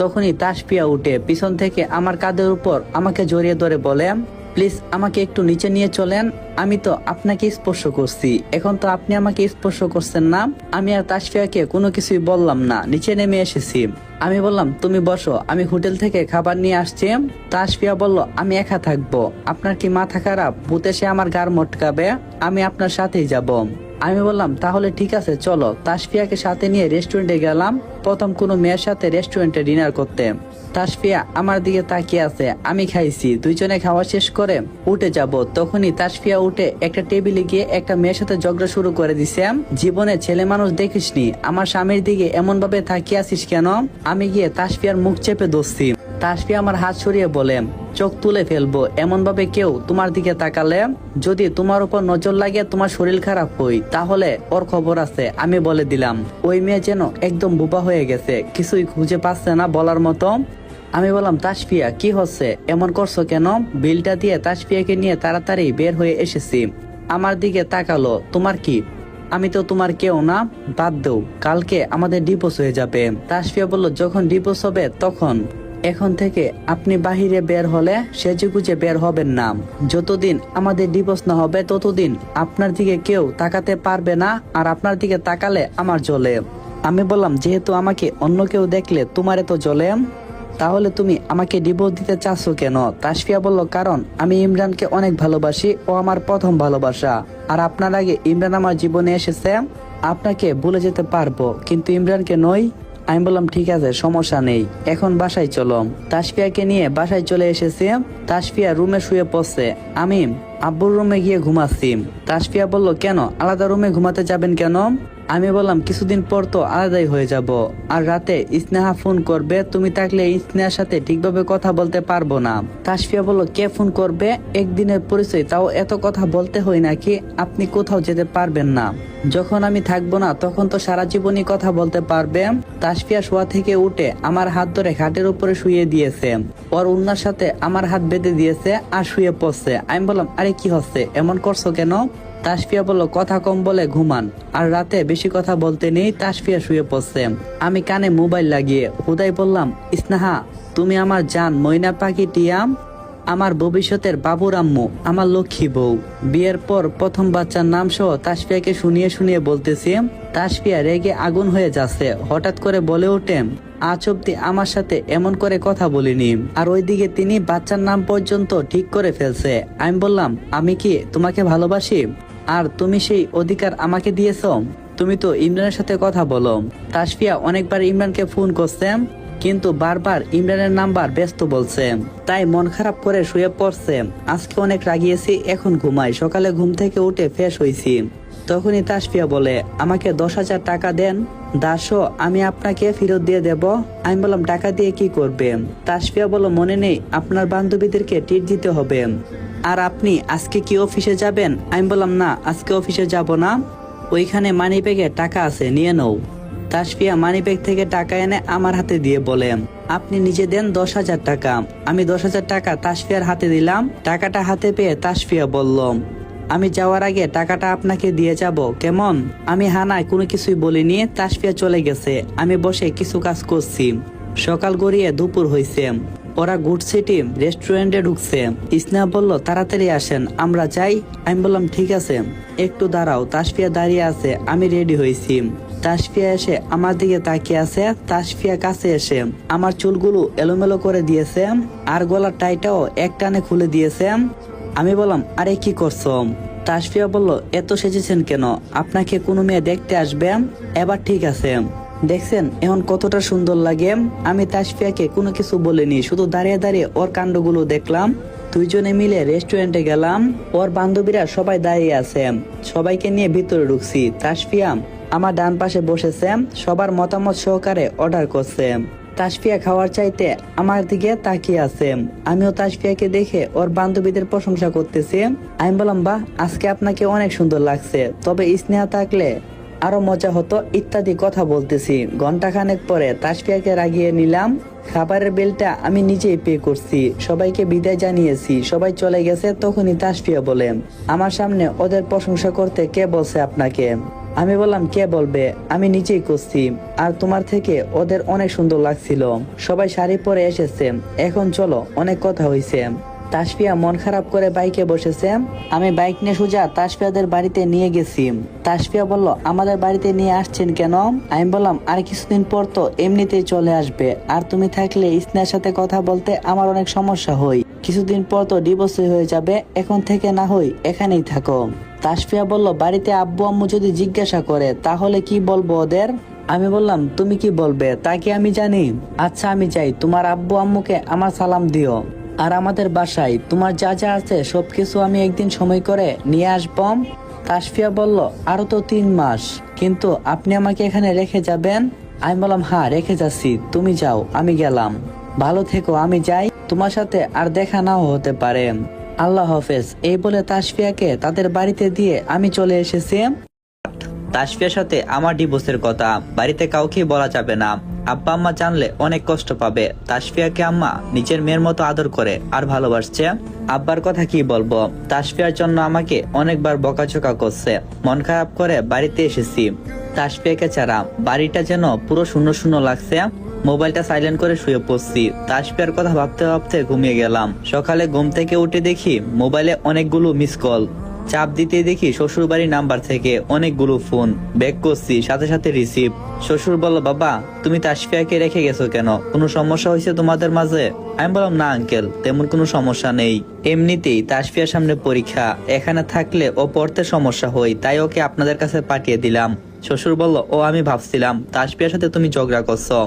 তখনই তাসফিয়া উঠে পিছন থেকে আমার কাঁধের উপর আমাকে জড়িয়ে ধরে বলে, প্লিজ আমাকে একটু নিচে নিয়ে চলেন, আমি তো আপনাকে স্পর্শ করছি, এখন তো আপনি আমাকে স্পর্শ করছেন না। আমি আর তাসফিয়াকে কোনো কিছুই বললাম না, নিচে নেমে এসেছি। আমি বললাম, তুমি বসো, আমি হোটেল থেকে খাবার নিয়ে আসছি। তাসফিয়া বলল, আমি একা থাকবো, আপনার কি মাথা খারাপ? ভূত এসে আমার গার মটকাবে, আমি আপনার সাথেই যাব। আমি বললাম, তাহলে ঠিক আছে, চলো। তাসফিয়াকে সাথে নিয়ে রেস্টুরেন্টে গেলাম, প্রথম কোনো মেয়ের সাথে রেস্টুরেন্টে ডিনার করতে। তাসফিয়া আমার দিকে তাকিয়ে আছে, আমি খাইছি, দুইজনে খাওয়া শেষ করে উঠে যাব। তখনই তাসফিয়া উঠে একটা টেবিলে গিয়ে একটা মেয়ের সাথে ঝগড়া শুরু করে দিছে। জীবনে ছেলে মানুষ দেখিসনি, আমার স্বামীর দিকে এমন ভাবে তাকিয়ে আছিস কেন? আমি গিয়ে তাসফিয়ার মুখ চেপে ধরছি। তাসফিয়া আমার হাত সরিয়ে বলে, চোখ তুলে ফেলবো এমন ভাবে কেউ তোমার দিকে তাকালে, যদি তোমার উপর নজর লাগে, তোমার শরীর খারাপ হই, তাহলে ওর খবর আছে, আমি বলে দিলাম। ওই মেয়ে যেন একদম বোবা হয়ে গেছে, কিছুই খুঁজে পাচ্ছে না বলার মতো। আমি বললাম, তাসফিয়া কি হচ্ছে, এমন করছো কেন? বিলটা দিয়ে তাসফিয়াকে নিয়ে তাড়াতাড়ি বের হয়ে এসেছি। আমার দিকে তাকালো, তোমার কি? আমি তো তোমার কেউ না, বাদ দাও, কালকে আমাদের ডিভোর্স হয়ে যাবে। তাসফিয়া বলল, যখন ডিভোর্স হবে তখন? এখন থেকে আপনি বাহিরে বের হলে সেজেগুজে বের হবেন না। যতদিন আমাদের ডিভোর্স না হবে ততদিন আপনার দিকে কেউ তাকাতে পারবে না, আর আপনার দিকে তাকালে আমার জ্বলে। আমি বললাম, যেহেতু আমাকে অন্য কেউ দেখলে তোমার এত জ্বলে, তাহলে তুমি আমাকে ডিভোর্স দিতে চাচ্ছ কেন? তাসফিয়া বলল, কারণ আমি ইমরানকে অনেক ভালোবাসি, ও আমার প্রথম ভালোবাসা, আর আপনার আগে ইমরান আমার জীবনে এসেছে। আপনাকে ভুলে যেতে পারবো, কিন্তু ইমরানকে নই। আমি বললাম, ঠিক আছে, সমস্যা নেই, এখন বাসায় চলো। তাসফিয়াকে নিয়ে বাসায় চলে এসেছি। তাসফিয়া রুমে শুয়ে পড়ছে, আমি আব্বুর রুমে গিয়ে ঘুমাচ্ছি। তাসফিয়া বলল, কেন, আলাদা রুমে ঘুমাতে যাবেন কেন? আমি বললাম, কিছুদিন পর তো আলাদাই হয়ে যাব, আর রাতে স্নেহা ফোন করবে, তুমি থাকলে স্নেহার সাথে ঠিকভাবে কথা বলতে পারবো না। তাসফিয়া বলল, কে ফোন করবে? একদিনের পরিচয়, তাও এত কথা বলতে হয় নাকি? আপনি কোথাও যেতে পারবেন না, যখন আমি থাকবো না তখন তো সারা জীবনই কথা বলতে পারবে। তাসফিয়া শোয়া থেকে উঠে আমার হাত ধরে খাটের উপরে শুয়ে দিয়েছে, ওর উন্নার সাথে আমার হাত বেঁধে দিয়েছে আর শুয়ে পড়ছে। আমি বললাম, আরে কি হচ্ছে, এমন করছো কেন? তাসফিয়া বলল, কথা কম বলে ঘুমান, আর রাতে বেশি কথা বলতে নেই। তাসফিয়া শুয়ে পড়ছে, আমি কানে মোবাইল লাগিয়ে হুদাই বললাম, স্নেহা তুমি আমার জান, ময়না পাখি টিয়াম, আমার ভবিষ্যতের বাবুর আম্মু, আমার লক্ষ্মী বউ। বিয়ের পর প্রথম বাচ্চার নাম সহ তাসফিয়াকে শুনিয়ে শুনিয়ে বলতেছি। তাসফিয়া রেগে আগুন হয়ে যাচ্ছে, হঠাৎ করে বলে ওঠে, আজ অব্দি আমার সাথে এমন করে কথা বলিনি, আর ওইদিকে তিনি বাচ্চার নাম পর্যন্ত ঠিক করে ফেলছে। আমি বললাম, আমি কি তোমাকে ভালোবাসি, আর তুমি সেই অধিকার আমাকে দিয়েছ? তুমি তো ইমরানের সাথে কথা বলো। তাসফিয়া অনেকবার ইমরানকে ফোন করছে, কিন্তু বারবার ইমরানের নাম্বার ব্যস্ত বলছে, তাই মন খারাপ করে শুয়ে পড়ছে। আজকে অনেক রাগিয়েছি, এখন ঘুমাই। সকালে ঘুম থেকে উঠে ফ্রেশ হয়েছি। তখনই তাসফিয়া বলে, আমাকে 10,000 টাকা দেন, দাসো আমি আপনাকে ফেরত দিয়ে দেব। আমি বললাম, টাকা দিয়ে কি করবে? তাসফিয়া বলল, মনে নেই আপনার বান্ধবীদেরকে ট্রিট দিতে হবে। আর আপনি আজকে কি অফিসে যাবেন? আমি বললাম, না আজকে অফিসে যাব না, ওইখানে মানি ব্যাগে টাকা আছে, নিয়ে নাও। তাসফিয়া মানি ব্যাগ থেকে টাকা এনে আমার হাতে দিয়ে বলে, আপনি নিজে দেন 10,000 টাকা। আমি 10,000 টাকা তাসফিয়ার হাতে দিলাম। টাকাটা হাতে পেয়ে তাসফিয়া বলল, আমি যাওয়ার আগে টাকাটা আপনাকে দিয়ে যাব, কেমন? আমি হানায় কোনো কিছুই বলিনি। তাসফিয়া চলে গেছে। আমি বসে কিছু কাজ করছি। সকাল গড়িয়ে দুপুর হয়েছে। ওরা গুড সিটি রেস্টুরেন্টে ঢুকছে। স্নেহা বলল, তাড়াতাড়ি আসেন, আমরা যাই। আমি বললাম, ঠিক আছে, একটু দাঁড়াও। তাসফিয়া দাঁড়িয়ে আছে, আমি রেডি হয়েছি। তাসফিয়া এসে আমার দিকে তাকিয়ে আছে। তাসফিয়া কাছে এসে আমার চুলগুলো এলোমেলো করে দিয়েছে, আর গলার টাইটাও এক টানে খুলে দিয়েছে। আমি বললাম, আরে কি করছো? তাসফিয়া বলল, এত সেজেছেন কেন? আপনাকে কোনো মেয়ে দেখতে আসবে? এবার ঠিক আছে, দেখছেন এখন কতটা সুন্দর লাগে? আমি তাসফিয়াকে কোনো কিছু বলিনি, শুধু দাঁড়িয়ে দাঁড়িয়ে ওর কাণ্ডগুলো দেখলাম। দুইজনে মিলে রেস্টুরেন্টে গেলাম। ওর বান্ধবীরা সবাই দাঁড়িয়ে আছে। সবাইকে নিয়ে ভিতরে ঢুকছি। তাসফিয়া আমার ডান পাশে বসেছে, সবার মতামত সহকারে অর্ডার করছে। তাসফিয়া খাওয়ার চাইতে আমার দিকে তাকিয়ে আছে। আমিও তাসফিয়াকে দেখে ওর বান্ধবীদের প্রশংসা করতেছি। আমি বললাম, বাহ, আজকে আপনাকে অনেক সুন্দর লাগছে, তবে স্নেহা থাকলে আরো মজা হতো, ইত্যাদি কথা বলতেছি। ঘন্টাখানেক পরে তাসফিয়াকে রাগিয়ে নিলাম। খাবারের বিলটা আমি নিজেই পে করছি। সবাইকে বিদায় জানিয়েছি, সবাই চলে গেছে। তখনই তাসফিয়া বলে, আমার সামনে ওদের প্রশংসা করতে কে বলছে আপনাকে? আমি বললাম, কে বলবে, আমি নিজেই করছি। আর তোমার থেকে ওদের অনেক সুন্দর লাগছিল। সবাই শাড়ি পরে এসেছে, এখন চলো, অনেক কথা হয়েছে। তাসফিয়া মন খারাপ করে বাইকে বসেছে। আমি বাইক নিয়ে সোজা তাসফিয়াদের বাড়িতে নিয়ে গেছি। তাসফিয়া বলল, আমাদের বাড়িতে নিয়ে আসছেন কেন? আমি বললাম, আর কিছুদিন পর তো এমনিতেই চলে আসবে, আর তুমি থাকলে স্নেহার সাথে কথা বলতে আমার অনেক সমস্যা হয়। কিছুদিন পর তো ডিভোর্স হয়ে যাবে, এখন থেকে না হই এখানেই থাকো। তাসফিয়া বলল, বাড়িতে আব্বু আম্মু যদি জিজ্ঞাসা করে তাহলে কি বলবো ওদের? আমি বললাম, তুমি কি বলবে তা কি আমি জানি? আচ্ছা আমি যাই, তোমার আব্বু আম্মুকে আমার সালাম দিও। আর আমাদের বাসায় তোমার যা যা আছে সবকিছু আমি একদিন সময় করে নিয়ে আসবো। তাসফিয়া বলল, আরো তো 3 মাস, কিন্তু আপনি আমাকে এখানে রেখে যাবেন? আমি বললাম, হ্যাঁ রেখে যাচ্ছি, তুমি যাও, আমি গেলাম, ভালো থেকো, আমি যাই, তোমার সাথে আর দেখা নাও হতে পারে, আল্লাহ হাফেজ। এই বলে তাসফিয়াকে তাদের বাড়িতে দিয়ে আমি চলে এসেছি। তাসফিয়ার সাথে আমার ডিভোর্সের কথা বাড়িতে কাউকে বলা যাবে না। আব্বা আম্মা জানলে অনেক কষ্ট পাবে। তাসফিয়াকে আম্মা নিজের মেয়ের মতো আদর করে আর ভালোবাসছে। আব্বার কথা কি বলবো, তাসফিয়ার জন্য আমাকে অনেকবার বকাঝকা করছে। মন খারাপ করে বাড়িতে এসেছি। তাসফিয়াকে ছাড়া বাড়িটা যেন পুরো শূন্য শূন্য লাগছে। মোবাইলটা সাইলেন্ট করে শুয়ে পড়ছি। তাসফিয়ার কথা ভাবতে ভাবতে ঘুমিয়ে গেলাম। সকালে ঘুম থেকে উঠে দেখি মোবাইলে অনেকগুলো মিস কল। চাপ দিতে দেখি শ্বশুর বাড়ির নাম্বার থেকে অনেকগুলো ফোন। ব্যাক করছি, সাথে সাথে রিসিভ। শ্বশুর বলল, বাবা তুমি তাসফিয়াকে রেখে গেছো কেন? কোনো সমস্যা হয়েছে তোমাদের মাঝে? আমি বললাম, না আঙ্কেল, তেমন কোনো সমস্যা নেই। এমনিতেই তাসফিয়ার সামনে পরীক্ষা, এখানে থাকলে ও পড়তে সমস্যা হয়, তাই ওকে আপনাদের কাছে পাঠিয়ে দিলাম। শ্বশুর বলল, ও আমি ভাবছিলাম তাসফিয়ার সাথে তুমি ঝগড়া করছো।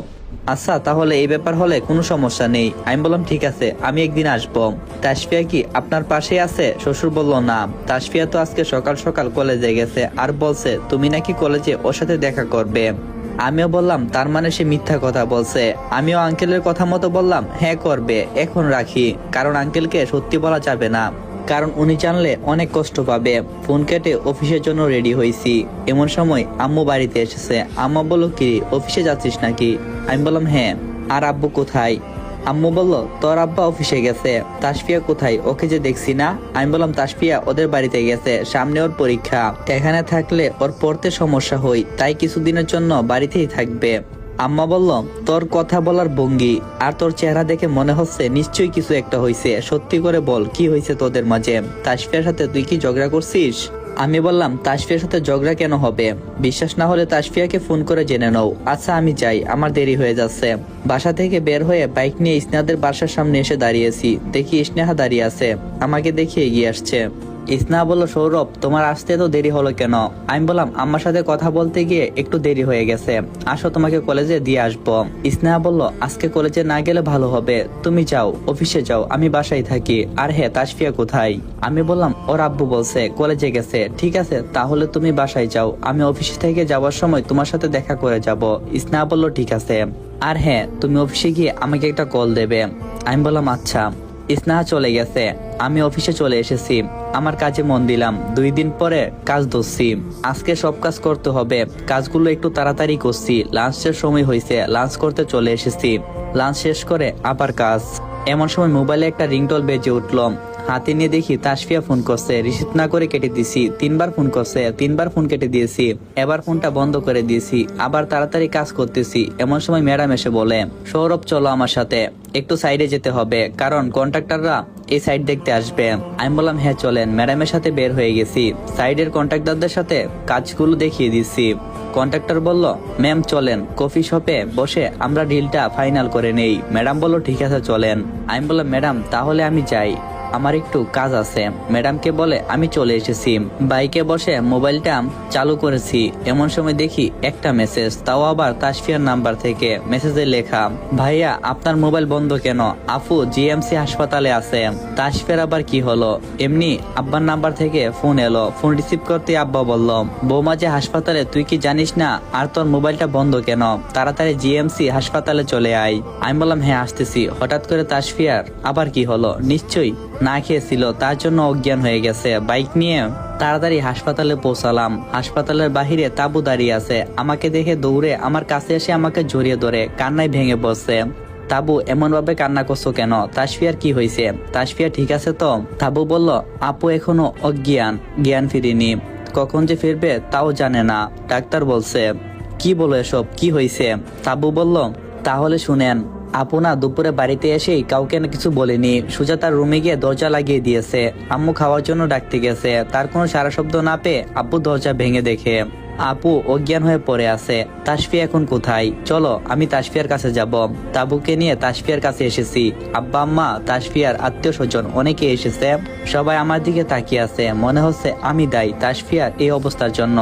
আচ্ছা তাহলে এই ব্যাপার হলে কোনো সমস্যা নেই। আমি বললাম, ঠিক আছে, আমি একদিন আসবো। তাসফিয়া কি আপনার পাশে আছে? শ্বশুর বলল, না, তাসফিয়া তো আজকে সকাল সকাল কলেজে গেছে, আর বলছে তুমি নাকি কলেজে ওর সাথে দেখা করবে। আমিও বললাম, তার মানে সে মিথ্যা কথা বলছে। আমিও আঙ্কেলের কথা মতো বললাম, হ্যাঁ করবে, এখন রাখি, কারণ আঙ্কেলকে সত্যি বলা যাবে না, কারণ উনি জানলে অনেক কষ্ট পাবে। ফোন কেটে অফিসের জন্য রেডি হয়েছি। এমন সময় আম্মু বাড়িতে এসেছে। আম্মা বলল, কি অফিসে যাচ্ছিস নাকি? আমি বললাম, হ্যাঁ। আর আব্বু কোথায়? আম্মু বলল, তোর আব্বা অফিসে গেছে। তাসফিয়া কোথায়? ওকে যে দেখছি না। আমি বললাম, তাসফিয়া ওদের বাড়িতে গেছে, সামনে ওর পরীক্ষা, এখানে থাকলে ওর পড়তে সমস্যা হয়, তাই কিছুদিনের জন্য বাড়িতেই থাকবে। আম্মা বলল, তোর কথা বলার ভঙ্গি আর তোর চেহারা দেখে মনে হচ্ছে নিশ্চয়ই কিছু একটা হয়েছে, সত্যি করে বল কি হয়েছে তোদের মাঝে? তাসফিয়ার সাথে তুই কি ঝগড়া করছিস? আমি বললাম, তাসফিয়ার সাথে ঝগড়া কেন হবে? বিশ্বাস না হলে তাসফিয়াকে ফোন করে জেনে নাও। আচ্ছা আমি যাই, আমার দেরি হয়ে যাচ্ছে। বাসা থেকে বের হয়ে বাইক নিয়ে স্নেহাদের বাসার সামনে এসে দাঁড়িয়েছি। দেখি স্নেহা দাঁড়িয়ে আছে, আমাকে দেখে এগিয়ে আসছে। স্নেহা বলল, সৌরভ তোমার আসতে তো দেরি হলো কেন? আমি বললাম, আম্মার সাথে কথা বলতে গিয়ে একটু দেরি হয়ে গেছে, আসো তোমাকে কলেজে দিয়ে আসবো। স্নেহা বলল, আজকে কলেজে না গেলে ভালো হবে, তুমি যাও, অফিসে যাও, আমি বাসায় থাকি। আর হ্যাঁ, তাসফিয়া কোথায়? আমি বললাম, ওর আব্বু বলছে কলেজে গেছে। ঠিক আছে, তাহলে তুমি বাসায় যাও, আমি অফিস থেকে যাওয়ার সময় তোমার সাথে দেখা করে যাব। স্নেহা বলল, ঠিক আছে। আর হ্যাঁ, তুমি অফিসে গিয়ে আমাকে একটা কল দেবে। আমি বললাম, আচ্ছা। স্নেহা চলে গেছে, আমি অফিসে চলে এসেছি, আমার কাজে মন দিলাম। 2 দিন পরে কাজ ধরছি, আজকে সব কাজ করতে হবে, কাজগুলো একটু তাড়াতাড়ি করছি। লাঞ্চের সময় হয়েছে, লাঞ্চ করতে চলে এসেছি, লাঞ্চ শেষ করে আবার কাজ। এমন সময় মোবাইলে একটা রিংটোন বেজে উঠল, হাতে নিয়ে দেখি তাসফিয়া ফোন করছে, রিসিভ না করে কেটে দিয়েছি। 3বার ফোন করছে, 3বার ফোন কেটে দিয়েছি, এবার ফোনটা বন্ধ করে দিয়েছি, আবার তাড়াতাড়ি কাজ করতেছি। এমন সময় ম্যাডাম এসে বলে, সৌরভ চলো আমার সাথে, একটু সাইডে যেতে হবে, কারণ কন্ট্রাক্টররা এই সাইড দেখতে আসবে। আমি বললাম, হ্যাঁ চলেন। ম্যাডামের সাথে বের হয়ে গেছি, সাইডের কন্ট্রাক্টরদের সাথে কাজগুলো দেখিয়ে দিচ্ছি। কন্ট্রাক্টর বলল, ম্যাম চলেন, কফি শপে বসে আমরা ডিলটা ফাইনাল করে নেই। ম্যাডাম বলল, ঠিক আছে চলেন। আমি বললাম, ম্যাডাম তাহলে আমি যাই, আমার একটু কাজ আছে। ম্যাডামকে বলে আমি চলে এসেছি, বাইকে বসে মোবাইলটা চালু করেছি। এমন সময় দেখি একটা মেসেজ, তাও আবার তাসফিয়ার নাম্বার থেকে। মেসেজে লেখা, ভাইয়া আপনার মোবাইল বন্ধ কেন? আপু জিএমসি হাসপাতালে আছে। তাসফিয়ার আবার কি হলো? এমনি আব্বার নাম্বার থেকে ফোন এলো, ফোন রিসিভ করতে আব্বা বলল, বৌমা যে হাসপাতালে, তুই কি জানিস না? আর তোর মোবাইলটা বন্ধ কেন? তাড়াতাড়ি জিএমসি হাসপাতালে চলে আয়। আমি বললাম, হ্যাঁ আসতেছি। হঠাৎ করে তাসফিয়ার আবার কি হলো? নিশ্চয়ই না খেয়েছিল, তার জন্য অজ্ঞান হয়ে গেছে। বাইক নিয়ে তাড়াতাড়ি হাসপাতালে পৌঁছালাম। হাসপাতালের বাহিরে তাবু দাঁড়িয়ে আছে, আমাকে দেখে দৌড়ে আমার কাছে এসে আমাকে জড়িয়ে ধরে কান্নায় ভেঙে পড়ছে। তাবু, এমন ভাবে কান্না করছো কেন? তাসফিয়ার কি হয়েছে? তাসফিয়া ঠিক আছে তো? তাবু বলল, আপু এখনো অজ্ঞান, জ্ঞান ফিরিনি, কখন যে ফিরবে তাও জানে না, ডাক্তার বলছে। কি বলো এসব, কি হয়েছে? তাবু বলল, তাহলে শুনেন, আপু না দুপুরে বাড়িতে এসেই কাউকে না কিছু বলেনি, সোজা তার রুমে গিয়ে দরজা লাগিয়ে দিয়েছে। আম্মু খাওয়ার জন্য ডাকতে গেছে, তার কোনো সারা শব্দ না পেয়ে আব্বু দরজা ভেঙে দেখে আপু অজ্ঞান হয়ে পড়ে আছে। তাসফিয়া এখন কোথায়? চলো আমি তাসফিয়ার কাছে যাব। তাবুকে নিয়ে তাসফিয়ার কাছে এসেছি। আব্বা আম্মা, তাসফিয়ার আত্মীয় স্বজন অনেকে এসেছে, সবাই আমার দিকে তাকিয়ে আছে, মনে হচ্ছে আমি দায়ী তাসফিয়ার এই অবস্থার জন্য।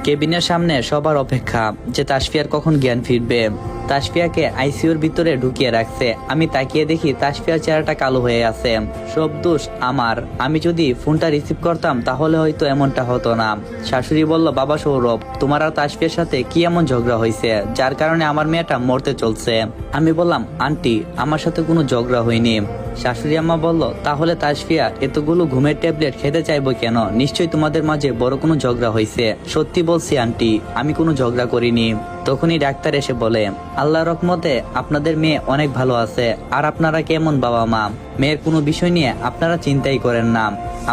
কেবিনের সামনে সবার অপেক্ষা যে তাসফিয়ার কখন জ্ঞান ফিরবে। তাসফিয়াকে আইসিইউর ভিতরে ঢুকিয়ে রাখছে। আমি তাকিয়ে দেখি তাসফিয়ার চেহারাটা কালো হয়ে আছে। সব দোষ আমার, আমি যদি ফোনটা রিসিভ করতাম তাহলে হয়তো এমনটা হতো না। শাশুড়ি বলল, বাবা সৌরভ, তোমার আর তাসফিয়ার সাথে কি এমন ঝগড়া হয়েছে যার কারণে আমার মেয়েটা মরতে চলছে? আমি বললাম, আন্টি আমার সাথে কোনো ঝগড়া হয়নি। শাশুড়ি আম্মা বলল, তাহলে তাসফিয়া এতগুলো ঘুমের ট্যাবলেট খেতে চাইবো কেন? নিশ্চয়ই তোমাদের মাঝে বড় কোনো ঝগড়া হয়েছে। সত্যি বলছি আন্টি, আমি কোনো ঝগড়া করিনি। তখনই ডাক্তার এসে বলে, আল্লাহর রহমতে আপনাদের মেয়ে অনেক ভালো আছে। আর আপনারা কেমন বাবা মা? মেয়ের কোনো বিষয় নিয়ে আপনারা চিন্তাই করেন না,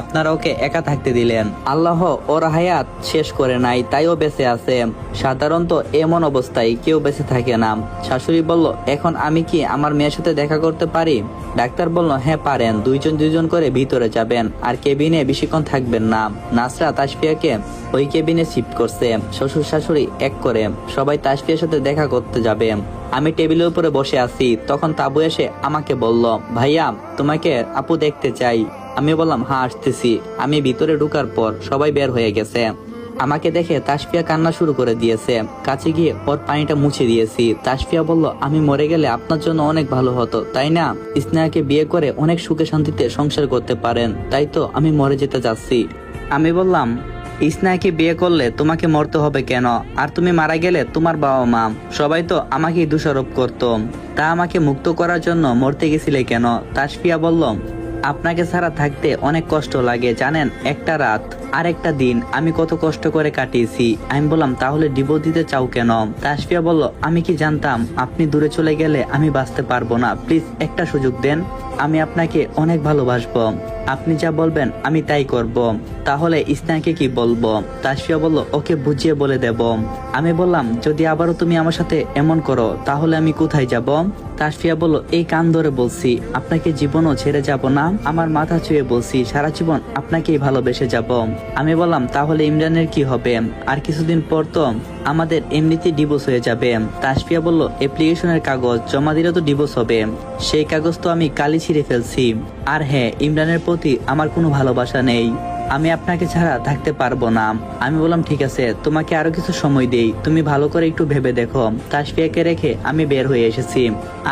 আপনারা ওকে একা থাকতে দিলেন। আল্লাহ ওর হায়াত শেষ করে নাই, তাই ও বেঁচে আছে। সাধারণত এমন অবস্থায় কেউ বেঁচে থাকে না। শাশুড়ি বলল, এখন আমি কি আমার মেয়ের সাথে দেখা করতে পারি? ডাক্তার বলল, হ্যাঁ পারেন, দুইজন করে ভিতরে যাবেন, আর কেবিনে বেশিক্ষণ থাকবেন না। নাসরা তাসফিয়াকে ওই কেবিনে শিফট করছে, শ্বশুর শাশুড়ি এক করে সবাই তাসফিয়ার সাথে দেখা করতে যাবে। আমি টেবিলের উপরে বসে আছি, তখন তাবু এসে আমাকে বলল, ভাইয়া তোমাকে আপু দেখতে চাই। আমি বললাম, হ্যাঁ আসতেছি। আমি ভিতরে ঢুকার পর সবাই বের হয়ে গেছে। আমাকে দেখে তাসফিয়া কান্না শুরু করে দিয়েছে। কাছে গিয়ে ওর পানিটা মুছে দিয়েছি। তাসফিয়া বলল, আমি মরে গেলে আপনার জন্য অনেক ভালো হতো, তাই না? স্নেহাকে বিয়ে করে অনেক সুখে শান্তিতে সংসার করতে পারেন, তাই তো আমি মরে যেতে যাচ্ছি। আমি বললাম, স্নেহাকে বিয়ে করলে তোমাকে মরতে হবে কেন? আর তুমি মারা গেলে তোমার বাবা মা সবাই তো আমাকেই দোষারোপ করতো, তা আমাকে মুক্ত করার জন্য মরতে গেছিলে কেন? তাসফিয়া বলল, আপনাকে ছাড়া থাকতে অনেক কষ্ট লাগে জানেন, একটা রাত আর একটা দিন আমি কত কষ্ট করে কাটিয়েছি। আমি বললাম, তাহলে ডিভোর্স দিতে চাও কেন? তাসফিয়া বলল, আমি কি জানতাম আপনি দূরে চলে গেলে আমি বাঁচতে পারবো না, প্লিজ একটা সুযোগ দেন, আমি আপনাকে অনেক ভালোবাসবো, আপনি যা বলবেন আমি তাই করব। তাহলে স্নেহাকে কি বলবো? তাসফিয়া বলল, ওকে বুঝিয়ে বলে দেব। আমি বললাম, যদি আবারও তুমি আমার সাথে এমন করো তাহলে আমি কোথায় যাব? তাসফিয়া বলল, এই কান ধরে বলছি আপনাকে জীবনও ছেড়ে যাব না, আমার মাথা ছুঁয়ে বলছি সারা জীবন আপনাকেই ভালোবেসে যাব। আমি বললাম, তাহলে ইমরানের কি হবে? আর কিছুদিন পর তো আমাদের এমনিতেই ডিভোর্স হয়ে যাবে। তাসফিয়া বলল, অ্যাপ্লিকেশনের কাগজ জমা দিলে তো ডিভোর্স হবে, সেই কাগজ তো আমি কালই ছিঁড়ে ফেলছি। আর হ্যাঁ, ইমরানের প্রতি আমার কোনো ভালোবাসা নেই। আমি আপনাকে ছাড়া থাকতে পারবো না। আমি বললাম ঠিক আছে, তোমাকে আরো কিছু সময় দেই, তুমি ভালো করে একটু ভেবে দেখো। তাসফিয়াকে রেখে আমি বের হয়ে এসেছি।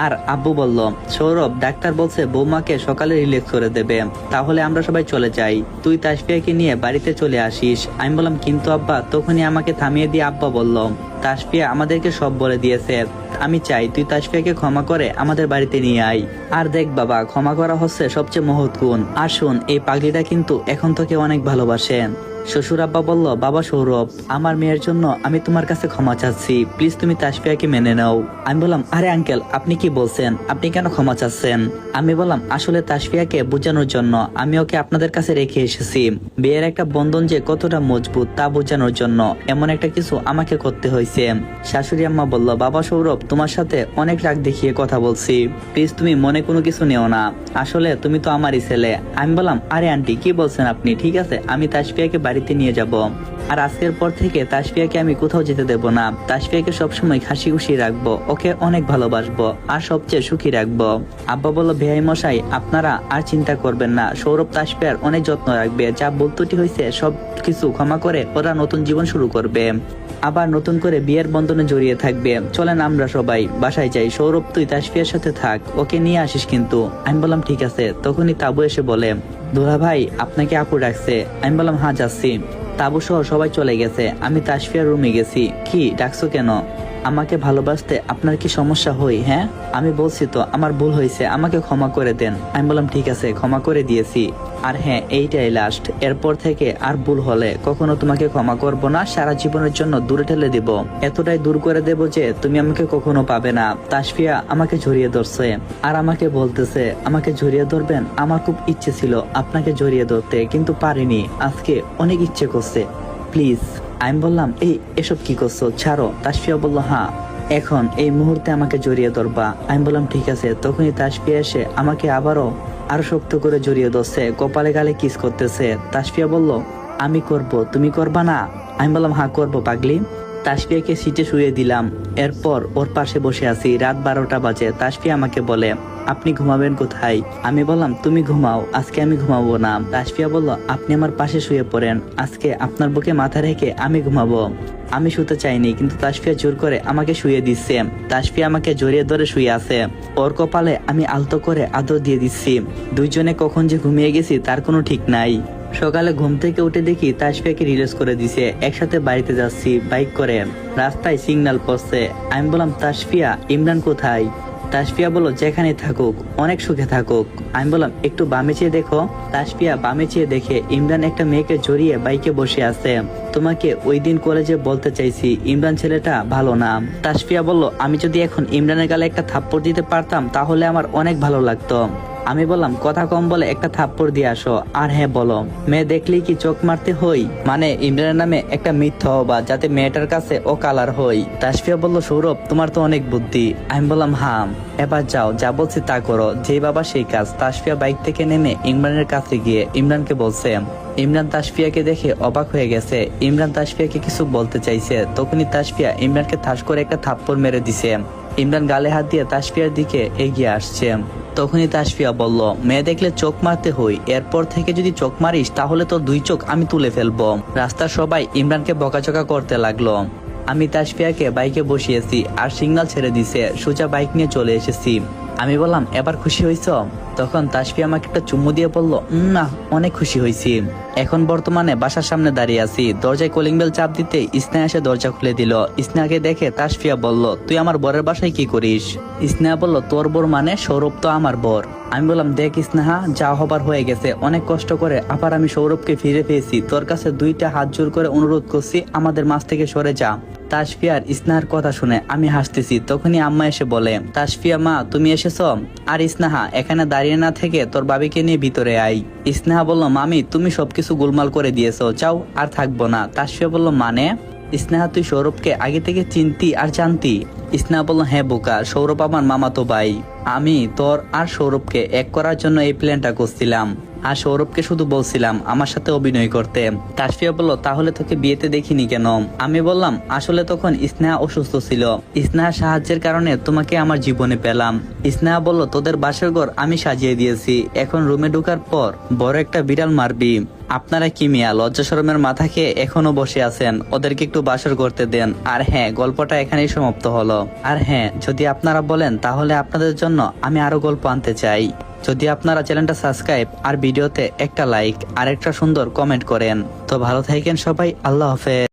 আর আব্বু বলল, সৌরভ ডাক্তার বলছে বৌমাকে সকালে রিল্যাক্স করে দেবে, তাহলে আমরা সবাই চলে যাই, তুই তাসফিয়াকে নিয়ে বাড়িতে চলে আসিস। আমি বললাম কিন্তু আব্বা। তখনই আমাকে থামিয়ে দিয়ে আব্বা বলল, তাসফিয়া আমাদেরকে সব বলে দিয়েছে, আমি চাই তুই তাসফিয়াকে ক্ষমা করে আমাদের বাড়িতে নিয়ে আয়। আর দেখ বাবা, ক্ষমা করা হচ্ছে সবচেয়ে মহৎ গুণ। আর শোন, এই পাগলিটা কিন্তু এখন তোকে অনেক ভালোবাসে। শ্বশুর আব্বা বলল, বাবা সৌরভ, আমার মেয়ের জন্য আমি তোমার কাছে ক্ষমা চাচ্ছি, প্লিজ তুমি তাসফিয়াকে মেনে নাও। আমি বললাম, আরে আঙ্কেল আপনি কি বলছেন, আপনি কেন ক্ষমা চাচ্ছেন? আমি বললাম, আসলে তাসফিয়াকে বোঝানোর জন্য আমি ওকে আপনাদের কাছে রেখে এসেছি। বিয়ের একটা বন্ধন যে কতটা মজবুত তা বোঝানোর জন্য এমন একটা কিছু আমাকে করতে হয়েছে। শাশুড়ি আম্মা বলল, বাবা সৌরভ, তোমার সাথে অনেক রাগ দেখিয়ে কথা বলছি, প্লিজ তুমি মনে কোনো কিছু নিও না, আসলে তুমি তো আমারই ছেলে। আমি বললাম, আরে আন্টি কি বলছেন আপনি, ঠিক আছে আমি তাসফিয়াকে বাড়িতে নিয়ে যাব। আর আজকের পর থেকে তাসফিয়াকে আমি কোথাও যেতে দেব না। তাসফিয়াকে সবসময় হাসি খুশি রাখবো, ওকে অনেক ভালোবাসবো আর সবচেয়ে সুখী রাখবো। আব্বা বলল, বেয়াই মশাই আপনারা আর চিন্তা করবেন না, সৌরভ তাসফিয়ার অনেক যত্ন রাখবে, যা ভুল ত্রুটি হয়েছে সব কিছু ক্ষমা করে ওরা নতুন জীবন শুরু করবে, আবার নতুন করে বিয়ের বন্ধনে জড়িয়ে থাকবে। চলেন আমরা সবাই বাসায় যাই, সৌরভ তুই তাসফিয়ার সাথে থাক, ওকে নিয়ে আসিস কিন্তু। আমি বললাম ঠিক আছে। তখনই তাবু এসে বলে, দুলা ভাই আপনাকে আপু ডাকছে। আমি বললাম, হ্যাঁ যাচ্ছি। তাবু সহ সবাই চলে গেছে। আমি তাসফিয়ার রুমে গেছি। কি ডাকছো কেন? আমাকে ভালোবাসতে আপনার কি সমস্যা হয়? হ্যাঁ আমি বলছি তো আমার ভুল হয়েছে, আমাকে ক্ষমা করে দেন। আমি বললাম ঠিক আছে, ক্ষমা করে দিয়েছি। আর হ্যাঁ এইটাই লাস্ট, এরপর থেকে আর ভুল হলে কখনো তোমাকে ক্ষমা করব না, সারা জীবনের জন্য দূরে ঠেলে দিব, এতটাই দূর করে দেব যে তুমি আমাকে কখনো পাবে না। তাসফিয়া আমাকে জড়িয়ে ধরছে আর আমাকে বলতেছে আমাকে জড়িয়ে ধরবেন। আমার খুব ইচ্ছে ছিল আপনাকে জড়িয়ে ধরতে, কিন্তু পারিনি, আজকে অনেক ইচ্ছে করছে, প্লিজ। আমি বললাম, এসব কি করছো, ছাড়ো। তাসফিয়া বলল, হ্যাঁ এখন এই মুহূর্তে আমাকে জড়িয়ে ধরবা। আমি বললাম ঠিক আছে। তখনই তাসফিয়া এসে আমাকে আরো শক্ত করে জড়িয়ে ধরছে, কপালে গালে কিস করতেছে। তাসফিয়া বলল, আমি করব, তুমি করবা না? আমি বললাম, হ্যাঁ করবো পাগলি। তাসফিয়াকে সিটে শুয়ে দিলাম, এরপর ওর পাশে বসে আছি। রাত 12টা বাজে। তাসফিয়া আমাকে বলে, আপনি ঘুমাবেন কোথায়? আমি বললাম, তুমি ঘুমাও, আজকে আমি ঘুমাবো না। তাসফিয়া বলল, আপনি আমার পাশে শুয়ে পড়েন, আজকে আপনার বুকে মাথা রেখে আমি ঘুমাবো। আমি শুতে চাইনি, কিন্তু তাসফিয়া জোর করে আমাকে শুয়ে দিচ্ছে। তাসফিয়া আমাকে জড়িয়ে ধরে শুয়ে আছে, ওর কপালে আমি আলতো করে আদর দিয়ে দিচ্ছি। দুইজনে কখন যে ঘুমিয়ে গেছি তার কোনো ঠিক নাই। সকালে ঘুম থেকে উঠে দেখি তাসফিয়াকে রিলিজ করে দিছে, একসাথে বাড়িতে যাচ্ছি বাইক করে। রাস্তায় সিগন্যাল পড়ছে। আমি বললাম, তাসফিয়া ইমরান কোথায়? তাসফিয়া বলল, যেখানে থাকুক, অনেক সুখে থাকুক। আমি বললাম, একটু বামে চেয়ে দেখো। তাসফিয়া বামে চেয়ে দেখে ইমরান একটা মেয়েকে জড়িয়ে বাইকে বসে আছে। তোমাকে ওই দিন কলেজে বলতে চাইছি, ইমরান ছেলেটা ভালো না। তাসফিয়া বলল, আমি যদি এখন ইমরানের গালে একটা থাপ্পড় দিতে পারতাম তাহলে আমার অনেক ভালো লাগতো। আমি বললাম, কথা কম বলে একটা থাপ্পড় দিয়ে আসো। আর হ্যাঁ বলো, মেয়ে দেখলেই কি চোখ মারতে হই? মানে ইমরানের নামে একটা মিথ্যা বা যাতে মেয়েটার কাছে ও কালার হই। তাসফিয়া বলল, সৌরভ তোমার তো অনেক বুদ্ধি। আমি বললাম, হ্যাঁ এবার যাও, যা বলছি তা করো, যে বাবা সেই কাজ। তাসফিয়া বাইক থেকে নেমে ইমরানের কাছে গিয়ে ইমরানকে বলছে। ইমরান তাসফিয়াকে দেখে অবাক হয়ে গেছে। ইমরান তাসফিয়াকে কিছু বলতে চাইছে, তখনই তাসফিয়া ইমরানকে ঠাস করে একটা থাপ্পড় মেরে দিছে। ইমরান গালে হাত দিয়ে তাসফিয়ার দিকে এগিয়ে আসছে। তখনই তাসফিয়া বলল, মেয়ে দেখলে চোখ মারতে হই, এরপর থেকে যদি চোখ মারিস তাহলে তো 2 চোখ আমি তুলে ফেলবো। রাস্তার সবাই ইমরানকে বকাচকা করতে লাগলো। আমি তাসফিয়াকে বাইকে বসিয়েছি আর সিগন্যাল ছেড়ে দিছে, সোজা বাইক নিয়ে চলে এসেছি। আমি বললাম, এবার খুশি হইছ? তখন তাসফিয়া আমাকে একটা চুম্মু দিয়ে বলল, না অনেক খুশি হয়েছি। এখন বর্তমানে বাসার সামনে দাঁড়িয়ে আছি। দরজায় কলিং বেল চাপ দিতে স্নেহা এসে দরজা খুলে দিল। স্নেহাকে দেখে তাসফিয়া বলল, তুই আমার বরের বাসায় কি করিস? স্নেহা বলল, তোর বর মানে সৌরভ তো আমার বর। আমি বললাম, দেখ স্নেহা, যা হবার হয়ে গেছে, অনেক কষ্ট করে আবার আমি সৌরভকে ফিরে পেয়েছি, তোর কাছে 2টা হাত জোর করে অনুরোধ করছি, আমাদের মাঝ থেকে সরে যা। তাসফিয়ার স্নেহার কথা শুনে আমি হাসতেছি। তখনই আম্মা এসে বলে, তাসফিয়া মা তুমি এসেছ? আর স্নেহা এখানে দাঁড়িয়ে না থেকে তোর বাবিকে নিয়ে ভিতরে আই। স্নেহা বলল, মামি তুমি সবকিছু গোলমাল করে দিয়েছো, চাও আর থাকবো না। তাসফিয়া বলল, মানে? স্নেহা তুই সৌরভকে আগে থেকে চিনতি আর জানতি? স্নেহা বলল, হ্যাঁ বোকা, সৌরভ আমার মামাতো ভাই, আমি তোর আর সৌরভকে এক করার জন্য এই প্ল্যানটা করছিলাম, আর সৌরভকে শুধু বলছিলাম আমার সাথে অভিনয় করতে। তাসফিয়া বলল, তাহলে তোকে বিয়েতে দেখিনি কেন? আমি বললাম, আসলে তখন স্নেহা অসুস্থ ছিল, স্নেহার সাহায্যের কারণে তোমাকে আমার জীবনে পেলাম। স্নেহা বলল, তোদের বাসর ঘর আমি সাজিয়ে দিয়েছি, এখন রুমে ঢোকার পর বড় একটা বিড়াল মারবি। আপনারা কি মিয়া লজ্জা শরমের মাথা খেয়ে এখনো বসে আছেন? ওদেরকে একটু বাসর করতে দেন। আর হ্যাঁ, গল্পটা এখানেই সমাপ্ত হলো। আর হ্যাঁ, যদি আপনারা বলেন তাহলে আপনাদের জন্য আমি আরো গল্প আনতে চাই। যদি আপনারা চ্যানেলটা সাবস্ক্রাইব আর ভিডিওতে একটা লাইক আর একটা সুন্দর কমেন্ট করেন। তো ভালো থাকেন সবাই, আল্লাহ হাফেজ।